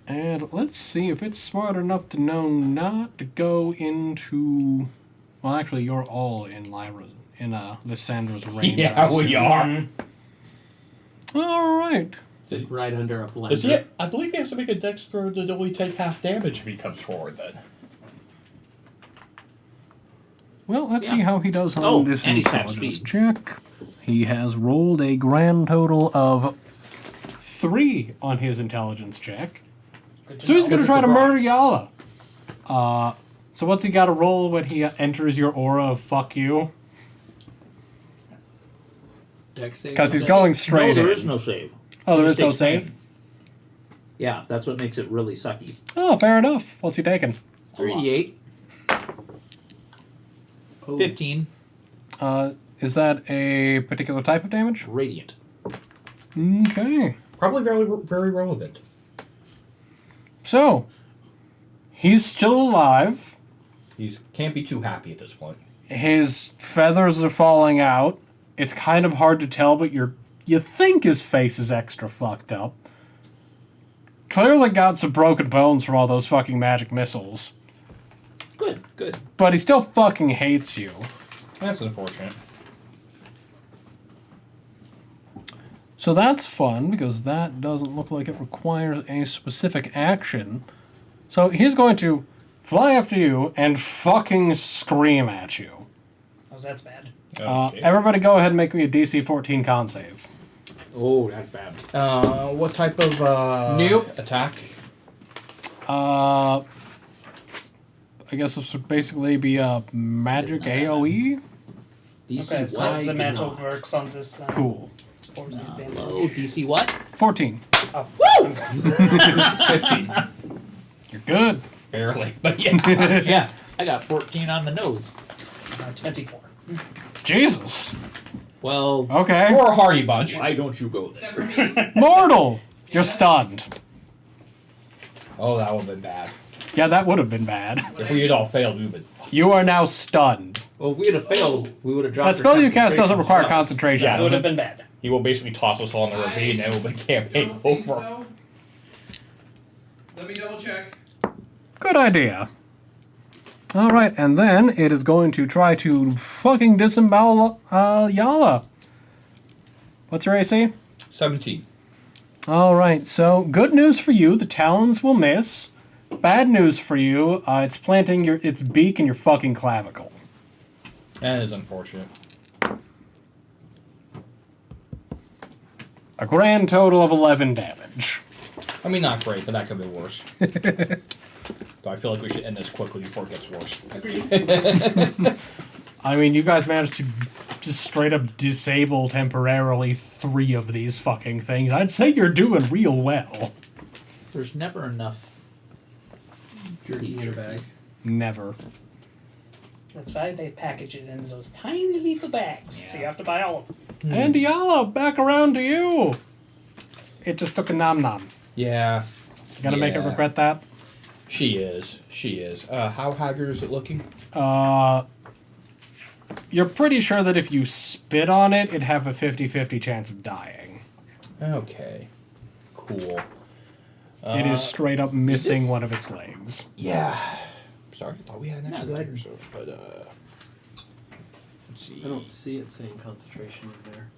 And let's see if it's smart enough to know not to go into. Well, actually, you're all in Lysandra's range. I Yeah, we assume. are. All right. Sit right under a blender. Does he? I believe he has to make a dex throw to only take half damage if he comes forward. Then. Well, let's Yeah. see how he does on Oh, this and he's half intelligence speed. check. He has rolled a grand total of 3 on his intelligence check. Good to So he's know. going to it's try a to rock. murder Yala. So what's he got to roll when he enters your aura of fuck you? Dex save. Because he's check. going No, straight there in. is no save. Oh, there He is just no takes save? pain. Yeah, that's what makes it really sucky. Oh, fair enough. What's he taking? 3d8, Oh, 15, Is that a particular type of damage? radiant. Okay. Probably very, very relevant. So, he's still alive. He can't be too happy at this point. His feathers are falling out. It's kind of hard to tell, but you think his face is extra fucked up. Clearly got some broken bones from all those fucking magic missiles. Good, good. But he still fucking hates you. That's unfortunate. So that's fun, because that doesn't look like it requires a specific action. So he's going to fly up to you and fucking scream at you. Oh, that's bad. Okay. Everybody go ahead and make me a DC 14 con save. Oh, that's bad. What type of Nope. attack? I guess this would basically be a magic AoE. DC Okay, so what? the did mantle not. works on this. Cool. Force advantage. Oh, DC what? 14. Oh, Woo! 15. You're good. Barely, but yeah. Yeah, I got 14 on the nose. 24. Jesus. Well, Okay. Or a hardy bunch. why don't you go there? Mortal. You're stunned. Oh, that would have been bad. Yeah, that would have been bad. If we had all failed, we would have been. You are now stunned. Well, if we had failed, we would have dropped That spell our you cast doesn't concentration require as well. concentration. Yeah, That does would it? have been bad. He will basically toss us all in the ravine and it will be campaign over. So. Let me double check. Good idea. Alright, and then it is going to try to fucking disembowel Yala. What's your AC? 17. Alright, so good news for you, the talons will miss. Bad news for you, it's planting its beak in your fucking clavicle. That is unfortunate. A grand total of 11 damage. I mean, not great, but that could be worse. Though I feel like we should end this quickly before it gets worse. I mean, you guys managed to just straight up disable temporarily 3 of these fucking things. I'd say you're doing real well. There's never enough dirty In a bag. Never. That's why they package it in those tiny little bags. So you have to buy all of them. And Yala, back around to you. It just took a nom nom. Yeah. You gonna make it Yeah. regret that? She is. She is. How haggard is it looking? You're pretty sure that if you spit on it, it'd have a 50-50 chance of dying. Okay. Cool. It is straight up missing this- one of its legs. Yeah. Sorry, I thought we had an extra go ahead. tier, so, but let's see. I don't see it saying concentration in there.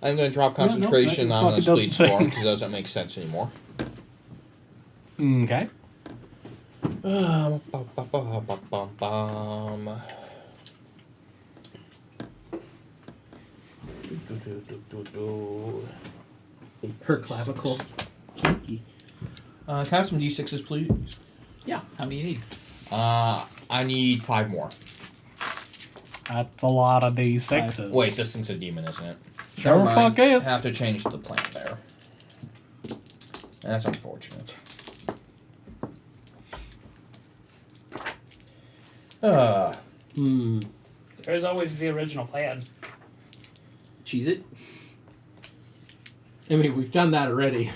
I'm going to drop Yeah, no, concentration that on the fucking sleet doesn't storm say. because it doesn't make sense anymore. Okay. Bum, bum, bum, bum, bum, bum. Her clavicle. Kinky. Can I have some D6s, please? Yeah. How many you need? I need 5 more. That's a lot of D6s. Wait, this thing's a demon, isn't it? Sure Never mind. fuck is. Have to change the plan there. That's unfortunate. Hmm. There's always the original plan. Cheese it. I mean, we've done that already.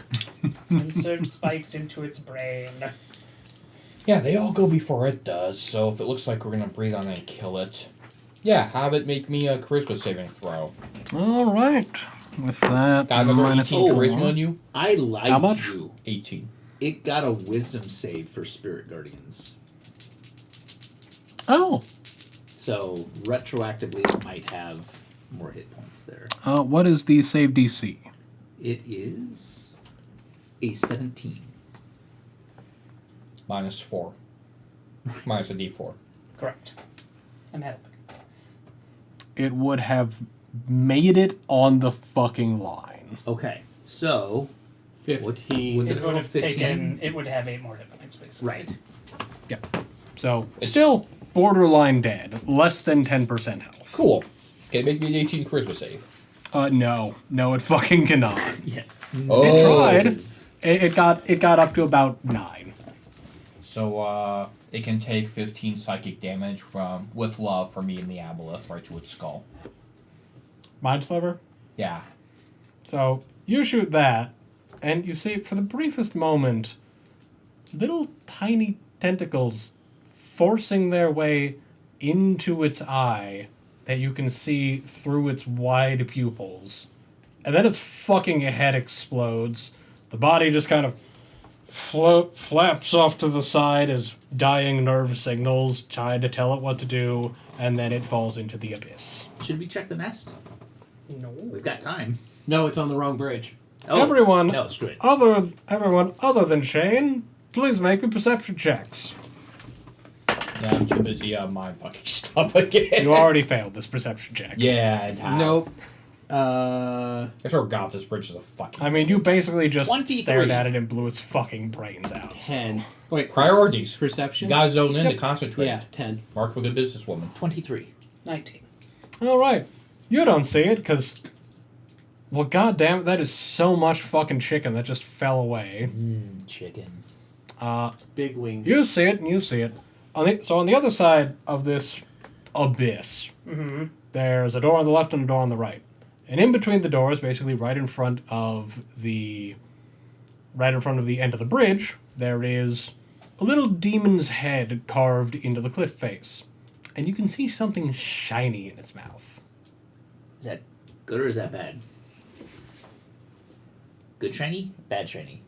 Insert spikes into its brain. Yeah, they all go before it does, so if it looks like we're gonna breathe on it and kill it, yeah, have it make me a charisma saving throw. All right. With that, Got another minus 18 4. charisma on you? I lied How much? to you. 18. It got a wisdom save for Spirit Guardians. Oh. So retroactively, it might have more hit points there. What is the save DC? It is a 17. Minus 4. Minus a d4. Correct. I'm helping. It would have made it on the fucking line. Okay, so 15. Would It the- would have 15? taken. It would have 8 more hit points, basically. right. So, It's- still borderline dead. Less than 10% health. Cool. Okay, make me an 18 charisma save. No. No, it fucking cannot. Yes. Oh. It tried. It got up to about 9. So, it can take 15 psychic damage with love from me and the aboleth right to its skull. Mind Sliver? Yeah. So, you shoot that, and you see, for the briefest moment, little tiny tentacles forcing their way into its eye that you can see through its wide pupils. And then its fucking head explodes. The body just kind of flaps off to the side as dying nerve signals, trying to tell it what to do, and then it falls into the abyss. Should we check the nest? No. We've got time. No, it's on the wrong bridge. Oh, Everyone, No, screw it. everyone other than Shane, please make me perception checks. Yeah, I'm too busy mind fucking stuff again. You already failed this perception check. Yeah, it has. Nope. I sort of got this bridge is a fucking. I mean, you basically just 23. stared at it and blew its fucking brains out. 10. Wait, Priorities. Perception? You gotta zone in Yep. to concentrate. Yeah, 10. Mark with a businesswoman. 23. 19. All right, you don't see it because, well, goddamn, that is so much fucking chicken that just fell away. Chicken. Big wings. You see it, and you see it. So on the other side of this abyss, there's a door on the left and a door on the right. And in between the doors, basically right in front of the end of the bridge, there is a little demon's head carved into the cliff face. And you can see something shiny in its mouth. Is that good or is that bad? Good shiny? Bad shiny?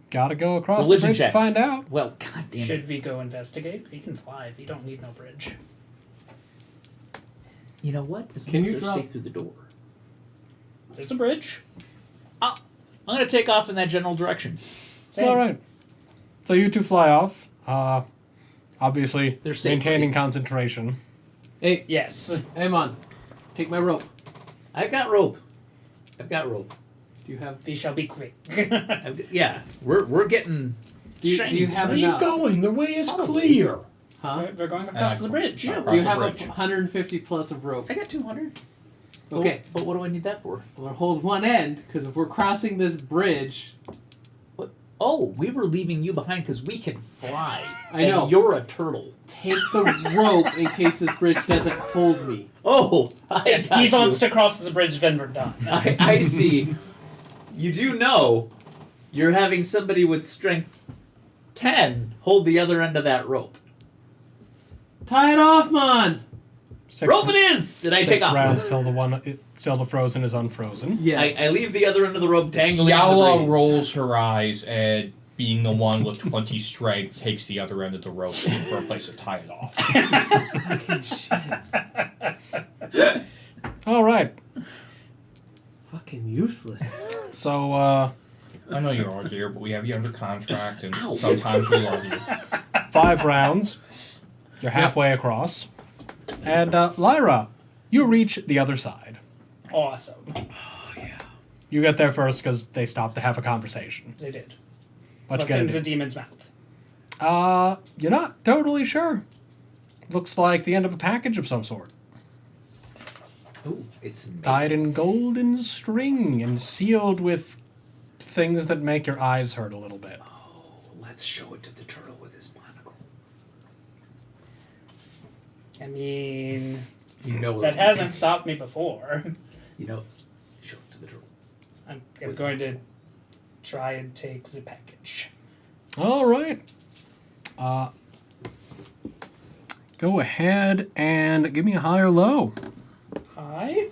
Gotta go across Religion the bridge check. to find out. Well, god damn Should it. we go investigate? He can fly. He don't need no bridge. You know what? As Can long as you they're drop- safe through the door. There's a bridge. I'm going to take off in that general direction. Same. All right. So you two fly off. Obviously, They're safe, maintaining right? concentration. Hey, Yes. Amon, take my rope. I've got rope. Do you have... These shall be quick. Yeah, we're getting Do you shiny. have Where are you enough? going? The way is clear. Huh? They're going across the bridge. Yeah, Do you Across have the a bridge. 150 plus of rope? I got 200. Okay. But what do I need that for? I'm gonna hold one end, because if we're crossing this bridge... What? Oh, we were leaving you behind because we can fly. I know. And you're a turtle. Take the rope in case this bridge doesn't hold me. Oh, I got He you. wants to cross the bridge when we're done. I see. You do know you're having somebody with strength 10 hold the other end of that rope. Tie it off, man! Rope it is! And I take 6 off. rounds till the frozen is unfrozen. Yes. I leave the other end of the rope dangling in the Yala breeze. rolls her eyes and, being the one with 20 strength, takes the other end of the rope looking for a place to tie it off. All right. Fucking useless. So, I know you are, dear, but we have you under contract, and Ow. sometimes we love you. 5 rounds. You're halfway across. And, Lyra, you reach the other side. Awesome. You get there first because they stopped to have a conversation. They did. What you What's gonna in do? the demon's mouth? You're not totally sure. Looks like the end of a package of some sort. Ooh, it's made. Tied in golden string and sealed with things that make your eyes hurt a little bit. Let's show it to the turtle with his monocle. I mean, You know that hasn't stopped me before. You know, show it to the turtle. I'm going to try and take the package. All right. Go ahead and give me a high or low. Hi.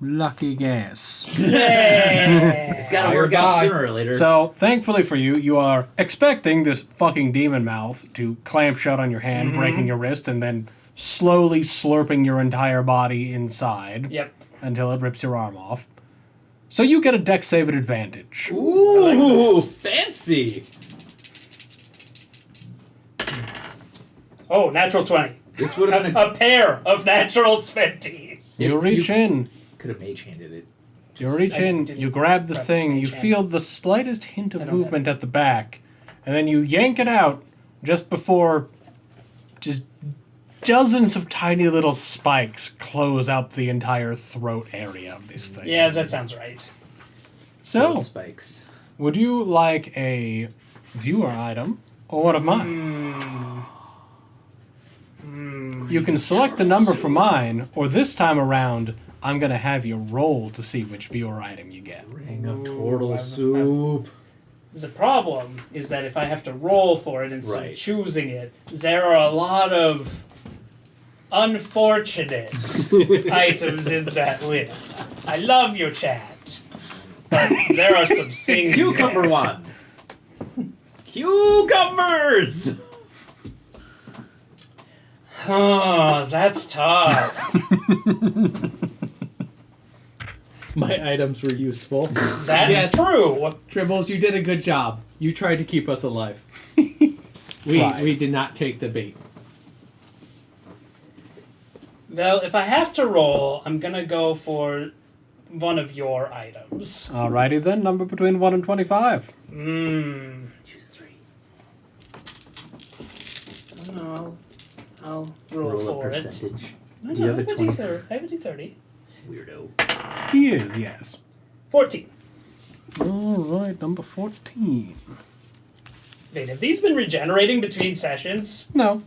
Lucky guess. Yeah. It's got to Fire work out die. sooner or later. So, thankfully for you, you are expecting this fucking demon mouth to clamp shut on your hand, breaking your wrist, and then slowly slurping your entire body inside Yep. until it rips your arm off. So you get a dex save at advantage. Ooh, fancy. Oh, natural 20. This would have been A pair of natural 20s. You reach in, could have mage handed it. you reach I in, didn't you grab the grab thing, the you hand. feel the slightest hint of I don't movement at the back, and then you yank it out just before just dozens of tiny little spikes close out the entire throat area of this thing. Yeah, that sounds right. So, Gold spikes. would you like a viewer item or one of mine? You can select a number for mine, or this time around, I'm going to have you roll to see which viewer item you get. Ring of Ooh, turtle I've- soup. The problem is that if I have to roll for it instead Right. of choosing it, there are a lot of unfortunate items in that list. I love your chat, but there are some things. Cucumber there. one. Cucumbers. Oh, that's tough. My items were useful. That's Yes. true. Tribbles, you did a good job. You tried to keep us alive. We did not take the bait. Well, if I have to roll, I'm gonna go for one of your items. Alrighty then, number between 1 and 25. Choose three. No, I'll roll Roll a for it. percentage. No, Do you no, have a I 20? D30. I have a D30. Weirdo. He is, yes. 14. Alright, number 14. Wait, have these been regenerating between sessions? No.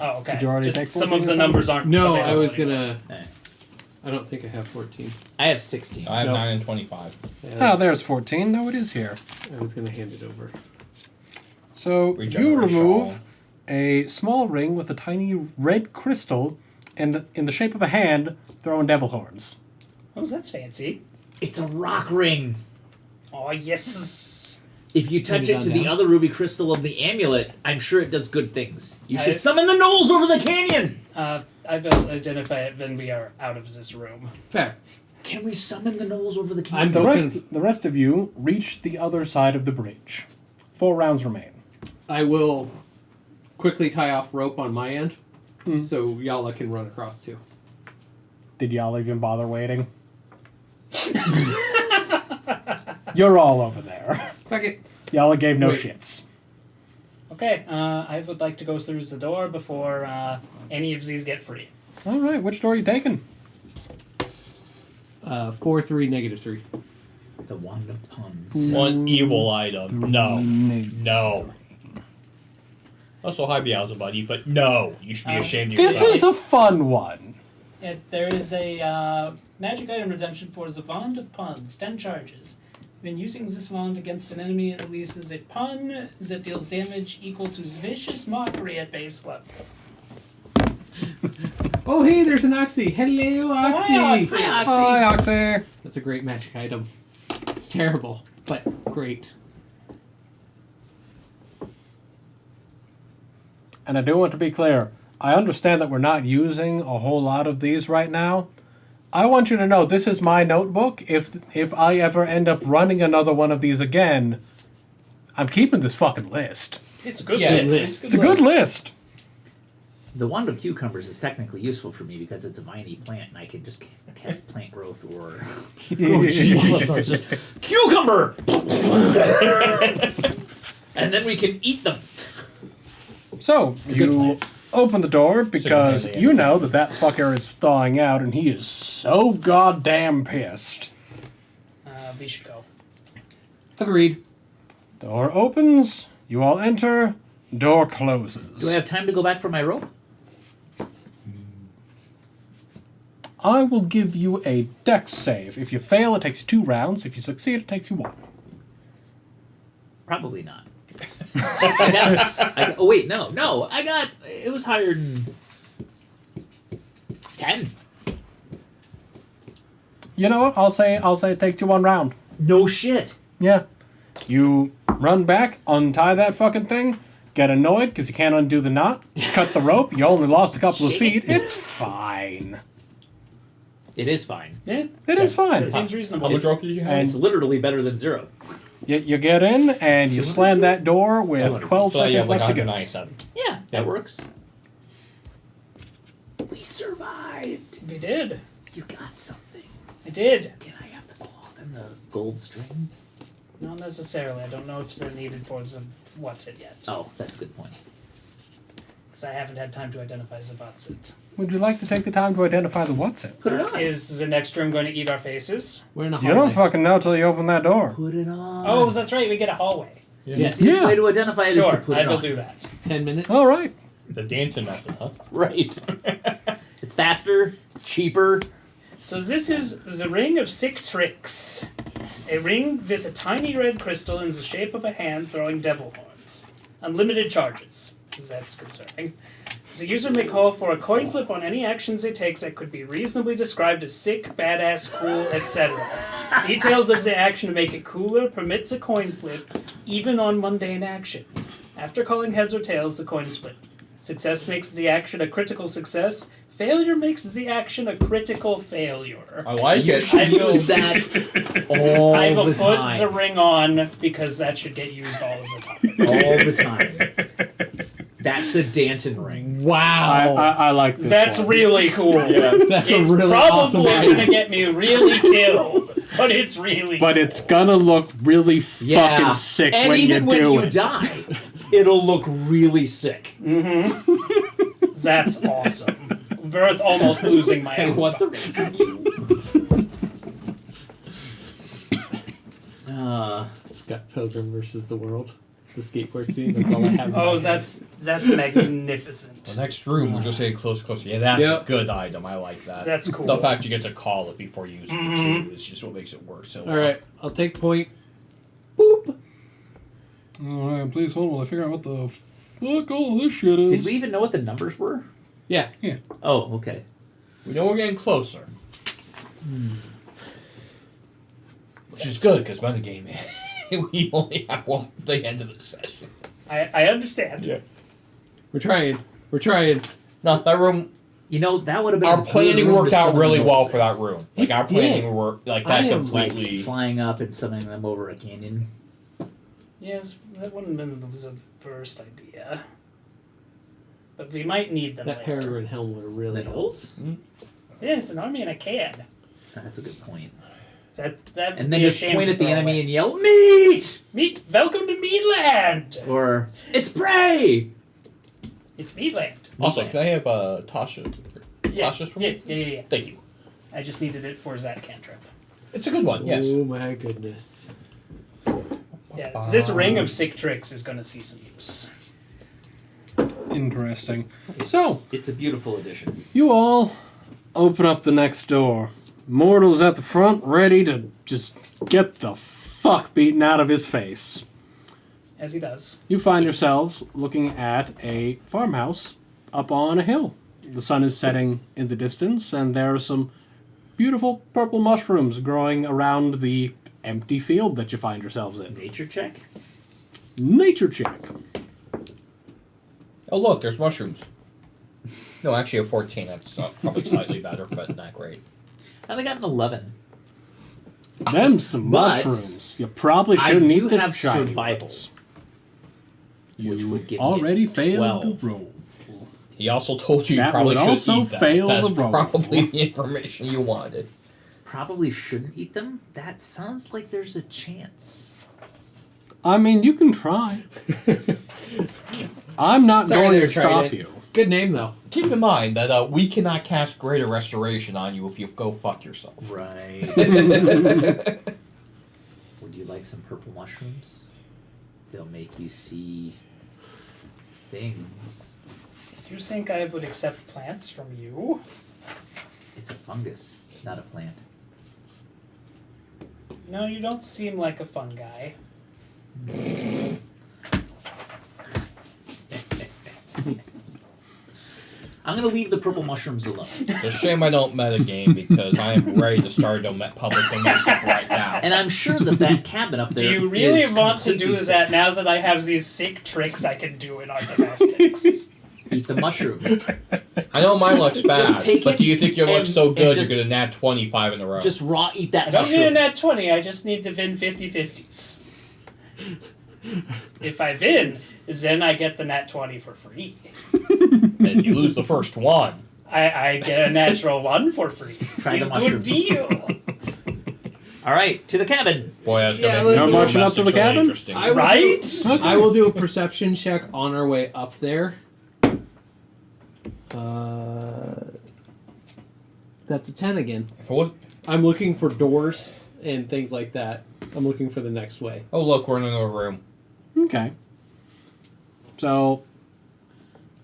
Oh, okay. Did you already Just take some 14 of the or numbers aren't. No, I available was anymore. gonna. Eh. I don't think I have 14. I have 16. I have Nope. 9 and 25. Oh, there's 14. No, it is here. I was gonna hand it over. So you Regeneration. remove a small ring with a tiny red crystal and in the shape of a hand throwing devil horns. Oh, that's fancy. It's a rock ring. Oh, yes. If you touch Put it it on to the down. other ruby crystal of the amulet, I'm sure it does good things. You I- should summon the gnolls over the canyon. I will identify it when we are out of this room. Fair. Can we summon the gnolls over the I'm canyon? The rest of you reach the other side of the bridge. 4 rounds remain. I will quickly tie off rope on my end, so Yala can run across too. Did y'all even bother waiting? You're all over there. Fuck it. Y'all gave no Wait. shits. Okay, I would like to go through the door before any of these get free. All right, which door are you taking? 4, 3, -3. The wand of puns. One evil item. No. No. Also, hi, Beelzebub, but no. You should be ashamed of This yourself. is a fun one. There is a magic item redemption for the Wand of Puns, 10 charges. When using this wand against an enemy, it releases a pun that deals damage equal to vicious mockery at base level. Oh, hey, there's an Oxy. Hello, Oxy. Hi, Oxy. Hi, Oxy. That's a great magic item. It's terrible, but great. And I do want to be clear. I understand that we're not using a whole lot of these right now. I want you to know this is my notebook. If I ever end up running another one of these again, I'm keeping this fucking list. It's a good Yeah, list. It's a good list. The wand of cucumbers is technically useful for me because it's a viney plant, and I can just cast plant growth or just cucumber, and then we can eat them. So, you open the door because Single-handedly. you know that fucker is thawing out and he is so goddamn pissed. We should go. Agreed. Door opens, you all enter, door closes. Do I have time to go back for my rope? I will give you a dex save. If you fail, it takes you 2 rounds. If you succeed, it takes you 1. Probably not. Yes. Oh wait, no. I got. It was higher than 10. You know what? I'll say it takes you 1 round. No shit. Yeah. You run back, untie that fucking thing, get annoyed because you can't undo the knot, cut the rope, you only lost a couple of Shit. feet. It's fine. It is fine. Yeah, It is fine. that seems How reasonable. much rope did you have? And- It's literally better than 0. You get in and you slam that door with 12 So you have seconds like left to go. 197. Yeah, that works. We survived. We did. You got something. I did. Can I have the cloth and the gold string? Not necessarily. I don't know if it's needed for the what's it yet. Oh, that's a good point. Because I haven't had time to identify the what's it. Would you like to take the time to identify the what's it? Put it on. Is the next room going to eat our faces? We're in a You hallway. don't fucking know till you open that door. Put it on. Oh, that's right. We get a hallway. The easiest Yeah. way to identify it is to Sure, put I it will on. do that. 10 minutes. All right. The Danton method, huh? Right. It's faster. It's cheaper. So this is the Ring of Sick Tricks. A ring with a tiny red crystal in the shape of a hand throwing devil horns. Unlimited charges. That's concerning. The user may call for a coin flip on any actions they take that could be reasonably described as sick, badass, cool, etc. Details of the action to make it cooler permits a coin flip, even on mundane actions. After calling heads or tails, the coin is flipped. Success makes the action a critical success. Failure makes the action a critical failure. I like You it. should use that all I will the put time. the ring on because that should get used all the time. All the time. That's a Danton ring. Wow. I like this That's one. really cool. That's It's a really awesome probably idea. gonna get me really killed, but it's really But it's gonna look really Yeah. fucking sick and when you even when do you it. die, it'll look really sick. That's awesome. Worth almost losing my Hey, own. what's the Scott Pilgrim versus the World? The skateboard scene? That's all I have. in Oh, my head. that's magnificent. The next room, we'll just say closer. Yeah, that's Yep. a good item. I like that. That's cool. The fact you get to call it before you use it too is just what makes it work so well. Alright, I'll take point. Alright, please hold while I figure out what the fuck all this shit is. Did we even know what the numbers were? Yeah. Oh, okay. We know we're getting closer. Which is good, because by the game, we only have the end of the session. I understand. Yeah. We're trying. No, that room, You know, that would have been our a good planning room worked to out summon really well those for that room. Like, our It planning did. worked, like, I that am, like completely. flying up and summoning them over a canyon. Yes, that wouldn't have been the first idea. But we might need them That later. peregrine helm would really help. Littles? Yeah, it's an army and a can. That's a good point. That would And then be a just shame point to at the throw enemy away. and yell, "Meat!" Welcome to Meatland! Or, "It's prey!" It's Meatland. Also, can I have Tasha? Yeah, Tasha's room? yeah. Thank you. I just needed it for that cantrip. It's a good one, yes. Oh my goodness. Yeah, this ring of sick tricks is going to see some use. Interesting. So, It's a beautiful addition. you all open up the next door. Mortal's at the front, ready to just get the fuck beaten out of his face. As he does. You find yourselves looking at a farmhouse up on a hill. The sun is setting in the distance, and there are some beautiful purple mushrooms growing around the empty field that you find yourselves in. Nature check? Nature check. Oh, look, there's mushrooms. No, actually, a 14. That's probably slightly better, but not great. And I got an 11. Them some But mushrooms. You probably I shouldn't do eat the have shiny survival, ones. which would give Already me failed 12. the roll. He also told you That you probably would should also eat them. fail That's the roll. probably the information you wanted. Probably shouldn't eat them. That sounds like there's a chance. I mean, you can try. I'm not Sorry going there, to stop Trident. you. Good name though. Keep in mind that we cannot cast Greater Restoration on you if you go fuck yourself. Right. Would you like some purple mushrooms? They'll make you see things. Do you think I would accept plants from you? It's a fungus, not a plant. No, you don't seem like a fun guy. I'm gonna leave the purple mushrooms alone. It's a shame I don't metagame because I am ready to start public domestic right now. And I'm sure that cabin up Do there. you really is want to completely do that safe. now that I have these sick tricks I can do in our domestics? Eat the mushroom. I know mine looks bad, take but it do you think your and- looks so and good just- you're gonna nat 25 in a row? Just raw eat that I don't mushroom. need a nat 20, I just need to win 50-50s. If I win, then I get the nat 20 for free. And if you lose the first one, I get a natural 1 for free. Try the It's good mushrooms. deal. All right, to the cabin. boy, that's gonna Yeah, make let's the go. Marching up to the domestics really cabin? interesting. I will Right? do- I will do a perception check on our way up there. That's a 10 again. If it was, I'm looking for doors and things like that. I'm looking for the next way. oh look, we're in another room. Okay. So,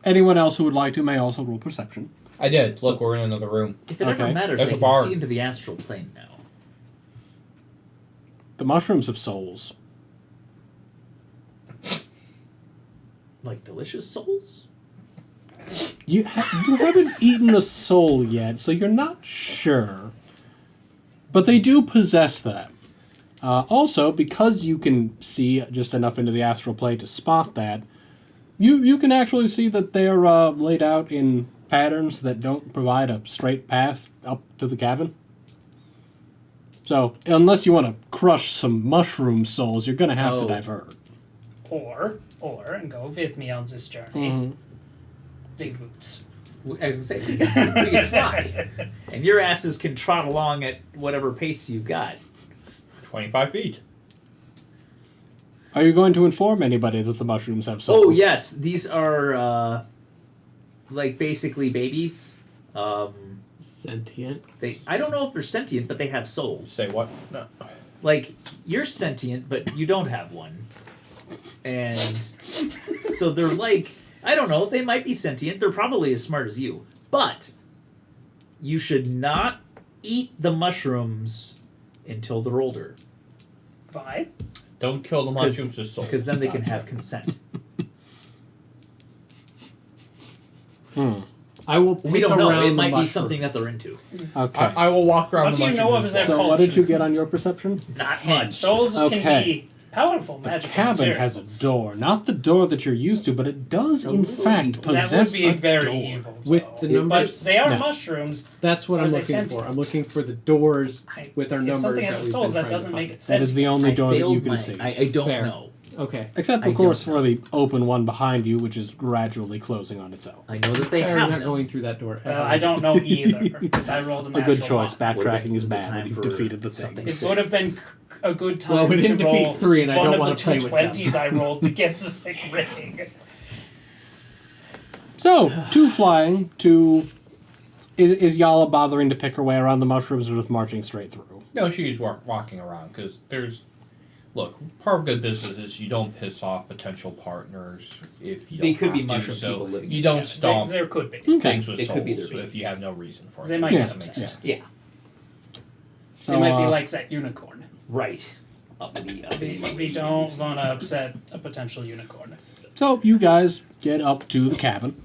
anyone else who would like to may also roll perception. I did. Look, we're in another room. If it ever Okay. matters, There's I a can bar. see into the astral plane now. The mushrooms have souls. Like delicious souls? You haven't eaten a soul yet, so you're not sure. But they do possess that. Also, because you can see just enough into the astral plane to spot that, you can actually see that they're laid out in patterns that don't provide a straight path up to the cabin. So, unless you want to crush some mushroom souls, you're going to have to Oh. divert. Or, and go with me on this journey. Mhm. Big boots. I was gonna say, we can fly. And your asses can trot along at whatever pace you've got. 25 feet. Are you going to inform anybody that the mushrooms have souls? Oh, yes. These are, like, basically babies. Sentient. I don't know if they're sentient, but they have souls. Say what? No. Like, you're sentient, but you don't have one. And so they're like, I don't know, they might be sentient. They're probably as smart as you. But you should not eat the mushrooms until they're older. Why? Don't kill the mushrooms with souls. Because then they can have consent. I will pick We don't know. around It the might be mushrooms. something that they're into. Okay. I will walk around What the do you know mushrooms of with that So, souls. what did you get on your perception? Not Man, much. souls Okay. can be powerful The magical cabin has a materials. door. Not the door that you're used to, but it does, A in little fact, evil. possess That would be a very door. evil. With though. the numbers? But they are No. mushrooms. That's what Or I'm is it looking sentient? for. I'm looking for the doors I- with our if numbers. something that has a we've soul, been that trying to doesn't make find. it That sentient. is the only I door that failed you can my- see. I don't Fair. know. Okay. Except, I of course, don't for the open one behind you, which is gradually closing on its own. I know that they I'm have not them. going through that door. I don't know either because I rolled a A natural good choice. one. Backtracking is Would've been bad time when you've for defeated the thing. something. It would have been a good time Well, we didn't to roll defeat 3, and I one don't of wanna the play with them. 220s I rolled to get the sick ring. So, two flying, two... Is Yala bothering to pick her way around the mushrooms or just marching straight through? No, she's walking around because there's. Look, part of good business is you don't piss off potential partners if you don't They could be have to, mushroom so people living you in don't cabins. stomp There could be. things with It souls could be their if babies. you have no reason for it. They might That be makes upset. sense. Yeah. They might be So, like that unicorn. Right. Uppity. We don't want to upset a potential unicorn. So, you guys get up to the cabin.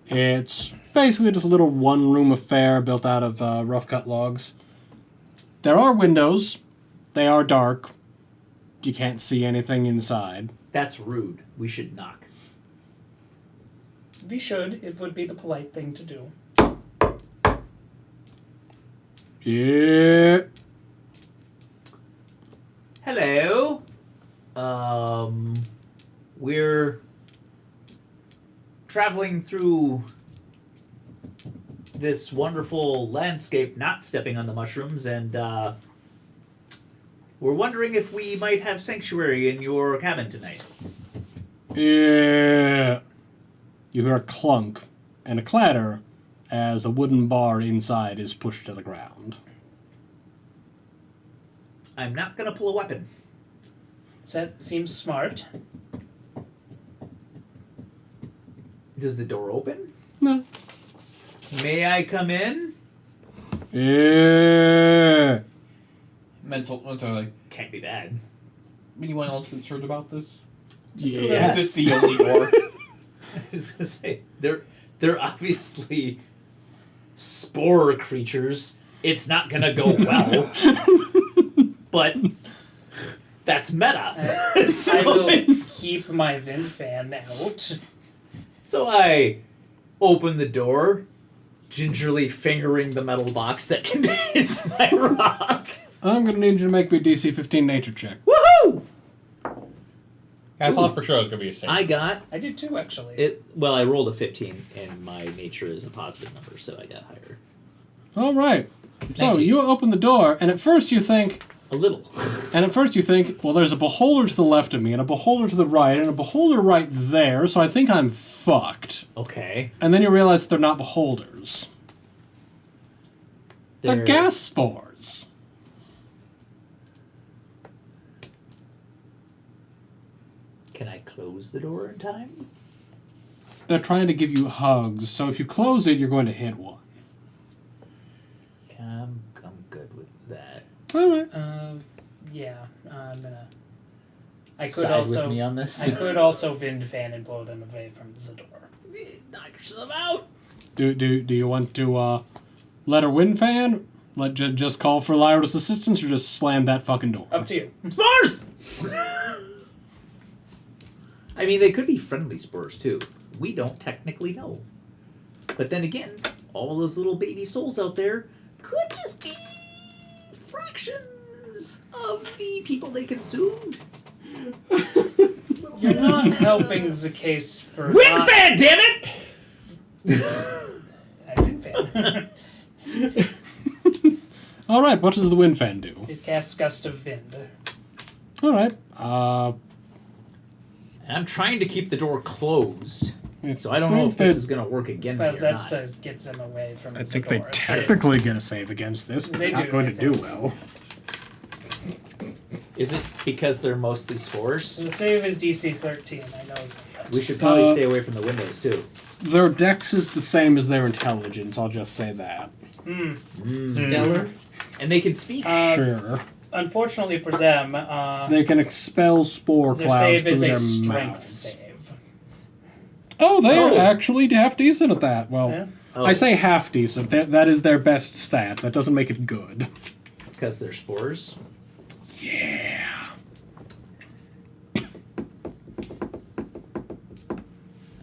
It's basically just a little one-room affair built out of rough-cut logs. There are windows. They are dark. You can't see anything inside. That's rude. We should knock. We should. It would be the polite thing to do. Yeah. Hello. We're traveling through this wonderful landscape, not stepping on the mushrooms, and we're wondering if we might have sanctuary in your cabin tonight. Yeah. You hear a clunk and a clatter as a wooden bar inside is pushed to the ground. I'm not gonna pull a weapon. That seems smart. Does the door open? No. May I come in? Yeah. Mental. Like, Can't be bad. anyone else concerned about this? Yes. Is this the only door? I was gonna say they're obviously spore creatures. It's not gonna go well. But that's meta. I will keep my Vin fan out. So I open the door, gingerly fingering the metal box that contains my rock. I'm gonna need you to make me a DC 15 nature check. Woohoo! I thought for sure it was gonna be a save. I got I did too, actually. it. Well, I rolled a 15, and my nature is a positive number, so I got higher. All right. So Thank you. you open the door, and at first you think, A little. well, there's a beholder to the left of me, and a beholder to the right, and a beholder right there, so I think I'm fucked. Okay. And then you realize they're not beholders. They're They're- gas spores. Can I close the door in time? They're trying to give you hugs, so if you close it, you're going to hit one. Yeah, I'm good with that. All right. Yeah, I'm gonna. I could Side also. with me on this. I could also Vin fan and blow them away from the door. Knock yourself out. Do you want to let her win fan? Just call for Lyra's assistance, or just slam that fucking door? Up to you. Spores! I mean, they could be friendly spores, too. We don't technically know. But then again, all those little baby souls out there could just be fractions of the people they consumed. You're not helping the case for. Wind not- fan, damn it! I Vin fan. All right. What does the wind fan do? It casts Gust of Wind. All right. I'm trying to keep the door closed, so I don't know if this is going to work again. But or that's not. to get them away from I the think door. they technically get a save against this, but They they're not do, going I to do think. well. Is it because they're mostly So spores? the save is DC 13. I know that. We should probably stay away from the windows, too. Their dex is the same as their intelligence. I'll just say that. Stellar. And they can speak. Sure. Unfortunately for them, They can expel spore their clouds save through is a their strength mouths. save. Oh, they Oh. are actually half decent at that. Well, Yeah. Oh, I say half decent. That is their best stat. That doesn't make it good. because they're spores. Yeah.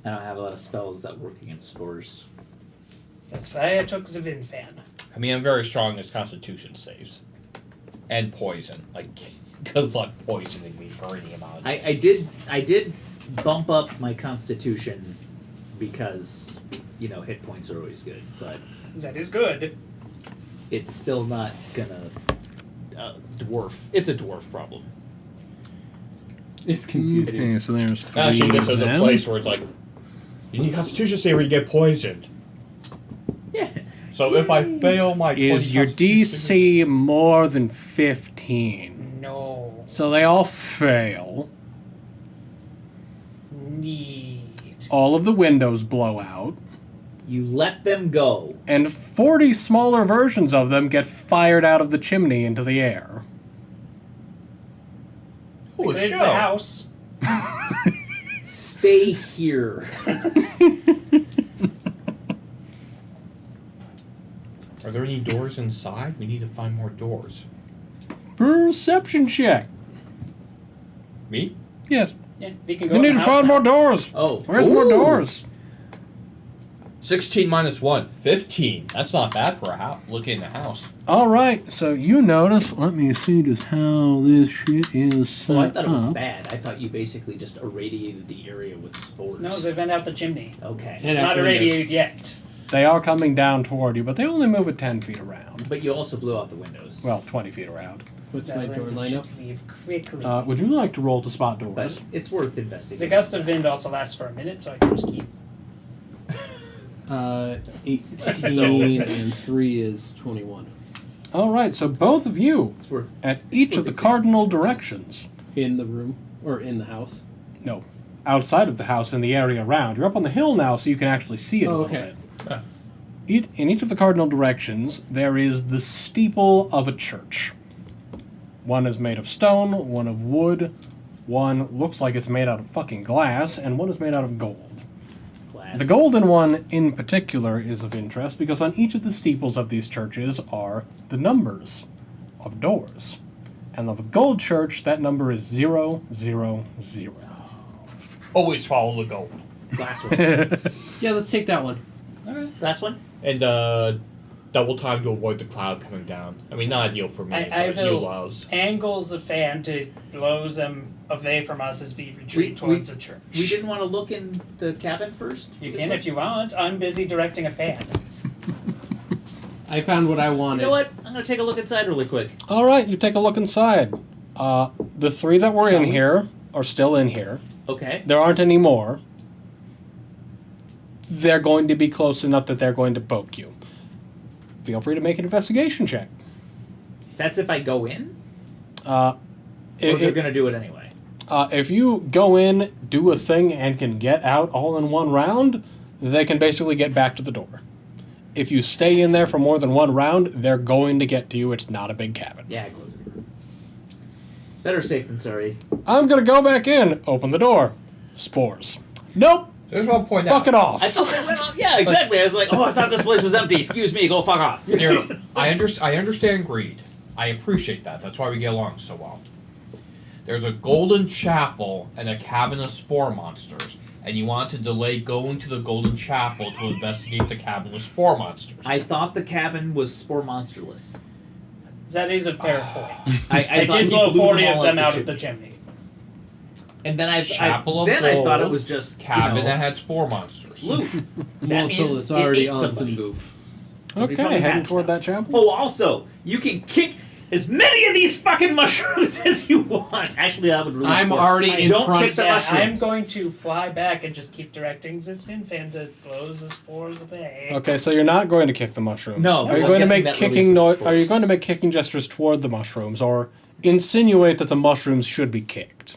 I don't have a lot of spells that work against spores. That's why I took the Vin fan. I mean, I'm very strong as Constitution saves, and poison. Like, good luck poisoning me for any amount. Of I did bump up my constitution because, hit points are always good, but That is good. it's still not gonna dwarf. It's a dwarf problem. It's confusing. Okay, so there's three Actually, this of is a them. place where it's like, you need Constitution save or you get poisoned. Yeah. So if I fail my Is 20 your Constitution- DC more than 15? No So they all fail. need. All of the windows blow out. You let them go. And 40 smaller versions of them get fired out of the chimney into the air. Holy It's show. a house. Stay here. Are there any doors inside? We need to find more doors. Perception check. Me? Yes. Yeah, we can go. We in need the to house find now. more doors. Oh. Where's more Ooh. doors? 16 minus 1. 15. That's not bad for a house. Look in the house. All right, so you notice. Let me see just how this shit is set Well, I thought it was up. bad. I thought you basically just irradiated the area with spores. No, they went out the chimney. Okay. It's not irradiated yet. They are coming down toward you, but they only move at 10 feet around. But you also blew out the windows. Well, 20 feet around. What's my door lineup? Leave quickly. Would you like to roll to spot but doors? it's worth The investigating. gust of wind also lasts for a minute, so I can just keep. 18 and 3 is 21. All right, so both of you, It's worth. at each of the cardinal directions, In the room or in the house? no, outside of the house in the area around. You're up on the hill now, so you can actually see it a Oh, little okay. bit. In each of the cardinal directions, there is the steeple of a church. One is made of stone, one of wood, one looks like it's made out of fucking glass, and one is made out of gold. Glass. The golden one in particular is of interest because on each of the steeples of these churches are the numbers of doors. And of the gold church, that number is 000. Always follow the gold. Glass one. Yeah, let's take that one. Glass one. And double time to avoid the cloud coming down. I mean, not ideal for me, I but you will allows. angles a fan to blow them away from us as we retreat towards the church. We didn't want to look in the cabin first. You can if you want. I'm busy directing a fan. I found what I You wanted. know what? I'm gonna take a look inside really quick. All right, you take a look inside. The three that were in here are still in here. Okay. There aren't any more. They're going to be close enough that they're going to poke you. Feel free to make an investigation check. That's if I go in, Uh, or they're gonna do it anyway. if you go in, do a thing, and can get out all in one round, they can basically get back to the door. If you stay in there for more than one round, they're going to get to you. It's not a big cabin. Yeah, close it. Better safe than sorry. I'm going to go back in. Open the door. Spores. Nope. So here's what I'll point Fuck out. it off. I thought they went off. Yeah, exactly. I was like, oh, I thought this place was empty. Excuse me, go fuck off. Here, I understand greed. I appreciate that. That's why we get along so well. There's a golden chapel and a cabin of spore monsters, and you want to delay going to the golden chapel to investigate the cabin of spore monsters. I thought the cabin was spore monsterless. That is a fair point. I thought did he blow blew 40 them of all them out out of the chimney. chimney. And then Chapel of I thought it Gold, was just cabin you know, that had spore monsters. loot. That Well, means it's already it ate on somebody. some goof. Somebody Okay, probably heading had toward stuff. that chapel. Oh, also, you can kick as many of these fucking mushrooms as you want. Actually, that would really. I'm spores. already in Don't front. kick the Yeah, mushrooms. I'm going to fly back and just keep directing this fan to blows the spores away. Okay, so you're not going to kick the mushrooms. No, Are you I'm going to guessing make that kicking releases Are you spores. going to make kicking gestures toward the mushrooms, or insinuate that the mushrooms should be kicked?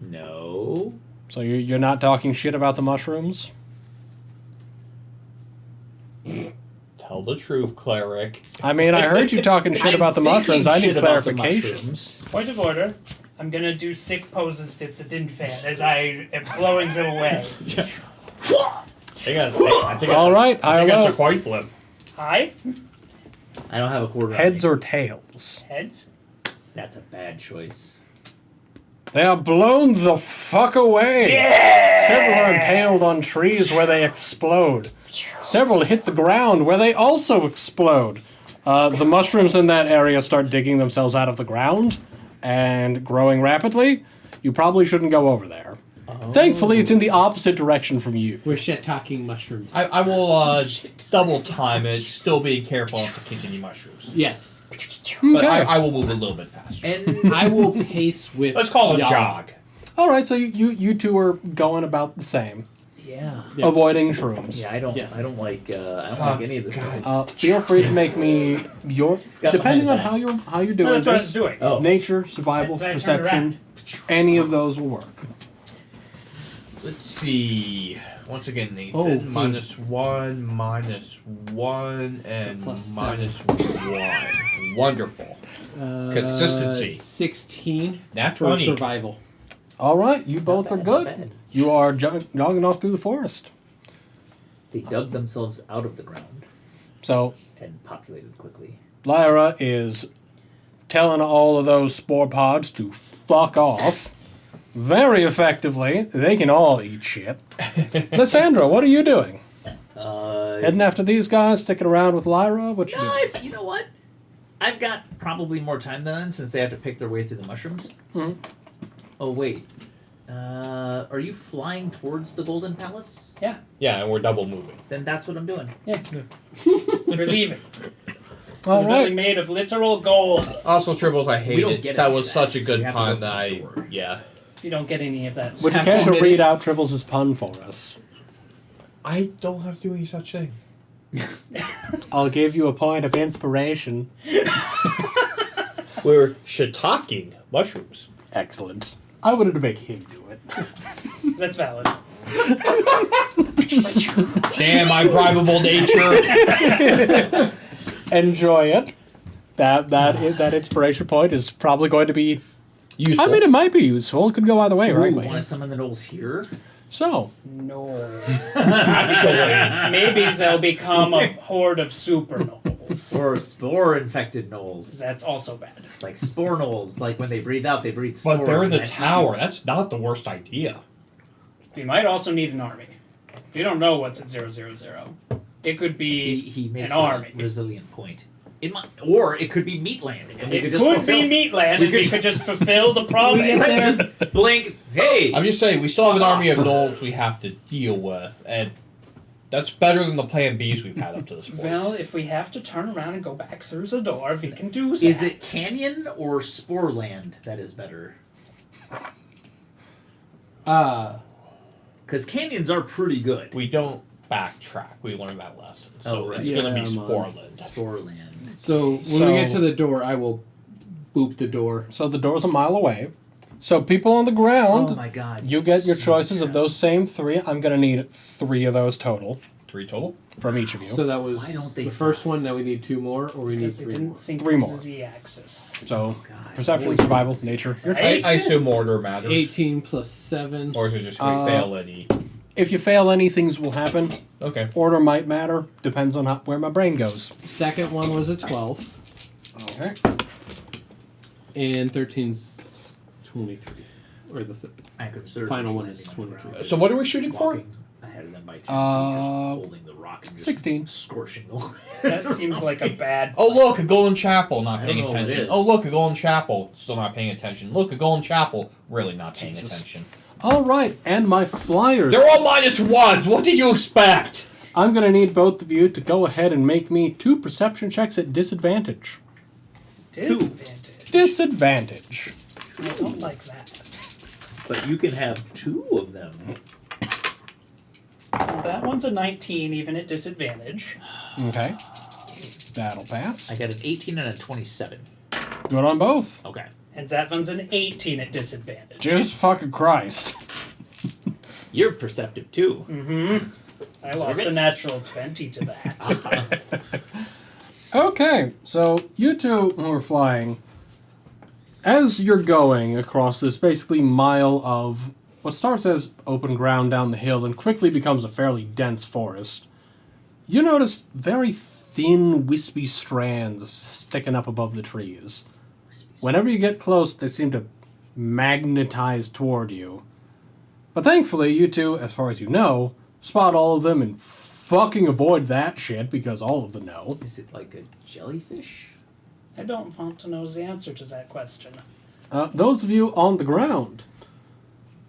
No. So you're not talking shit about the mushrooms? Tell the truth, cleric. I mean, I heard you talking shit about the mushrooms. I need clarification. Point of order. I'm gonna do sick poses with the wind fan as I am blowing them away. I think All right, I think I'll that's a coin flip. Hi, I don't have a quarter. on heads me. or tails. heads. That's a bad choice. They are blown the fuck away. Yeah! Several are impaled on trees where they explode. Several hit the ground where they also explode. The mushrooms in that area start digging themselves out of the ground and growing rapidly. You probably shouldn't go over there. Thankfully, it's in the opposite direction from you. We're shit-talking mushrooms. I will double time it, still being careful not to kick any mushrooms. Yes. But Okay. I will move a little bit faster. And I will pace with. Let's call it a y'all. jog. All right, so you two are going about the same, yeah. Yeah. avoiding shrooms. Yeah, I don't. Yes. I don't like. I don't like any of this. guys. Feel free to make me your Got depending on behind how you're No, doing that's what I was this. doing. Oh. Nature, survival, That's why I turned perception, any of those will work. Let's see. Once again, Nathan, Oh, -1, and plus -1. Wonderful. Consistency. 16 Nat for 20. survival. All right, you both bad, are not good. bad. You are jogging off through the forest. They dug themselves out of the ground So and populated quickly. Lyra is telling all of those spore pods to fuck off. Very effectively. They can all eat shit. Lysandra, what are you doing? Heading after these guys, sticking around with Lyra? What you No, doing? you know what? I've got probably more time than them since they have to pick their way through the mushrooms. Mhm. Oh wait, Are you flying towards the Golden Palace? Yeah, Yeah, and we're double moving. Then that's what I'm doing. we're leaving. All We're right. building made of literal gold. Also, Tribbles, I hate don't it. get That any was of such that. a good We have to pun go that through the door. yeah. You don't get any of that. Would you Have care to to admit read it. out Tribbles' pun for us? I don't have to do any such thing. I'll give you a point of inspiration. We're shiitaking mushrooms. Excellent. I wanted to make him do it. That's valid. Damn my bribable nature. Enjoy it. That inspiration point is probably going to be. Useful. I mean, it might be useful. It could go either way, Ooh, right? want to summon the gnolls here? So, No. Actually, Maybe they'll become a horde of super gnolls. Or spore-infected gnolls. That's also bad. Like spore gnolls. Like when they breathe out, they breathe spores. but they're in the and that- tower. That's not the worst idea. We might also need an army. We don't know what's at 000. It could be He makes an army. a resilient point. It might, or it could be Meatland, and we It could just could fulfill. be Meatland, we and could we could just fulfill the promise. Just blink. Hey, I'm just saying, we still have an Fuck army of off. gnolls we have to deal with, and that's better than the plan Bs we've had up to this point. Well, if we have to turn around and go back through the door, we can do that. is it Canyon or Sporeland that is better? Because canyons are pretty good. We don't backtrack. We learned that lesson. So Oh, right. it's going to be Yeah, I'm on. Sporland. Sporeland. So when we get to the door, I will boop the door. so the door's a mile away. So people on the ground, Oh my god. you get your so choices of bad. those same three. I'm gonna need 3 of those total 3 total? from each of you. So that was Why don't they the first fly? one. Now we need 2 more, or we need Because it 3 didn't more. sync 3 with more. the Z-axis. So God. perception, Boy, survival, this nature. is Your Hey. choice. I assume order matters. 18 plus 7. Or is it just going to fail any? If you fail, any things will happen. Okay. Order might matter. Depends on where my brain goes. Second one was a 12, Okay. and 13's 23. Or the I consider Final one landing is on the 23. ground. So what are we shooting for? Walking ahead of them by 10 feet, just holding the rock and just 16. scorching the land. That seems like a bad. Oh, look, a golden chapel, not I paying don't know what it attention. is. Oh, look, a golden chapel, still not paying attention. Look, a golden chapel, really not paying Jesus. attention. All right, and my flyers. They're all -1s. What did you expect? I'm gonna need both of you to go ahead and make me 2 perception checks at disadvantage. Disadvantage. Disadvantage. I don't like that. But you can have 2 of them. Well, that one's a 19, even at disadvantage. Okay. That'll pass. I got an 18 and a 27. Good on both. Okay. And that one's an 18 at disadvantage. Jesus fucking Christ. You're perceptive too. Mm-hmm. I lost a natural 20 to that. Okay, so you two who are flying, as you're going across this basically mile of what starts as open ground down the hill and quickly becomes a fairly dense forest, you notice very thin, wispy strands sticking up above the trees. Whenever you get close, they seem to magnetize toward you. But thankfully, you two, as far as you know, spot all of them and fucking avoid that shit because all of them know. Is it like a jellyfish? I don't want to know the answer to that question. Those of you on the ground,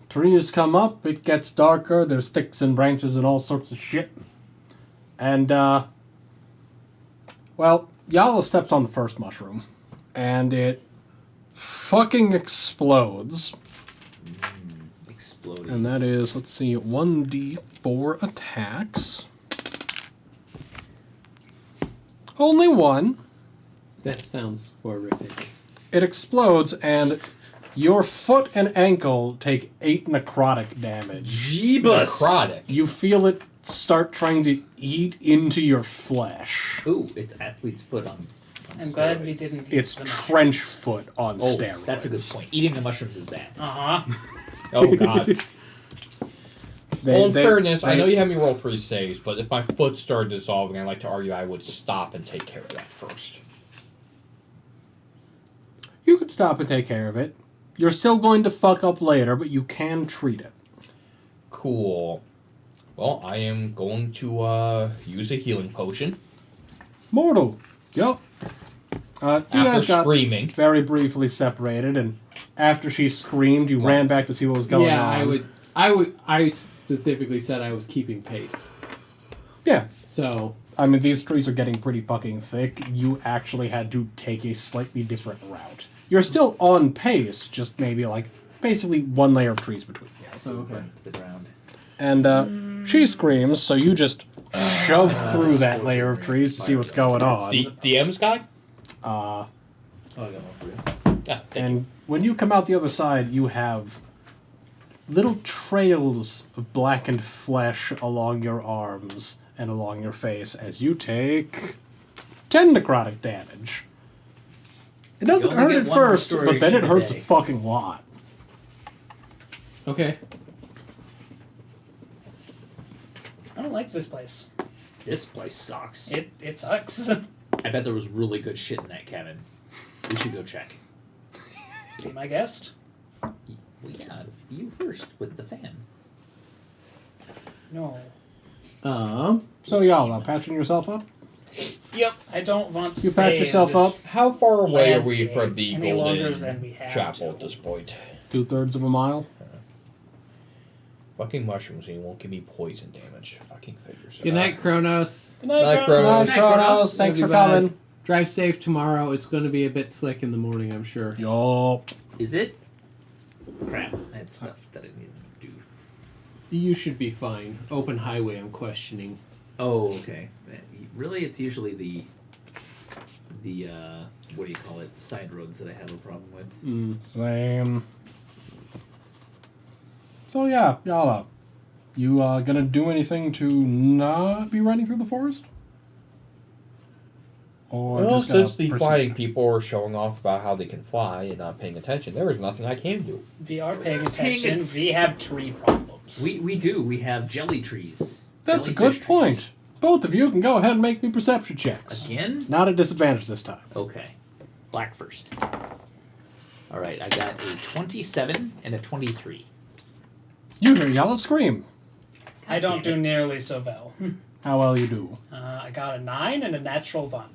trees come up, it gets darker, there's sticks and branches and all sorts of shit. And, well, Yala steps on the first mushroom, and it fucking explodes. Exploding. And that is, let's see, 1d4 attacks. Only one. That sounds horrific. It explodes, and your foot and ankle take 8 necrotic damage. Jeebus! Necrotic. You feel it start trying to eat into your flesh. Ooh, it's athlete's foot on I'm glad we steroids. didn't. It's use the trench foot on Oh, steroids. that's a good point. Eating the mushrooms is bad. Uh-huh. Oh, God. They- Well, in they- fairness, I they- know you have me roll 3 saves, but if my foot started dissolving, I like to argue I would stop and take care of that first. You could stop and take care of it. You're still going to fuck up later, but you can treat it. Cool. Well, I am going to use a healing potion Mortal. Yep. You after guys got screaming. very briefly separated, and After she screamed, you ran back to see what was going on. I specifically said I was keeping pace. Yeah. So I mean, these trees are getting pretty fucking thick. You actually had to take a slightly different route. You're still on pace, just maybe like basically one layer of trees between. Yeah, so Okay. burn to the ground. And she screams, so you just shove through that layer of trees to see what's going on. The M's guy? Uh, Oh, I got one for you. Yeah. and when you come out the other side, you have little trails of blackened flesh along your arms and along your face as you take 10 necrotic damage. It doesn't You only hurt get at one first, but then it restoration a hurts a day. fucking lot. okay. I don't like this place. This place sucks. It sucks. I bet there was really good shit in that cabin. We should go check. Be my guest. Well, yeah, you first with the fan. No, So y'all patching yourself up? Yep. I don't want to. You stay patch in yourself this up How far away are we landscape from the any longer Golden than we have Chapel to. at this point? 2/3 of a mile. Fucking mushrooms, and you won't give me poison damage. Fucking figures. Good night, Kronos. Good night, Night, Kronos. Kronos. Kronos, thanks for Everybody. coming. Drive safe tomorrow. It's going to be a bit slick in the morning, I'm sure. Yup. Is it? Crap. I had stuff that I needed to do. You should be fine. Open highway, I'm questioning. Oh, okay. Really, it's usually the what do you call it? Side roads that I have a problem with. Same. So yeah, y'all up. You gonna do anything to not be running through the forest? Or Well, just gonna since the proceed? flying people are showing off about how they can fly and not paying attention, there is nothing I can do. We are paying attention. it. We have tree problems. We do. We have jelly trees. That's a Jellyfish good point. trees. Both of you can go ahead and make me perception checks. Again? Not at disadvantage this time. Okay. Black first. All right. I got a 27 and a 23. You hear Yalla scream. I don't do nearly so well. How well you do. I got a 9 and a natural 1.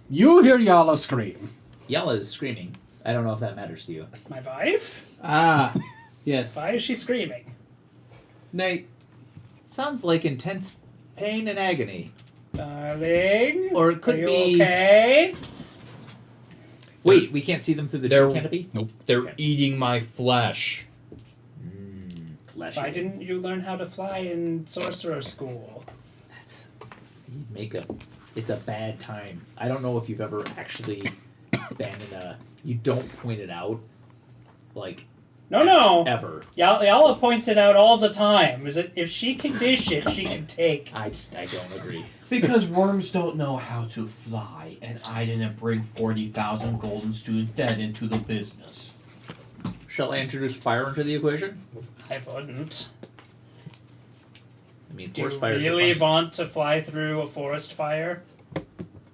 You hear Yalla scream. Yella is screaming. I don't know if that matters to you. My wife? Ah, yes. Why is she screaming? Nate. Sounds like intense pain and agony. Darling? Or it could are you be- okay? Wait, we can't see them through the They're- tree canopy? They're Okay. eating my flesh. Fleshy. Why didn't you learn how to fly in sorcerer school? That's it's a bad time. I don't know if you've ever actually been in a you don't point it out like No. ever. Yala points it out all the time. Is it if she can dish it, she can take. I don't agree. Because worms don't know how to fly, and I didn't bring 40,000 golden student dead into the business. Shall I introduce fire into the equation? I wouldn't. I mean, Do you forest fires are really fun. want to fly through a forest fire?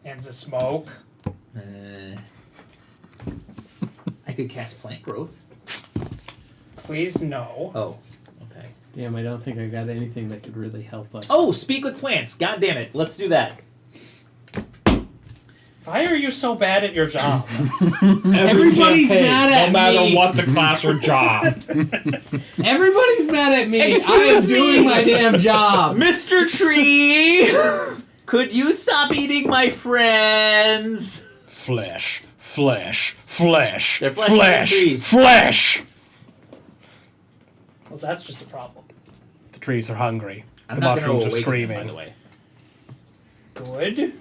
And the smoke? I could cast plant growth. Please no. Oh, okay. Damn, I don't think I got anything that could really help us. Oh, speak with plants. God damn it. Let's do that. Why are you so bad at your job? Everybody's mad at no matter me. what the class or job. Everybody's mad at me. I am Excuse me. doing my damn job. Mr. Tree! Could you stop eating my friends? Flesh, flesh, flesh, They're fleshing flesh, trees. flesh. Well, that's just a problem. The trees are hungry. I'm The not going mushrooms to are awaken them, by screaming. the way. Good.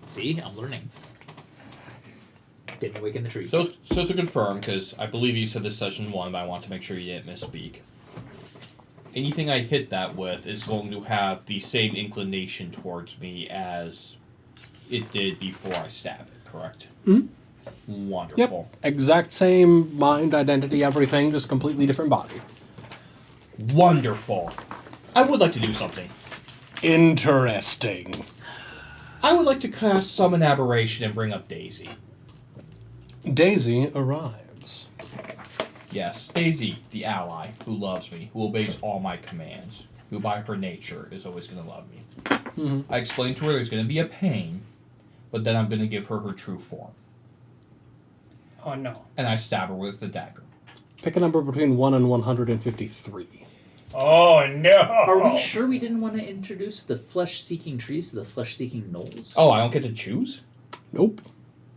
See? I'm learning. Didn't awaken the trees. So to confirm, because I believe you said this session 1, but I want to make sure you didn't misspeak. Anything I hit that with is going to have the same inclination towards me as it did before I stab it, correct? Mm-hmm. Wonderful. Yep. Exact same mind, identity, everything, just completely different body. Wonderful. I would like to do something. Interesting. I would like to cast Summon Aberration and bring up Daisy. Daisy arrives. Yes, Daisy, the ally, who loves me, who obeys all my commands, who by her nature is always going to love me. Mhm. I explained to her there's going to be a pain, but then I'm going to give her her true form. Oh no. and I stab her with the dagger. Pick a number between 1 and 153. Oh no. Are we sure we didn't want to introduce the flesh-seeking trees to the flesh-seeking gnolls? Oh, I don't get to choose? Nope.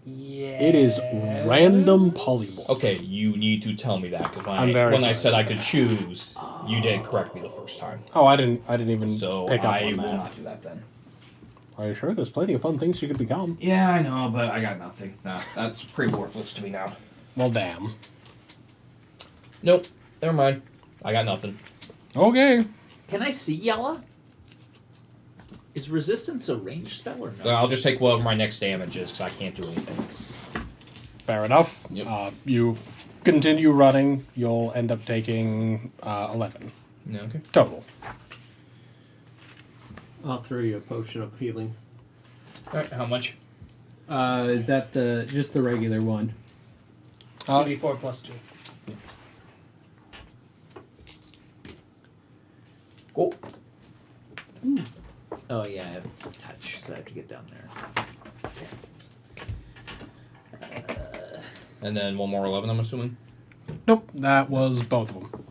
Yeah. It is random polymorph. Okay, you need to tell me that because I'm very when I sorry. said I could choose, you did correct me the first time. Oh, I didn't even So pick up I on will that. not do that then. Are you sure? There's plenty of fun things you could become. Yeah, I know, but I got nothing. Nah, that's pretty worthless to me now. Well, damn. Nope, never mind. I got nothing. Okay. Can I see Yella? Is resistance a ranged spell or no? I'll just take whatever my next damage is because I can't do anything. Fair enough. Yep. You continue running. You'll end up taking 11 No, okay. total. I'll throw you a potion of healing. Alright, how much? Is that just the regular one? 2d4 plus 2. Cool. Oh yeah, I have its touch, so I have to get down there. And then one more 11, I'm assuming. Nope, that was both of them.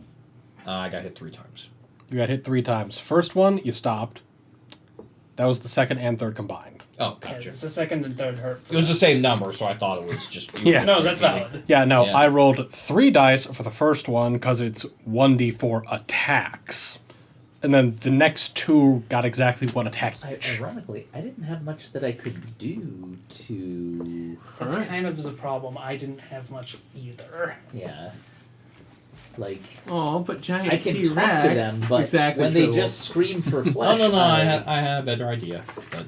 I got hit 3 times. You got hit 3 times. First one, you stopped. That was the second and third combined. Oh, Yeah, gotcha. it's the second and third hurt. It was the same number, so I thought it was just. Yeah. No, that's valid. Yeah, no, Yeah. I rolled 3 dice for the first one because it's 1d4 attacks. And then the next 2 got exactly 1 attack each. Ironically, I didn't have much that I could do to. So that's Alright. kind of the problem. I didn't have much either. Yeah. Like, Oh, but giant I can T-Rex. talk to them, but exactly when they true. just scream for Oh, flesh. no, I had a better idea. But,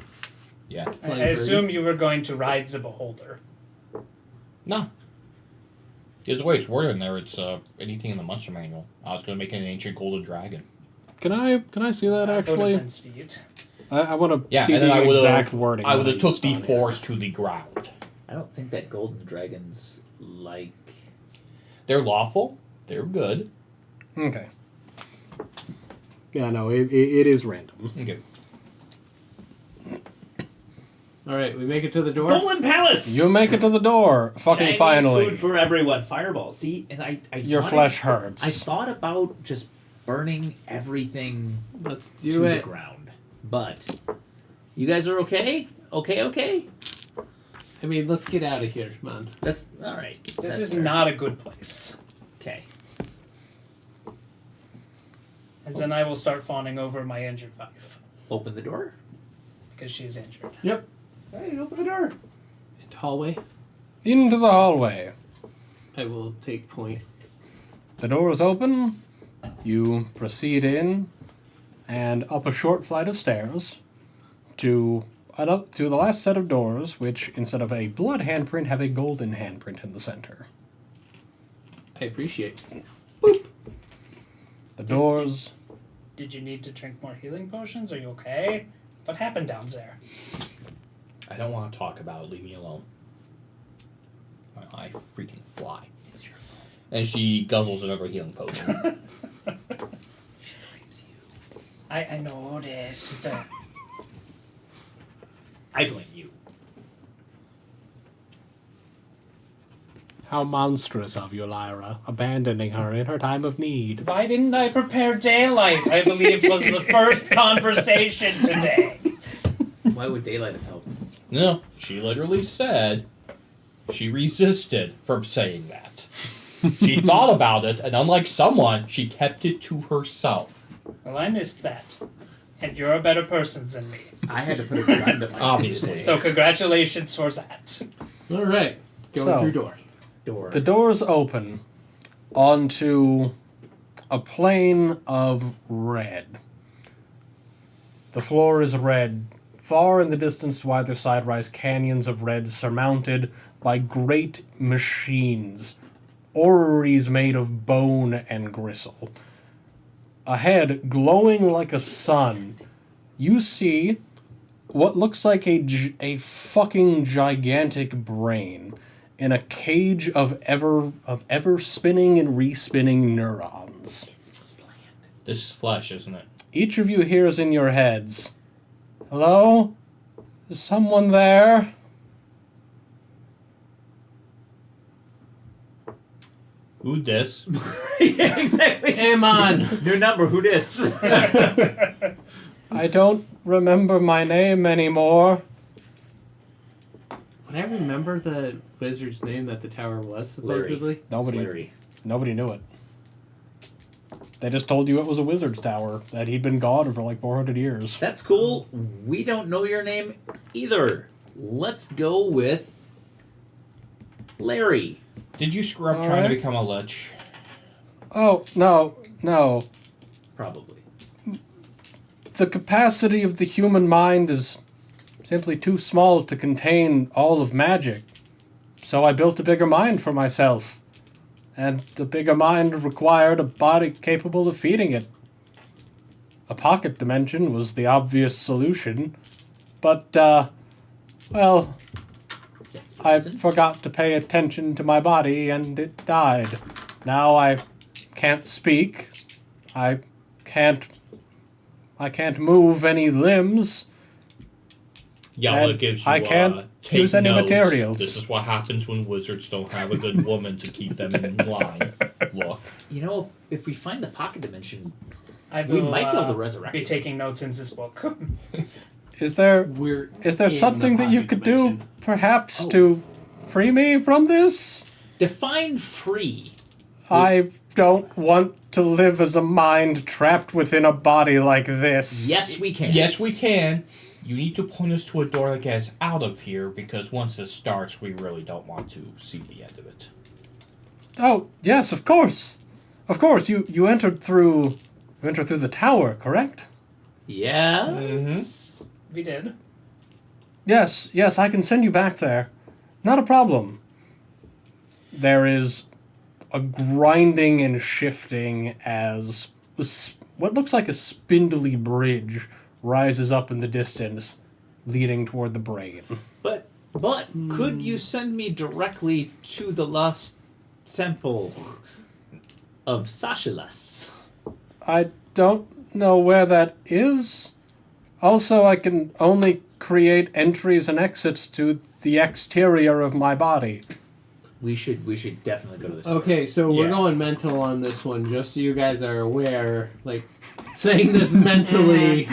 yeah. I Like assume you were going to ride the beholder. No. There's a way it's worded in there. It's anything in the monster manual. I was going to make an ancient golden dragon. Can I see that That would have actually? been sweet. I want to Yeah, see and then the I would exact have. wording. I would that have took used the on it. force to the ground. I don't think that golden dragons like. They're lawful. They're good. Okay. Yeah, no, it is random. Okay. All right, we make it to the door. Golden Palace! You make it to the door, fucking Chinese finally. food for everyone. Fireball. See, and I Your wanted- flesh hurts. I thought about just burning everything Let's to do the it. ground, but you guys are okay. Okay. I mean, let's get out of here, man. That's all right. This That's is fair. not a good place. Okay. And then I will start fawning over my injured wife Open the door. because she is injured. Yep. Hey, open the door. Into hallway. Into the hallway. I will take point. The door is open. You proceed in and up a short flight of stairs to the last set of doors, which instead of a blood handprint have a golden handprint in the center. I appreciate. The doors. Did you need to drink more healing potions? Are you okay? What happened down there? I don't want to talk about it. Leave me alone. I freaking fly. It's your fault. And she guzzles another healing potion. She blames you. I noticed. I blame you. How monstrous of you, Lyra, abandoning her in her time of need. Why didn't I prepare daylight? I believe was the first conversation today. Why would daylight have helped? No, she literally said she resisted from saying that. She thought about it, and unlike someone, she kept it to herself. Well, I missed that. And you're a better person than me. I had to put a gun to my Obviously. So congratulations for that. All right. Going So- through door. door. The doors open onto a plane of red. The floor is red. Far in the distance to either side rise canyons of red surmounted by great machines, orreries made of bone and gristle. Ahead, glowing like a sun, you see what looks like a fucking gigantic brain in a cage of ever spinning and respinning neurons. This is flesh, isn't it? Each of you hears in your heads, "Hello? Is someone there?" Who dis? Yeah, exactly. Amon. New number. Who dis? I don't remember my name anymore. Would I remember the wizard's name that the tower was, supposedly? Larry. Nobody knew it. They just told you it was a wizard's tower, that he'd been gone for like 400 years. That's cool. We don't know your name either. Let's go with Larry. Did you screw up All trying to right. become a lich? Oh, no. Probably. The capacity of the human mind is simply too small to contain all of magic. So I built a bigger mind for myself. And the bigger mind required a body capable of feeding it. A pocket dimension was the obvious solution. But, well, Stands to I reason. forgot to pay attention to my body and it died. Now I can't speak. I can't move any limbs. Yala And gives you I can't take use any notes. materials. This is what happens when wizards don't have a good woman to keep them in line. Look. You know, if we find the pocket dimension, I we will, might be able to resurrect be it. taking notes in this book. Is there We're Is there in something the that you pocket could dimension. do, perhaps, Oh. to free me from this? Define free. I don't want to live as a mind trapped within a body like this. Yes, we can. Yes, we can. You need to point us to a door that gets out of here because once this starts, we really don't want to see the end of it. Oh, yes, of course. Of course, you entered through the tower, correct? Yeah. Mm-hmm. We did. Yes, I can send you back there. Not a problem. There is a grinding and shifting as what looks like a spindly bridge rises up in the distance, leading toward the brain. But could you send me directly to the lost temple of Sashilas? I don't know where that is. Also, I can only create entries and exits to the exterior of my body. We should definitely go to this. Okay, so we're Yeah. going mental on this one, just so you guys are aware. Like, saying this mentally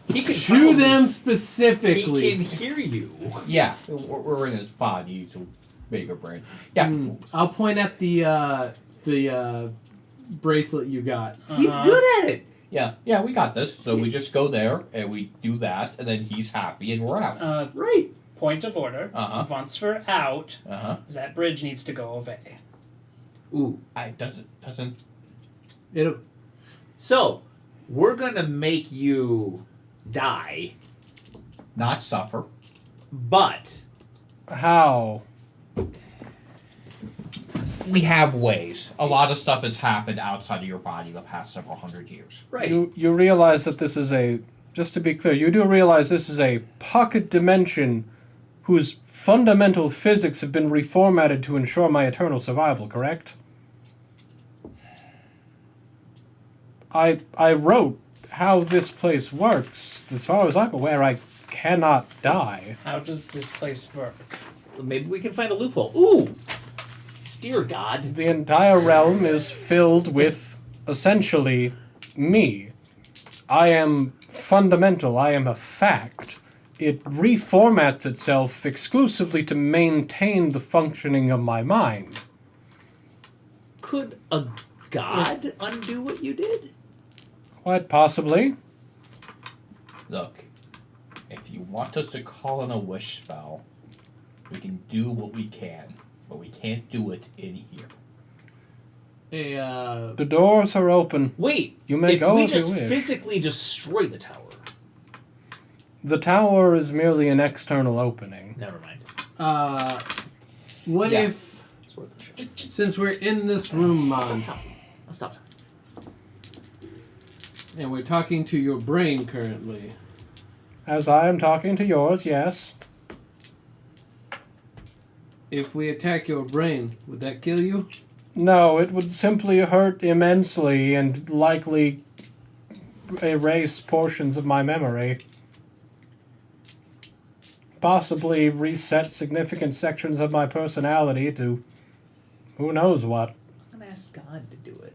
He can to probably- them He specifically. can hear you. Yeah, we're in his body. He's a bigger brain. Yeah. I'll point at the bracelet you got. He's good at it. Yeah, we got this. So we just go there and we do that, and then he's happy and we're out. Right. Point of order. Uh-huh. Once we're out, Uh-huh. that bridge needs to go away. Ooh. Doesn't. It'll. So, we're gonna make you die, Not suffer. but How? We have ways. A lot of stuff has happened outside of your body the past several hundred years. right. You realize that this is just to be clear, you do realize this is a pocket dimension whose fundamental physics have been reformatted to ensure my eternal survival, correct? I wrote how this place works. As far as I'm aware, I cannot die. How does this place work? Maybe we can find a loophole. Ooh. Dear God. The entire realm is filled with, essentially, me. I am fundamental. I am a fact. It reformats itself exclusively to maintain the functioning of my mind. Could a god undo what you did? Quite possibly. Look, if you want us to call in a wish spell, we can do what we can, but we can't do it in here. The doors are open. Wait. You may if go we if you just wish. physically destroy the tower. The tower is merely an external opening. Never mind. What Yeah. if, It's worth a shot. since we're in this room, Mon, I'll stop. and we're talking to your brain currently, As I am talking to yours, yes. if we attack your brain, would that kill you? No, it would simply hurt immensely and likely erase portions of my memory. Possibly reset significant sections of my personality to Who knows what? I'm gonna ask God to do it.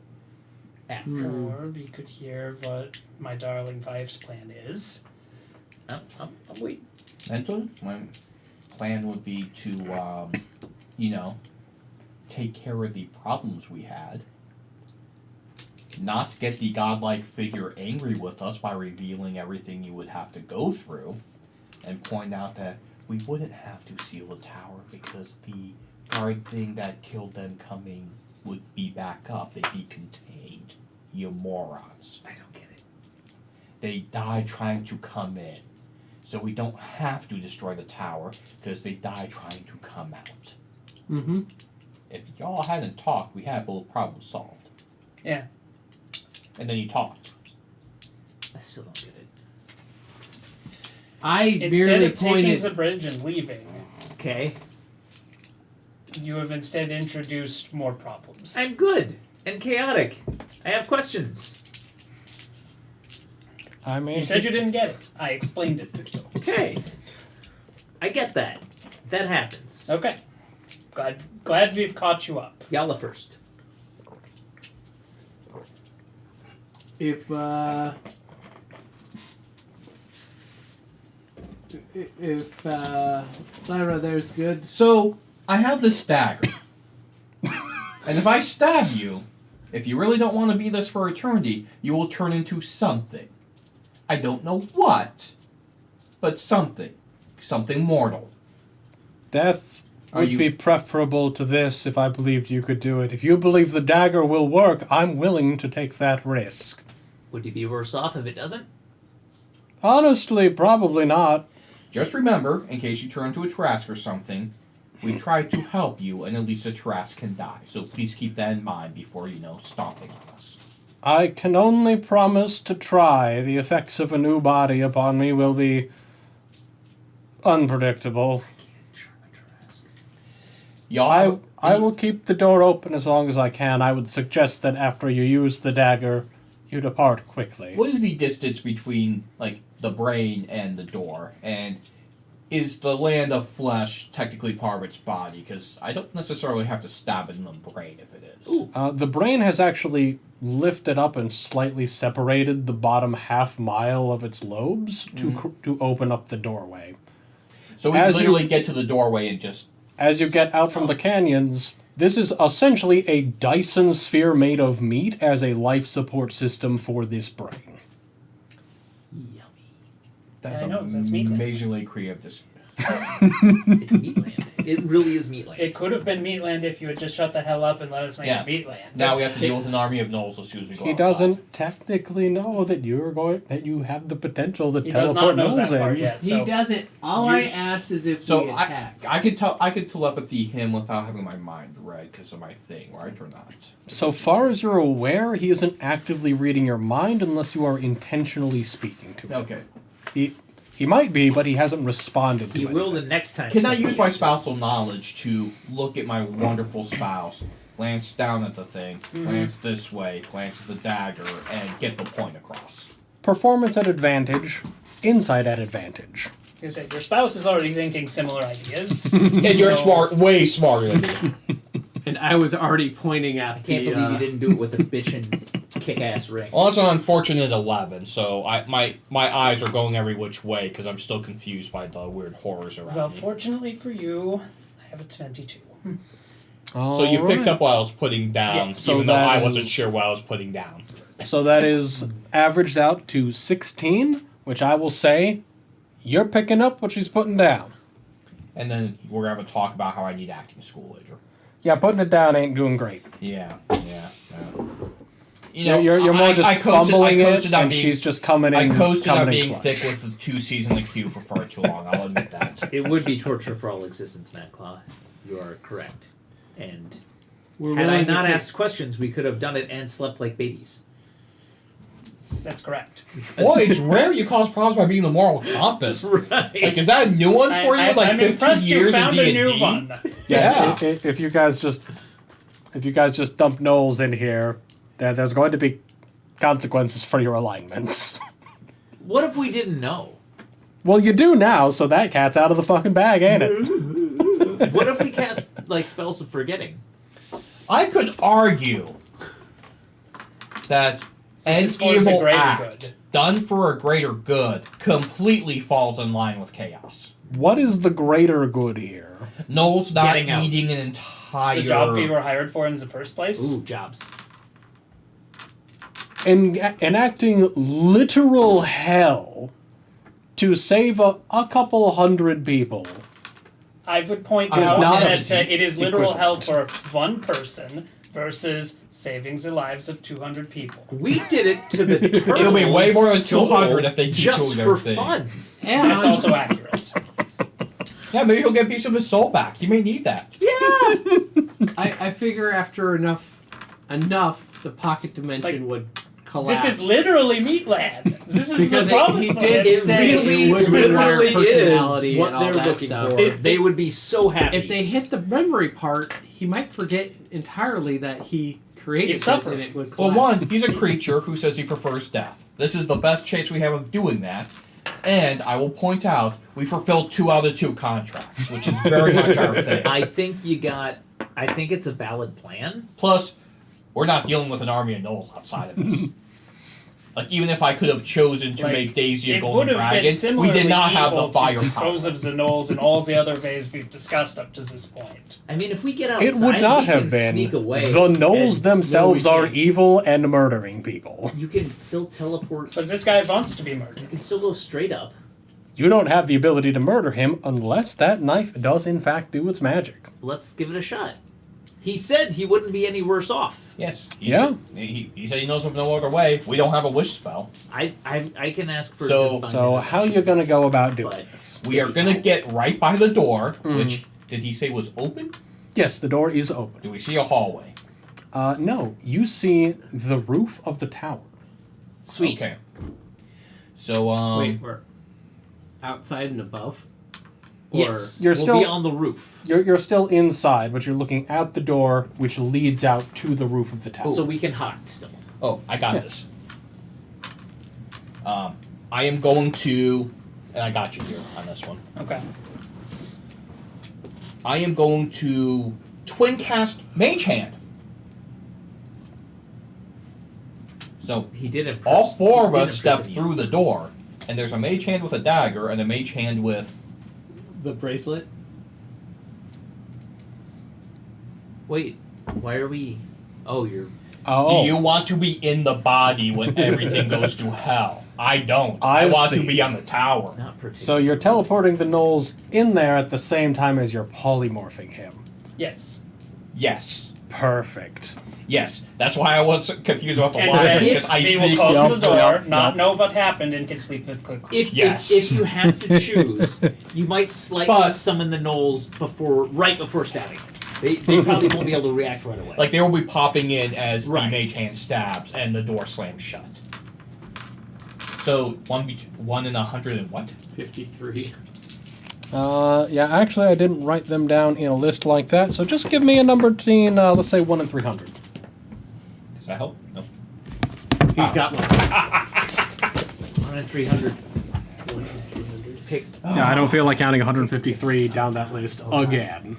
Or we could hear what my darling wife's plan is. I'm waiting. Mentally, my plan would be to, take care of the problems we had. Not get the godlike figure angry with us by revealing everything you would have to go through, and point out that we wouldn't have to seal the tower because the guard thing that killed them coming would be back up. They'd be contained. You morons. I don't get it. They died trying to come in. So we don't have to destroy the tower because they died trying to come out. Mm-hmm. If y'all hadn't talked, we had both problems solved. Yeah. And then you talked. I still don't get it. I Instead merely of taking pointed. the bridge and leaving, Okay. you have instead introduced more problems. I'm good and chaotic. I have questions. I mean, You said you didn't get it. I explained it to you. Okay. I get that. That happens. Okay. Glad we've caught you up. Yalla first. If Lyra, there's good. So, I have this dagger. And if I stab you, if you really don't want to be this for eternity, you will turn into something. I don't know what, but something. Something mortal. death Are would you- be preferable to this if I believed you could do it. If you believe the dagger will work, I'm willing to take that risk. Would you be worse off if it doesn't? Honestly, probably not. Just remember, in case you turn into a Trask or something, we tried to help you, and at least a Trask can die. So please keep that in mind before, stomping on us. I can only promise to try. The effects of a new body upon me will be unpredictable. Y'all, I will keep the door open as long as I can. I would suggest that after you use the dagger, you depart quickly. what is the distance between, the brain and the door? And is the land of flesh technically part of its body? Because I don't necessarily have to stab it in the brain if it is. Ooh. The brain has actually lifted up and slightly separated the bottom half mile of its lobes to open up the doorway. So we As can you- literally get to the doorway and just... As you get out from the canyons, this is essentially a Dyson sphere made of meat as a life support system for this brain. Yummy. That's I know, that's meat. amazingly creative. It's Meatland. It really is Meatland. It could have been Meatland if you had just shut the hell up and let us make Yeah. it Meatland. Now we have to deal with an army of gnolls as soon as we go He outside. doesn't technically know that you have the potential to He does teleport not know that Knowles part in. yet. He So doesn't. All I asked is if So we I attack. I could telepathy him without having my mind read because of my thing, right or not? So far as you're aware, he isn't actively reading your mind unless you are intentionally speaking to him. Okay. He might be, but he hasn't responded to He it. will the next time. Can I somebody use my gets it. spousal knowledge to look at my wonderful spouse, glance down at the thing, glance this way, glance at the dagger, and get the point across? Performance at advantage, insight at advantage. you said your spouse is already thinking similar ideas. And you're So- smart, way smarter than me. And I was already pointing at I can't the. believe you didn't do it with a bitchin' kick-ass ring. Well, that's an unfortunate 11, so my eyes are going every which way because I'm still confused by the weird horrors around Well, me. fortunately for you, I have a 22. So you picked up what I was putting down, Yeah, so even though that I is- wasn't sure what I was putting down. So that is averaged out to 16, which I will say you're picking up what she's putting down. And then we're going to talk about how I need acting school later. Yeah, putting it down ain't doing great. Yeah. You're more just fumbling it, coasted on and being, she's just coming in. I coasted on coming in being clutch. thick with the 2 C's in the queue for far too long. I'll admit that. It would be torture for all existence, Matt Claw. You are correct. And We're had I willing to not take- asked questions, we could have done it and slept like babies. That's correct. Boy, it's rare you cause problems by being the moral compass. Right. Like, is that a new one for you? I'm 15 impressed you years found in a D&D? new one. Yeah. If you guys just dump Knowles in here, there's going to be consequences for your alignments. What if we didn't know? Well, you do now, so that cat's out of the fucking bag, ain't it? What if we cast like spells of forgetting? I could argue that an This is for the evil greater act good. done for a greater good completely falls in line with chaos. What is the greater good here? Noel's not Getting out. eating an It's entire. a job we were hired for in the first place. Ooh, jobs. Enacting literal hell to save a couple hundred people. I would point Is out not that a it is literal hell equivalent. for one person versus saving the lives of 200 people. We did it to the turtle. It'll be way more than 200 if they keep just doing for everything. fun. And That's also accurate. Yeah, maybe he'll get a piece of his soul back. He may need that. I figure after enough, the pocket dimension would collapse. This is literally Meatland. This is Because the promise he land. did It say really, it would require literally personality is what and all they're that looking stuff. for. They would be so happy. If they hit the memory part, he might forget entirely that he created He's this suffering. and it would Well, collapse. one, he's a creature who says he prefers death. This is the best chance we have of doing that. And I will point out, we fulfilled 2 out of 2 contracts, which is very much our thing. I think it's a valid plan. Plus, we're not dealing with an army of gnolls outside of this. Like, even if I could have chosen to Like, make Daisy a It golden would have been dragon, we similarly did not have the evil to firepower. dispose of Xenols in all the other ways we've discussed up to this point. I mean, if we get outside, It would not we have can been. sneak away. The Gnolls and- themselves No, we are can't. evil and murdering people. You can still teleport. But this guy wants to be murdered. You can still go straight up. You don't have the ability to murder him unless that knife does in fact do its magic. Let's give it a shot. He said he wouldn't be any worse off. Yes. Yeah. He said he knows of no other way. We don't have a wish spell. I can ask for. So- divine So how you gonna go about doing But- this? We are going to get right by the door, Mm. which, did he say was open? Yes, the door is open. Do we see a hallway? No, you see the roof of the tower. Sweet. Okay. So, Wait, we're outside and above? Yes. You're we'll still- be on the roof, You're still inside, but you're looking out the door, which leads out to the roof of the tower. so we can hide still. oh, I got Yeah. this. I am going to, and I got you here on this one. Okay. I am going to twin cast Mage Hand. So He did impress. all 4 of he did us step imprison you. through the door, and there's a Mage Hand with a dagger and a Mage Hand with. The bracelet? Wait, why are we? Oh, you're. oh, Do you want to be in the body when everything goes to hell? I don't. I want to see. be on the tower. Not particularly. so you're teleporting the Knolls in there at the same time as you're polymorphing him. Yes. Yes. Perfect. Yes. That's why I was confused about the And line then because I he will think close Yup, the door, yup, not yup. know what happened, and can sleep with quickly. If you have to choose, you might slightly But- summon the gnolls right before stabbing. They probably won't be able to react right away. like they will be popping in as Right. the Mage Hand stabs and the door slams shut. So 1 in 100 and what? 53. Yeah, actually, I didn't write them down in a list like that, so just give me a number between, let's say, 1 and 300. Does that help? No. He's got one. 1 in 300. Pick. Yeah, I don't feel like counting 153 down that list again.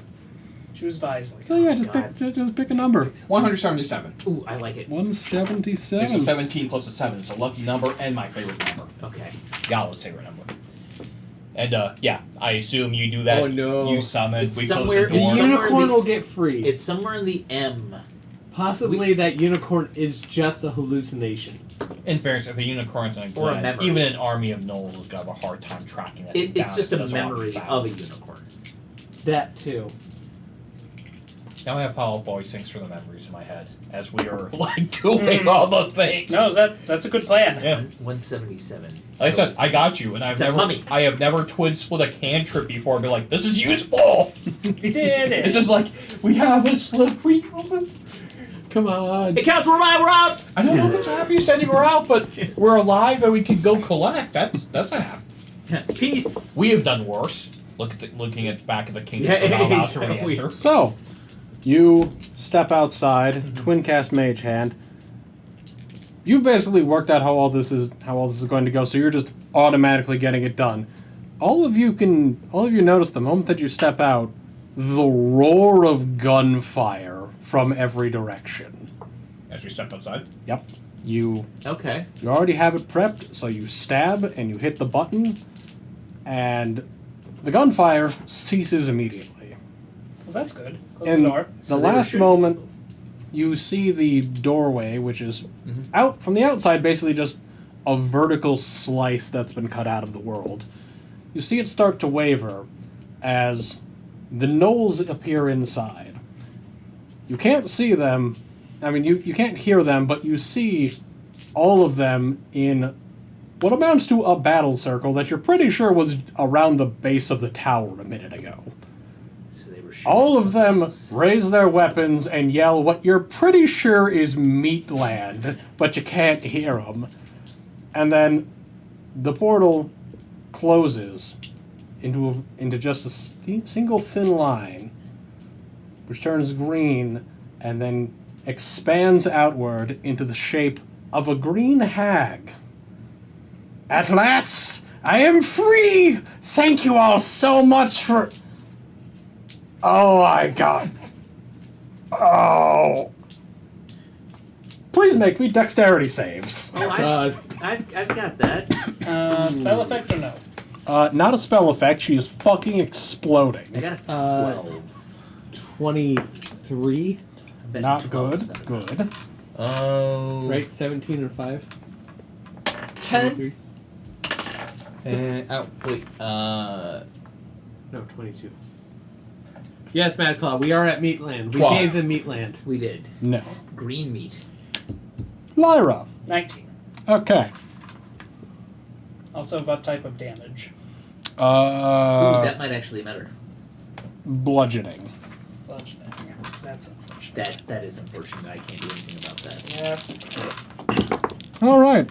Choose wisely. So yeah, God. just pick a number. 177. Ooh, I like it. 177. It's a 17 plus a 7. It's a lucky number and my favorite number. Okay. Yala's favorite number. And yeah, I assume you do that. Oh, no. You summon. It's We somewhere- close the The it's door. somewhere unicorn in the- will get free. It's somewhere in the M. Possibly that unicorn is just a hallucination. In fairness, if a unicorn's in a Or a glen, memory. even an army of gnolls is gonna have a hard time tracking that. thing It's down just if a it doesn't want to be memory found. of a unicorn. That too. Now I have Follow Up Voice things for the memories in my head as we are like doing all the things. No, that's a good plan. Yeah. 177. Like I So said, it's- I got you, and it's a mummy. I have never twin split a cantrip before. And be like, this is useful. We did it. It's just like we have a slip. Come on. It counts. We're out. I don't know if it's a happy sending her out, but we're alive and we can go collect. That's a happy. Peace. We have done worse. Looking at back at the kingdom Yeah, for not allowed to exactly. re-enter. So, you step outside, twin cast Mage Hand. You've basically worked out how all this is going to go, so you're just automatically getting it done. All of you notice the moment that you step out, the roar of gunfire from every direction. As we step outside. Yep. You Okay. already have it prepped, so you stab and you hit the button, and the gunfire ceases immediately. Well, that's good. Close In the door. So the they were last shooting moment, people. you see the doorway, which is Mhm. out from the outside, basically just a vertical slice that's been cut out of the world. You see it start to waver as the gnolls appear inside. You can't see them. I mean, you can't hear them, but you see all of them in what amounts to a battle circle that you're pretty sure was around the base of the tower a minute ago. So they were shooting All of them something else. raise their weapons and yell what you're pretty sure is Meatland, but you can't hear them. And then the portal closes into just a single thin line, which turns green and then expands outward into the shape of a green hag. At last, I am free! Thank you all so much for... Oh my god. Oh. Please make me dexterity saves. Oh, I've got that. Spell effect or no? Not a spell effect, she is fucking exploding. I got a 12. 23. I bet Not 12 is good. better. Good. Oh. Right, 17 or 5. 10. 23. Wait. No, 22. Yes, Mad Claw, we are at Meatland. We 12. gave them Meatland. We did. No. Green meat. Lyra. 19. Okay. Also, what type of damage? Ooh, that Uh, might actually matter. bludgeoning. Bludgeoning. That's unfortunate. That is unfortunate. I can't do anything about that. Yeah. All right.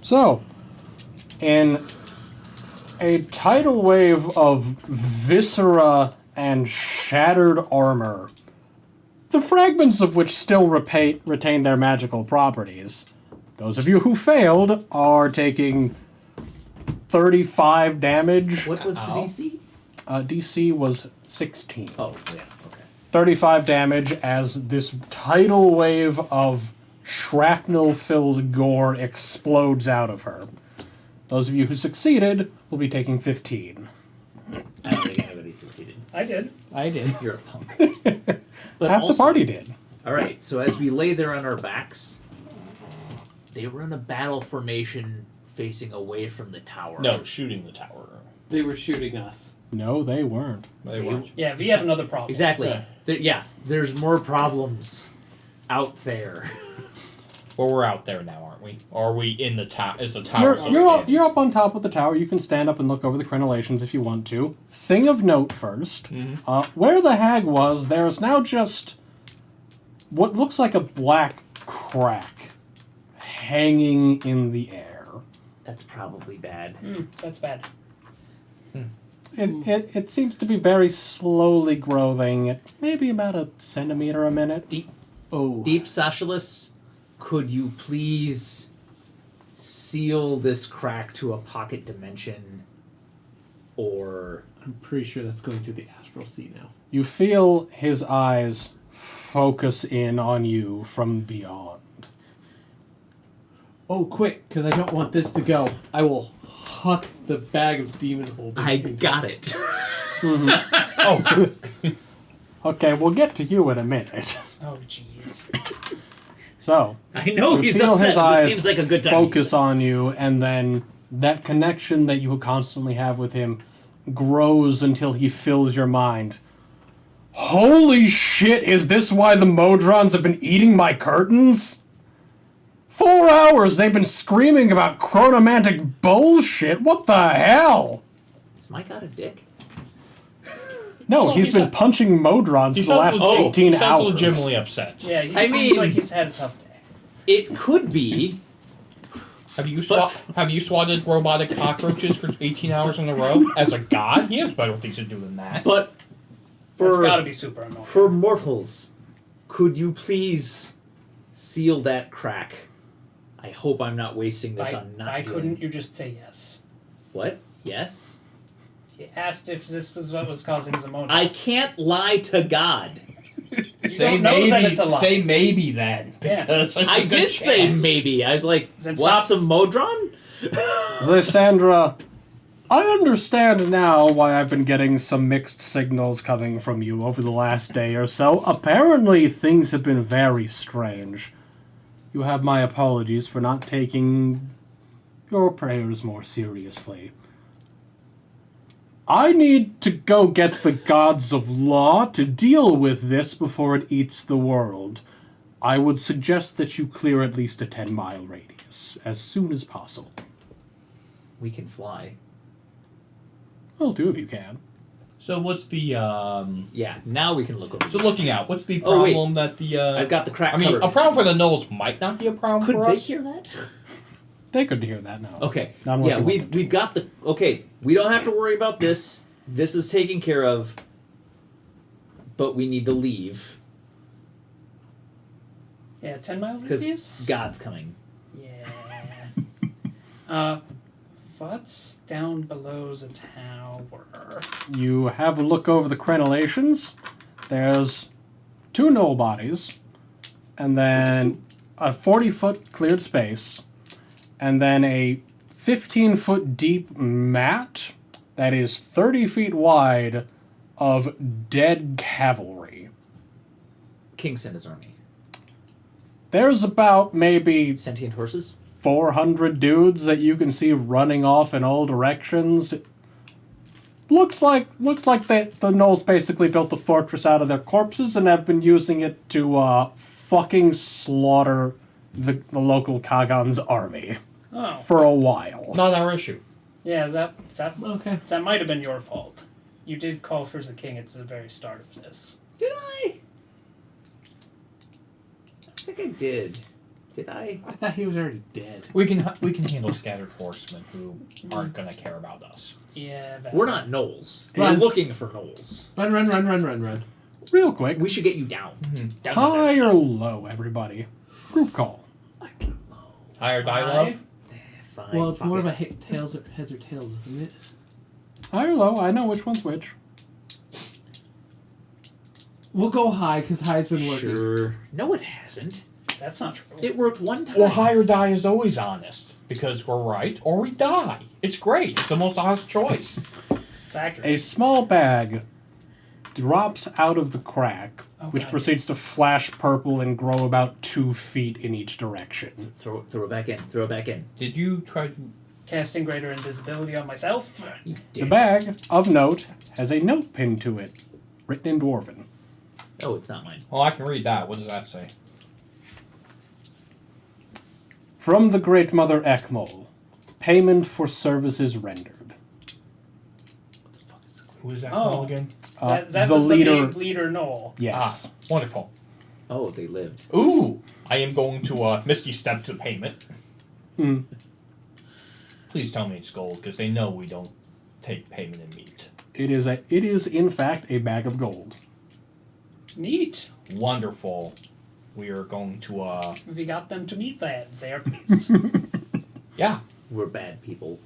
So, in a tidal wave of viscera and shattered armor, the fragments of which still retain their magical properties, those of you who failed are taking 35 damage. What was the Ow. DC? DC was 16. Oh, yeah. Okay. 35 damage as this tidal wave of shrapnel-filled gore explodes out of her. Those of you who succeeded will be taking 15. I don't think anybody succeeded. I did. I did. You're a punk. But Half the also- party did. All right. So as we lay there on our backs, they were in a battle formation facing away from the tower. No, shooting the tower. They were shooting us. No, they weren't. They weren't. Yeah, we have another problem. Exactly. Yeah. There's more problems out there. Well, we're out there now, aren't we? Or are we in the tower? Is the tower still You're standing? you're up on top of the tower. You can stand up and look over the crenellations if you want to. Thing of note first, where the hag was, there's now just what looks like a black crack hanging in the air. That's probably bad. That's bad. It seems to be very slowly growing at maybe about a centimeter a minute. Oh. Deep Socialist, could you please seal this crack to a pocket dimension? Or I'm pretty sure that's going to the Astral Sea now. You feel his eyes focus in on you from beyond. Oh, quick, because I don't want this to go. I will huck the bag of demon holders. I got it. Oh, Okay, we'll get to you in a minute. Oh, jeez. So, I know you he's feel upset. his But eyes this seems like a good time. focus on you, and then that connection that you constantly have with him grows until he fills your mind. Holy shit, is this why the Modrons have been eating my curtains? 4 hours they've been screaming about chronomantic bullshit. What the hell? Has Mike got a dick? No, Well, he's he's been not- punching Modrons he for the last sounds 18 he sounds hours. legitimately upset. Yeah, he I seems mean- like he's had a tough day. It could be. Have you swatted robotic cockroaches for 18 hours in a row? As a god, he has better things to do than that. But It's for, got to be super annoying. for mortals, could you please seal that crack I hope I'm not wasting this on not Why doing. couldn't you just say yes? What? Yes. You asked if this was what was causing Zamona. I can't lie to God. You Say don't know maybe. that it's a lie. Say maybe then. Yeah. Because there's a I good did say chance. maybe. I was like, Then want stop- some Modron? Lysandra, I understand now why I've been getting some mixed signals coming from you over the last day or so. Apparently, things have been very strange. You have my apologies for not taking your prayers more seriously. I need to go get the gods of law to deal with this before it eats the world. I would suggest that you clear at least a 10-mile radius as soon as possible. We can fly. Well, two of you can. So what's the Yeah, now we can look over. So looking out, what's the Oh, wait. problem that the I've got the crack I mean, covered. a problem for the Knolls might not be a problem Could for they us. hear that? They couldn't hear that now. Okay. Not unless Yeah, you want we've got the. Okay, we don't have to worry about this. This is taken care of. But we need to leave Yeah, 10-mile because radius? God's coming. Yeah. What's down below the tower? You have a look over the crenellations. There's 2 knoll bodies, and then a 40-foot cleared space, and then a 15-foot deep mat that is 30 feet wide of dead cavalry. King sent his army. There's about maybe Sentient horses? 400 dudes that you can see running off in all directions. Looks like the Knolls basically built the fortress out of their corpses and have been using it to fucking slaughter the local Kagan's army Oh. for a while. Not our issue. Yeah, is that Okay. that might have been your fault. You did call for the king at the very start of this. Did I? I think I did. Did I? I thought he was already dead. We can handle scattered horsemen who aren't gonna care about us. Yeah, We're not gnolls. Run. We're looking for gnolls. Run, run, run, run, run, run. Real quick, We should get you down. Down to high there. or low, everybody? Group call. High or die, High. love? Fine, Well, it's fuck more it. of a heads or tails, isn't it? High or low? I know which one's which. We'll go high because high's been working. Sure. No, it hasn't. That's not true. It worked one time. Well, high or die is always honest because we're right or we die. It's great. It's the most honest choice. It's accurate. A small bag drops out of the crack, Oh, which God. proceeds to flash purple and grow about 2 feet in each direction. Throw it back in. Throw it back in. Did you try to? Casting greater invisibility on myself. You The dick. bag, of note, has a note pinned to it, written in Dwarven. Oh, it's not mine. Well, I can read that. What does that say? From the Great Mother Ekmol, payment for services rendered. Who is that Oh. call again? That the was leader. the big leader Knoll. Yes. Ah, wonderful. Oh, they lived. Ooh, I am going to Misty step to payment. Hmm. Please tell me it's gold because they know we don't take payment in meat. It is in fact a bag of gold. Neat. Wonderful. We are going to We got them to meet that. They are pleased. yeah, We're bad people.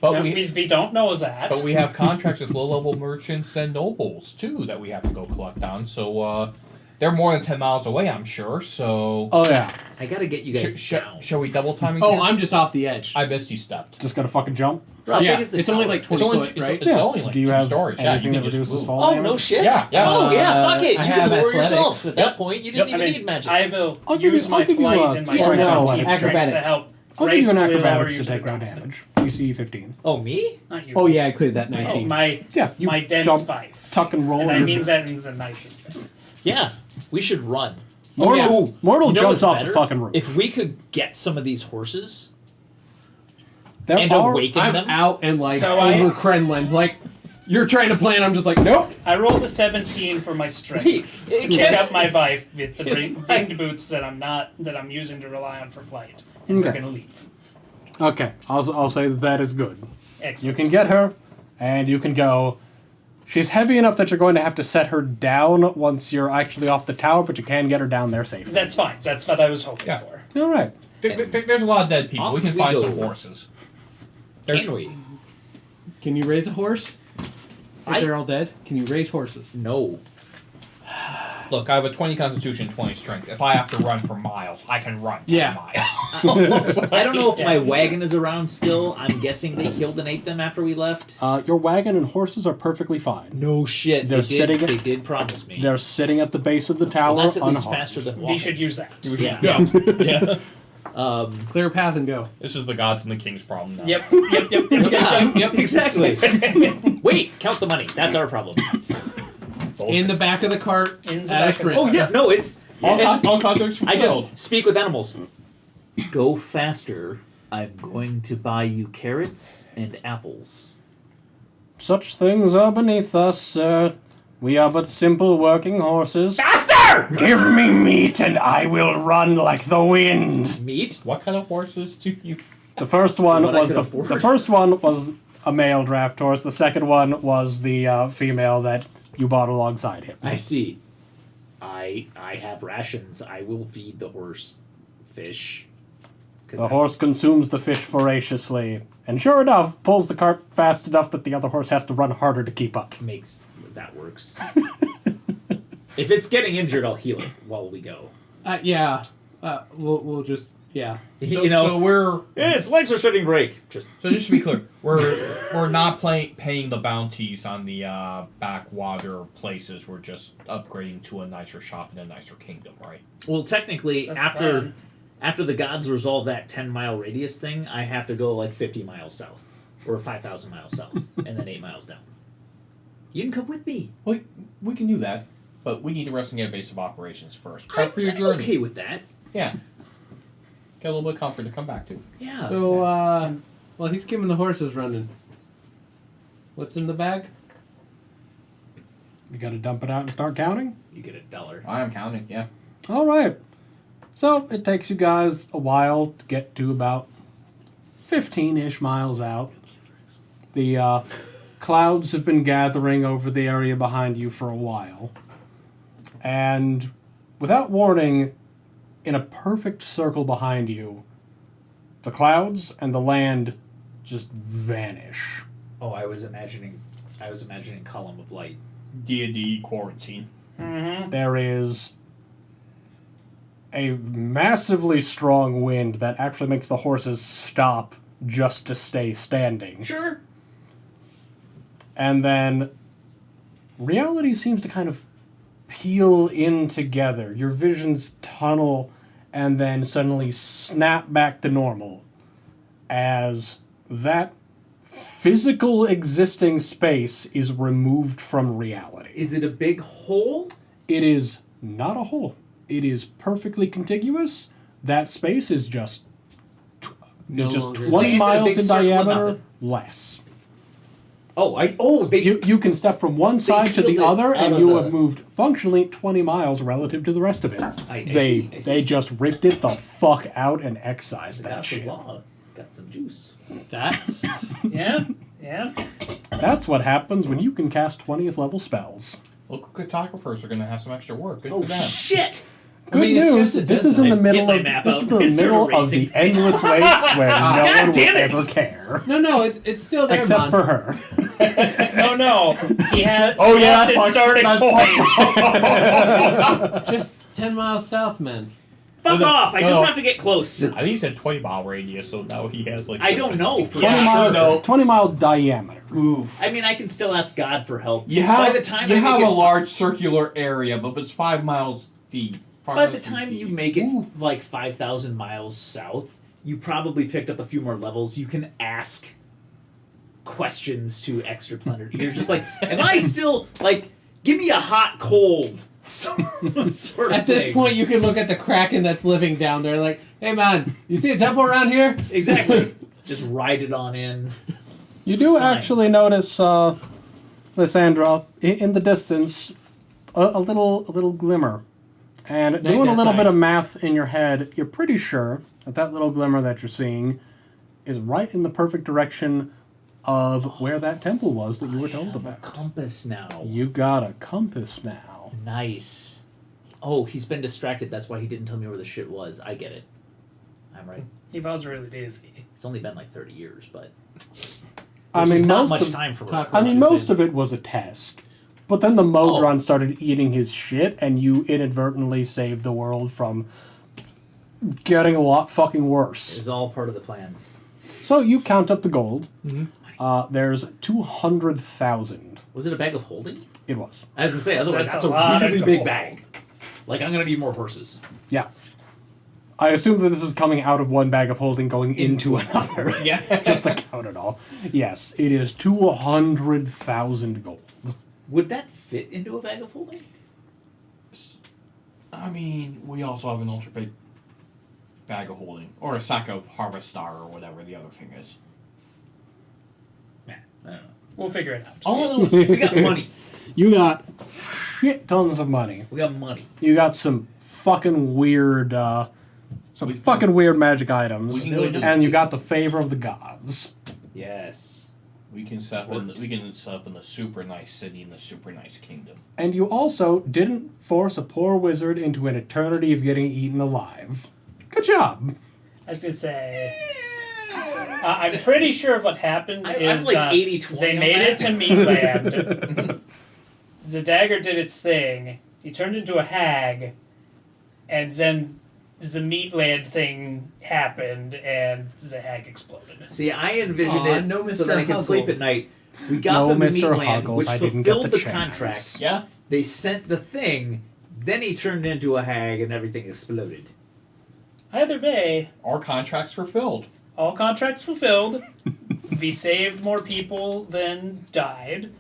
but Now, we we don't know that. but we have contracts with low-level merchants and nobles too that we have to go collect on. So they're more than 10 miles away, I'm sure. So Oh yeah, I gotta get you guys down. shall we double time again? Oh, I'm just off the edge. I Misty stepped. just gotta fucking jump. How yeah, big is the it's only tower? like 20 foot, right? It's only like Do you 2 have stories. Yeah, you anything can that just reduces move. fall Oh, damage? no shit. Yeah, yeah. Oh, yeah, fuck it. I You have can lower athletics. yourself at that Yep. point. You Yep. didn't even need magic. I will I'll give use you- my I'll give you, flight and my or no, strength to acrobatics. help I'll give you an gracefully lower acrobatics you to to the take no ground. damage. DC 15. Oh, me? Not you. Oh yeah, I cleared that Oh, 19. my Yeah, you my dense jump, 5. tuck and roll. And I and- mean that in the nicest thing. Yeah. We should run. Mortal, yeah. Mortal You know jumps what's off better? the fucking roof. If we could get some of these horses There and are- awaken I'm them. out and like So over I- Krenlin. Like, you're trying to plan, I'm just like, nope. I rolled a 17 for my strength. Wait, it to pick can't- up my vibe with the It's winged boots that I'm using to rely on for flight. And we're Okay. gonna leave. Okay, I'll say that is good. You Excellent. can get her, and you can go. She's heavy enough that you're going to have to set her down once you're actually off the tower, but you can get her down there safely. That's fine. That's what I was hoping Yeah. for. All right. There's a lot of dead people. Off We can we find go. some horses. There's- Can we? Can you raise a horse? If I- they're all dead, can you raise horses? No. Look, I have a 20 constitution, 20 strength. If I have to run for miles, I can run 10 Yeah. miles. I don't know if my wagon is around still. I'm guessing they killed and ate them after we left. Your wagon and horses are perfectly fine. No shit. They're sitting- They did promise me. They're sitting at the base of the tower Well, that's at least unharmed. faster than We walking. should use that. Yeah. Yeah. yeah. Clear a path and go. This is the gods and the king's problem now. Yep. Yeah, exactly. Wait, count the money. That's our problem. In the back of the cart. In the at a back of sprint. the- Oh yeah, no, it's. All and context I fulfilled. just speak with animals. Go faster. I'm going to buy you carrots and apples. Such things are beneath us, sir. We are but simple working horses. Faster! Give me meat and I will run like the wind. Meat. What kind of horses do you... The first one What I was could the afford. first one was a male draft horse. The second one was the female that you bought alongside him. I see. I have rations. I will feed the horse fish. 'Cause The that's- horse consumes the fish voraciously, and sure enough, pulls the cart fast enough that the other horse has to run harder to keep up. makes that works. If it's getting injured, I'll heal it while we go. Yeah. We'll just yeah. So, you know, so we're... its legs are starting to break. Just So just to be clear, we're not paying the bounties on the backwater places. We're just upgrading to a nicer shop in a nicer kingdom, right? well, technically, That's after fine. after the gods resolve that 10-mile radius thing, I have to go like 50 miles south, or 5,000 miles south, and then 8 miles down. You can come with me. Well, we can do that, but we need to rest and get a base of operations first. Prep for your I'm journey. okay with that. Yeah. Get a little bit of comfort to come back to. Yeah. So well he's giving the horses running. What's in the bag? You gotta dump it out and start counting? you get $1. I am counting, yeah. All right. So it takes you guys a while to get to about 15-ish miles out. The clouds have been gathering over the area behind you for a while. And without warning, in a perfect circle behind you, the clouds and the land just vanish. Oh, I was imagining column of light. D&D quarantine. There is a massively strong wind that actually makes the horses stop just to stay standing. Sure. And then reality seems to kind of peel in together. Your visions tunnel and then suddenly snap back to normal as that physical existing space is removed from reality. Is it a big hole? It is not a hole. It is perfectly contiguous. That space is just No just longer- 20 Like into a miles big in circle of diameter, nothing. less. They You can step from one side to feel the it other, out and of you the- have moved functionally 20 miles relative to the rest of it. I They see. they just ripped it the fuck out and excised that Got the shit. law. Got some juice. That's Yeah. That's what happens when you can cast 20th level spells. Local cartographers are going to have some extra work. Good Oh for them. shit! Good mean, it's news. just a This is in the deadline. middle Get of my map this out. is the It's middle sort of of the racing. endless waste where no God one will damn it. ever care, no, it's still there, except man. for her. No. He had. Oh, he yeah, lost his fuck, starting that- point. Just 10 miles south, man. Fuck No, off! I no, just no. have to get close. I think he said 20-mile radius, so now he has like... I don't know. For 20 sure. mile, no. 20 mile diameter. Oof. I mean, I can still ask God for help. You have, by the time you I have make a it, large circular area, but if it's 5 miles deep... by the time you make it like 5,000 miles south, you probably picked up a few more levels. You can ask questions to extraplanetary. You're just like, am I still like? Give me a hot, cold. sort of At this thing. point, you can look at the Kraken that's living down there like, hey, man, you see a temple around here? Exactly. Just ride it on in. You do Fine. actually notice, Lysandra, in the distance, a little glimmer. And doing a little side. bit of math in your head, you're pretty sure that little glimmer that you're seeing is right in the perfect direction of where that temple was that you were told I have a about. compass now. You got a compass now. Nice. Oh, he's been distracted. That's why he didn't tell me where the shit was. I get it. I'm right. He was really busy. It's only been like 30 years, but I there's mean, not most much of time for Talk for I mean, two most things. of it was a test. But then the Modron started eating his shit, and you inadvertently saved the world from getting a lot fucking It worse. was all part of the plan. So you count up the gold. There's 200,000. Was it a bag of holding? It was. I was gonna say, otherwise That's that's a a lot of really big gold. bag. Like, I'm gonna need more horses. Yeah. I assume that this is coming out of one bag of holding going into another. Yeah. Just to count it all. Yes, it is 200,000 gold. Would that fit into a bag of holding? I mean, we also have an ultra big bag of holding, or a sack of Harvest Star, or whatever the other thing is. Yeah, I don't know. We'll figure it out. All I know is We got money. You got shit tons of money. We got money. You got some fucking weird, weird magic items, we can go to and you got the favor of the gods. Yes. we can set up in the super nice city in the super nice kingdom. And you also didn't force a poor wizard into an eternity of getting eaten alive. Good job. I was gonna say. I'm pretty sure what happened I'm is like 80-20 they on made that. it to Meatland. The dagger did its thing. He turned into a hag, and then the Meatland thing happened, and the hag exploded. See, I envisioned Aw, it no so Mr. that I can sleep at Huggles. night. We got No them to Mr. Meatland, Huggles, which I didn't get fulfilled the the chance. contract. Yeah. They sent the thing, then he turned into a hag, and everything exploded. Either way, Our contracts were filled. all contracts fulfilled. We saved more people than died.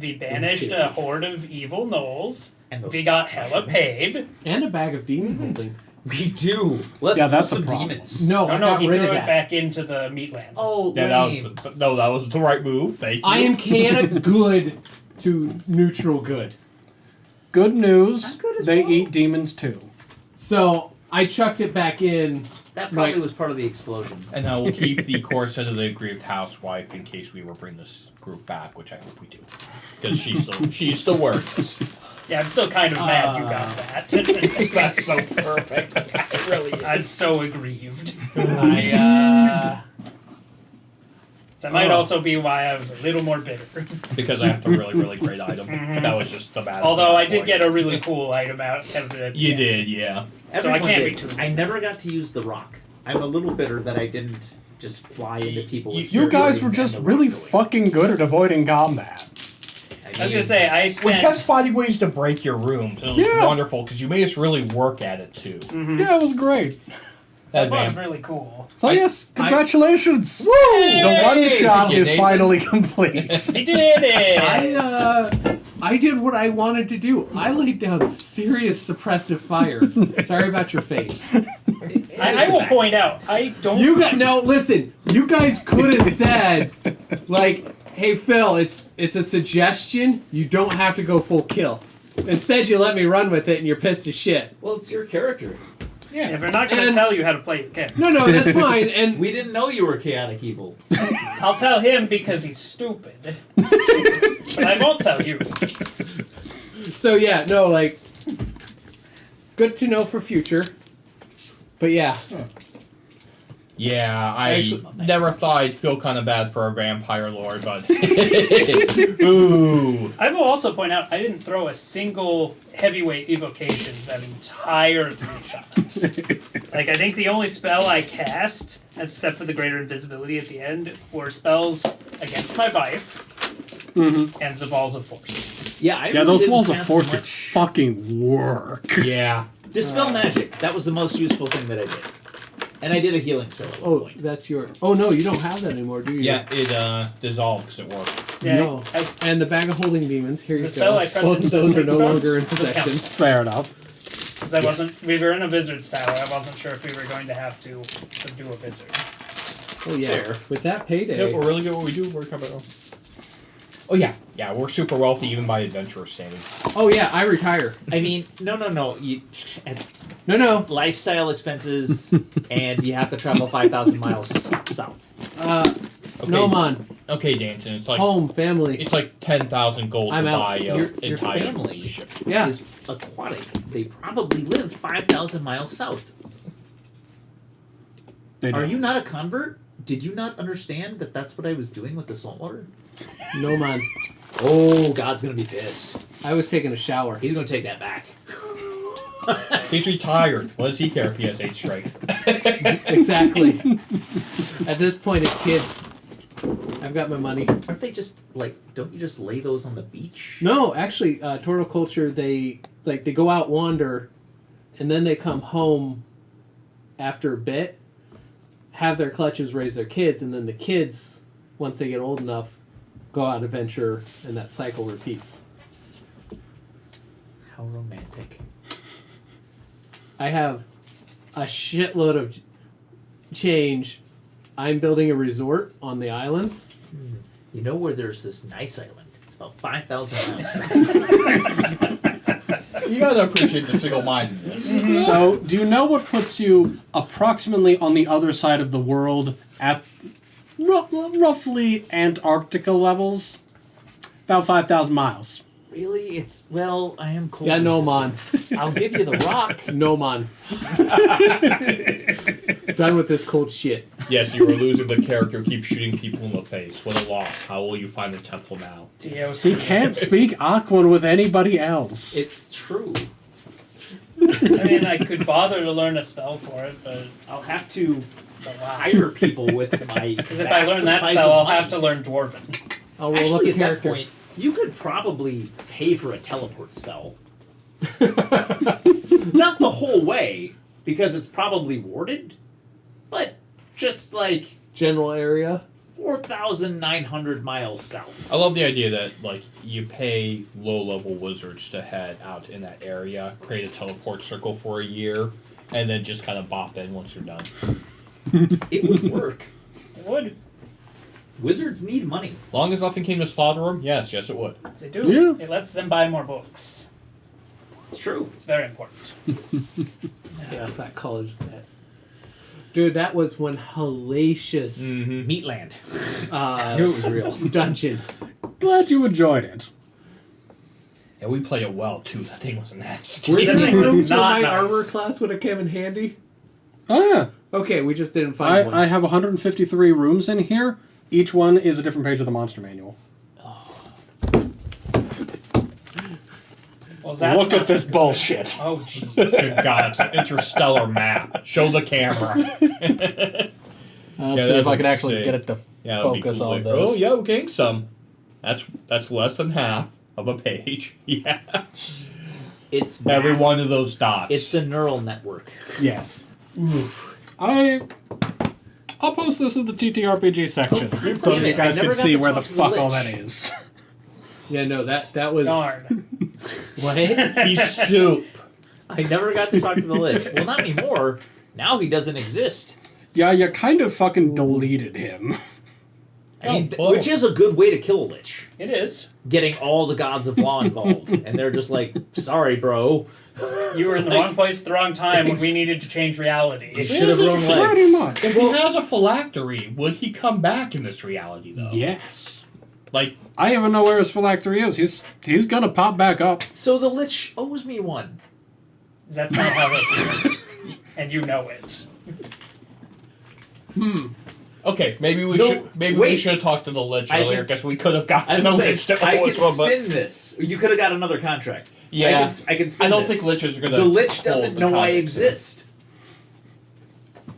We banished a horde of evil gnolls. And those We got hella Russians. paid. And a bag of demon holding. We do. Let's Yeah, pull that's the some problem. demons. No, Oh I no, got he rid threw of it that. back into the Meatland. Oh, Yeah, lame. that was the right move. Thank you. I am can good to neutral good. Good news, I'm good as they well. eat demons too. So I chucked it back in. That probably Like- was part of the explosion. And I will keep the corset of the aggrieved housewife in case we ever bring this group back, which I hope we do, because she's still wearing this. Yeah, I'm still kind of mad you got that. That's so perfect. It really is. I'm so aggrieved. I That might also be why I was a little more bitter. Because I have the really, really great item. But that was just the bad. Although I did point. get a really cool item out of it. You did, yeah. So I Everyone can't did. be too. I never got to use the rock. I'm a little bitter that I didn't just fly into people. With You guys were spear just blades and really the rock fucking good at avoiding combat. I was gonna say I We spent. kept finding ways to break your rooms, and it was Yeah. wonderful because you made us really work at it too. Yeah, it was great. That was man. really cool. So yes, congratulations! The Yay! one shot Thank you, is Nathan. finally complete. We did it. I did what I wanted to do. I laid down serious suppressive fire. Sorry about your face. I will point out I don't. You got no. Listen, you guys could have said, like, "Hey Phil, it's a suggestion. You don't have to go full kill." Instead, you let me run with it, and you're pissed as shit. Well, it's your character. If they're not gonna And- tell you how to play your game, No, that's fine. And We didn't know you were chaotic evil. I'll tell him because he's stupid. But I won't tell you. so yeah, no, like, good to know for future. But yeah, Yeah, I Actually- never thought I'd feel kind of bad for a vampire lord, but ooh, I will also point out I didn't throw a single heavyweight evocations that entire 3-shot. Like I think the only spell I cast, except for the greater invisibility at the end, were spells against my wife and the balls of force. Yeah, I Yeah, really those didn't walls of cast force much. fucking work. yeah. Dispel magic. That was the most useful thing that I did. And I did a healing spell at one oh, point. that's your. Oh no, you don't have that anymore, do you? Yeah, it dissolved because it worked. Yeah, No. I, And the bag of holding demons. Here The you spell go. I tried Both to of those are no spell? longer in Does possession. count. Fair enough. because I wasn't. We were in a wizard's tower. I wasn't sure if we were going to have to subdue a wizard. Oh yeah. Fair. With that payday. Yep, we're really good at what we do. We're coming. Oh yeah, yeah, we're super wealthy even by adventurer standards. Oh yeah, I retire. I mean, no. You No. lifestyle expenses, and you have to travel 5,000 miles south. Okay. No man. Okay, Danton, it's like Home, family. it's like 10,000 gold I'm to out. buy Your entire family ship. Yeah. is aquatic. They probably live 5,000 miles south. They Are do. you not a convert? Did you not understand that that's what I was doing with the salt water? No, man. Oh, God's gonna be pissed. I was taking a shower. He's gonna take that back. He's retired. What does he care if he has 8 strike? Exactly. At this point, it's kids. I've got my money. Aren't they just like? Don't you just lay those on the beach? No, actually, tortoculture, they go out wander, and then they come home after a bit, have their clutches raise their kids, and then the kids, once they get old enough, go out and venture, and that cycle repeats. How romantic. I have a shitload of change. I'm building a resort on the islands. You know where there's this nice island? It's about 5,000 miles south. You gotta appreciate the single-mindedness. So, do you know what puts you approximately on the other side of the world at roughly Antarctica levels? About 5,000 miles. Really? It's well, I am cold. Yeah, no, man. resistant. I'll give you the rock. No, man. Done with this cold shit. Yes, you are losing the character who keeps shooting people in the face. What a loss. How will you find the temple now? He can't speak Aquan with anybody else. It's true. I mean, I could bother to learn a spell for it, but I'll have to hire people with my. because if I learn that spell, I'll have to learn Dwarven. I'll roll up Actually, a at that character. point, you could probably pay for a teleport spell. Not the whole way, because it's probably warded, but just like General area. 4,900 miles south. I love the idea that like you pay low-level wizards to head out in that area, create a teleport circle for a year, and then just kind of bop in once you're done. It would work. It would. Wizards need money. Long as nothing came to slaughter them, yes, it would. They do. Yeah. It lets them buy more books. It's true. It's very important. Yeah, that college debt. Dude, that was one hellacious Meatland. uh, Knew it was real. dungeon. Glad you enjoyed it. Yeah, we played it well too. That thing was nasty. Were there any It was rooms where not my nice. armor class would have come in handy? Oh, yeah. Okay, we just didn't find one. I have 153 rooms in here. Each one is a different page of the monster manual. Well, that's Look not at this good. bullshit. Oh, jeez. Good God, it's an interstellar map. Show the camera. I'll Yeah, see if that's I can actually insane. get it to Yeah, that'd be focus cool. on Like, this. oh yeah, we're getting some. That's less than half of a page. Yeah. It's Every massive. one of those dots. It's a neural network. Yes. I'll post this in the TTRPG section so that you guys I can never got see to where the talk to the fuck all Lich. that is. Yeah, no, that was... Darn. What? He's soup. I never got to talk to the Lich. Well, not anymore. Now he doesn't exist. Yeah, you kind of fucking deleted him. I mean, whoa. which is a good way to kill a Lich. It is. Getting all the gods of law involved. And they're just like, sorry, bro. You were in the wrong place at the wrong time when we needed to change reality. You should have grown Pretty legs. much. If he has a phylactery, would he come back in this reality though? Yes. Like, I even know where his phylactery is. He's gonna pop back up. So the Lich owes me one. That's not how this works. And you know it. okay, maybe we No, should we wait. should have talked to the Lich I earlier can- because we could have I gotten was the gonna Lich say, to I always can one, but spin this. You could have got another contract. yeah, I can spin I don't this. think Liches are gonna. The Lich hold doesn't the know I contract. exist.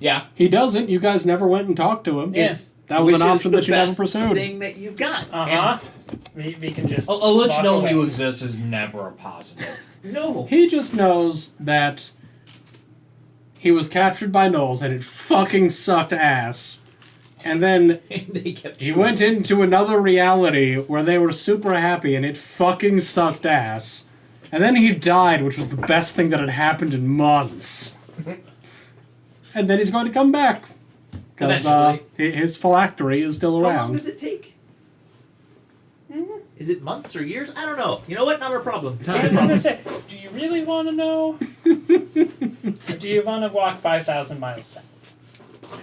Yeah, He doesn't. You guys never went and talked to him. Yeah. It's, That was which an is option the that you never best pursued. thing that you've got. Uh-huh. We can just a Lich walk knowing away. you exist is never a positive. And no. He just knows that he was captured by Knowles and it fucking sucked ass. And then They kept he shooting. went into another reality where they were super happy and it fucking sucked ass. And then he died, which was the best thing that had happened in months. And then he's going to come back. Because Eventually. his phylactery is still How long around. does it take? Is it months or years? I don't know. You know what? Not our problem. I was gonna say, do you really want to know? Or do you want to walk 5,000 miles south?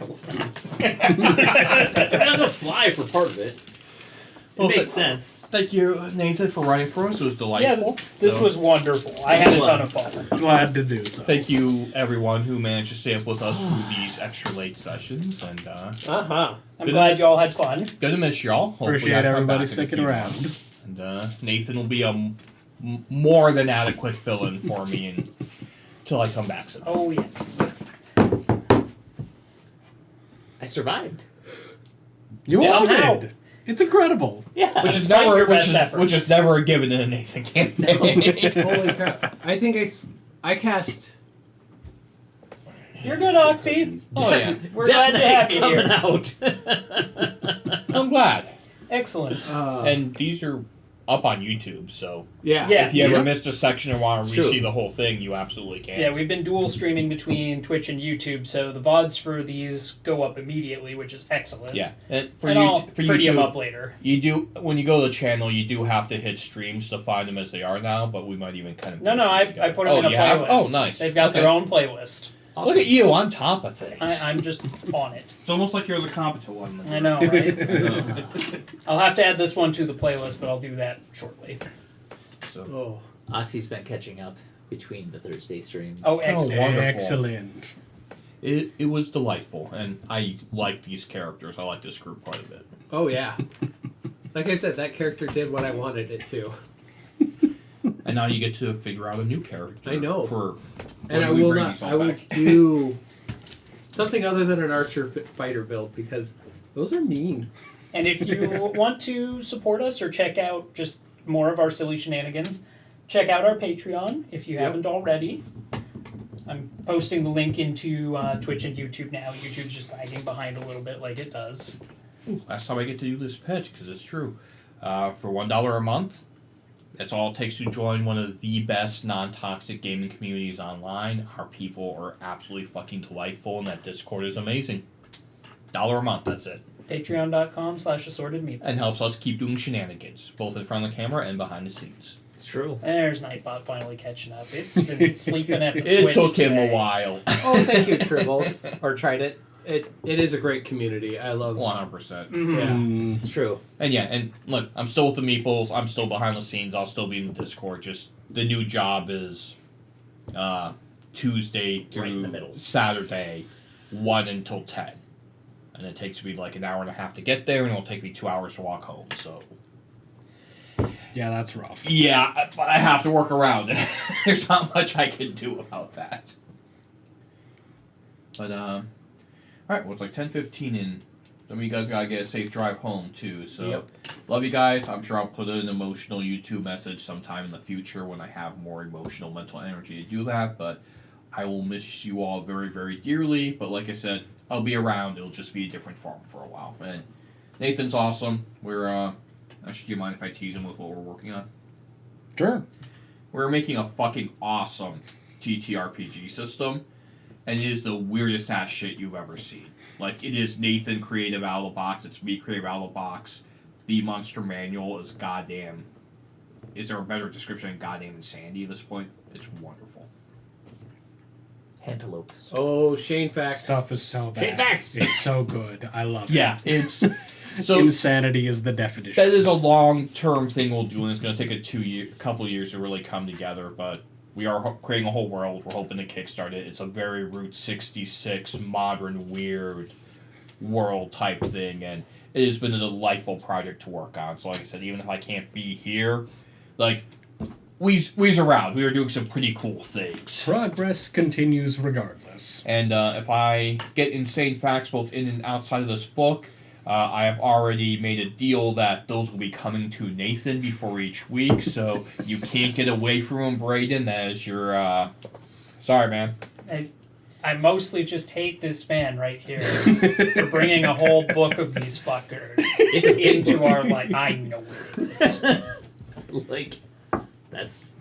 I'm not gonna fly for part of it. It makes sense. Thank you, Nathan, for writing for us. It was Yeah, delightful. this So, was wonderful. I had a ton of fun. Glad to do so. Thank you, everyone who managed to stay up with us through these extra late sessions. And Uh-huh. I'm glad y'all had fun. gonna miss y'all. Hopefully Appreciate I come everybody back in a sticking few around. months. And Nathan will be a more than adequate fill-in for me until I come back soon. Oh, yes. I survived. You all Somehow. did. It's incredible. Yeah. Which is Despite never your best efforts. which is never a given in a Nathan campaign. Holy crap. I think I cast... You're good, Oxy. Oh yeah, We're glad to have you coming here. out. I'm glad. Excellent. And these are up on YouTube, so yeah. Yeah. if you ever missed a section and want to It's true. re-see the whole thing, you absolutely can. Yeah, we've been dual streaming between Twitch and YouTube, so the VODs for these go up immediately, which is excellent. Yeah, and for And I'll for pretty them YouTube, up later. you do when you go to the channel, you do have to hit streams to find them as they are now. But we might even kind of No, post these I together. put them in a you have? playlist. Oh, nice. They've got their Okay. own playlist. Look at you on top of things. I'm just on it. It's almost like you're the competent one. I know, right? I'll have to add this one to the playlist, but I'll do that shortly. So, Oh. Oxy's been catching up between the Thursday stream. Oh, excellent. wonderful. Excellent. it was delightful, and I like these characters. I like this group quite a bit. Oh, yeah. Like I said, that character did what I wanted it to. And now you get to figure out a new character. I know. For And when I we will bring not. these all I will back. do something other than an archer fighter build because those are mean. And if you want to support us or check out just more of our silly shenanigans, check out our Patreon if you haven't already. I'm posting the link into Twitch and YouTube now. YouTube's just lagging behind a little bit like it does. Last time I get to do this pitch because it's true. For $1 a month, that's all it takes to join one of the best non-toxic gaming communities online. Our people are absolutely fucking delightful, and that Discord is amazing. $1 a month, that's it. Patreon.com/assorted meeples. And helps us keep doing shenanigans, both in front of the camera and behind the scenes. It's true. There's Nightbot finally catching up. It's been sleeping at the It Switch took him today. a while. Oh, thank you, Tribbles. Or tried it. It is a great community. I love 100%. Mhm. Yeah. Mm, It's true. And yeah, and look, I'm still with the meeples. I'm still behind the scenes. I'll still be in the Discord. Just the new job is Tuesday Right in the through middle. Saturday, 1 until 10. And it takes me like an hour and a half to get there, and it'll take me 2 hours to walk home. So yeah, that's rough. yeah, I have to work around it. There's not much I can do about that. But all right, well it's like 10:15, and some of you guys gotta get a safe drive home too. So Yep. love you guys. I'm sure I'll put an emotional YouTube message sometime in the future when I have more emotional mental energy to do that. But I will miss you all very, very dearly. But like I said, I'll be around. It'll just be a different form for a while. And Nathan's awesome. We're actually, do you mind if I tease him with what we're working on? Sure. We're making a fucking awesome TTRPG system, and it is the weirdest ass shit you've ever seen. Like, it is Nathan creative out of the box, it's me creative out of the box. The monster manual is goddamn. Is there a better description than goddamn insanity at this point? It's wonderful. Antelopes. Oh, Shane Fact. Stuff is so bad. Shane Facts. It's so good. I love Yeah, it's. it. So, Insanity is the definition. that is a long-term thing we'll do, and it's going to take a couple years to really come together, but we are creating a whole world. We're hoping to kickstart it. It's a very Route 66 modern, weird world type thing, and it has been a delightful project to work on. So like I said, even if I can't be here, like, we's around. We are doing some pretty cool things. Progress continues regardless. And if I get insane facts both in and outside of this book, I have already made a deal that those will be coming to Nathan before each week, so you can't get away from him, Brayden. That is your, sorry, man. I mostly just hate this man right here for bringing a whole book of these fuckers into our life. I know it is. Like, that's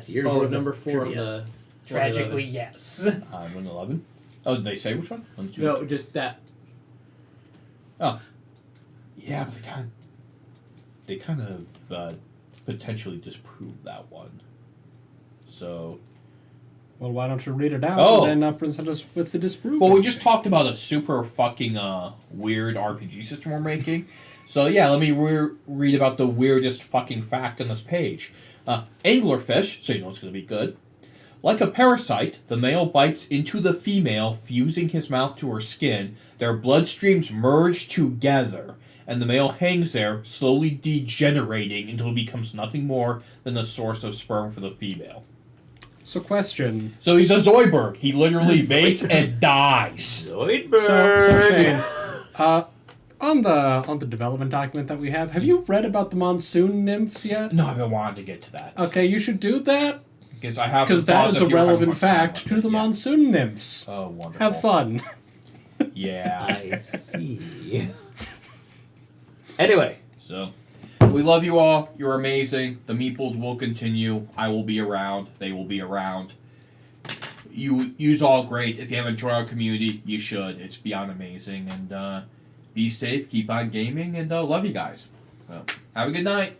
yours. Oh, worth of number 4 on trivia. the. Tragically, yes. I'm an 11. Oh, did they say which one? 1, 2. No, just that. Yeah, but they kind of potentially disproved that one. So. Well, why don't you read it out Oh. and then present us with the disproof? Well, we just talked about a super fucking weird RPG system we're making. So yeah, let me read about the weirdest fucking fact on this page. Anglerfish, so you know it's going to be good. Like a parasite, the male bites into the female, fusing his mouth to her skin. Their bloodstreams merge together, and the male hangs there, slowly degenerating until it becomes nothing more than a source of sperm for the female. So, question. So he's a Zoidberg. He literally mates and dies. Zoidberg. So Shane, on the development document that we have you read about the monsoon nymphs yet? No, I've been wanting to get to that. Okay, you should do that Because I have because some that thoughts is a if you're having relevant more time fact with to it, the yeah. monsoon nymphs. Oh, wonderful. Have fun. Yeah. I see. Anyway, So, we love you all. You're amazing. The meeples will continue. I will be around. They will be around. You's all great. If you haven't joined our community, you should. It's beyond amazing. And be safe. Keep on gaming. And love you guys. So, have a good night.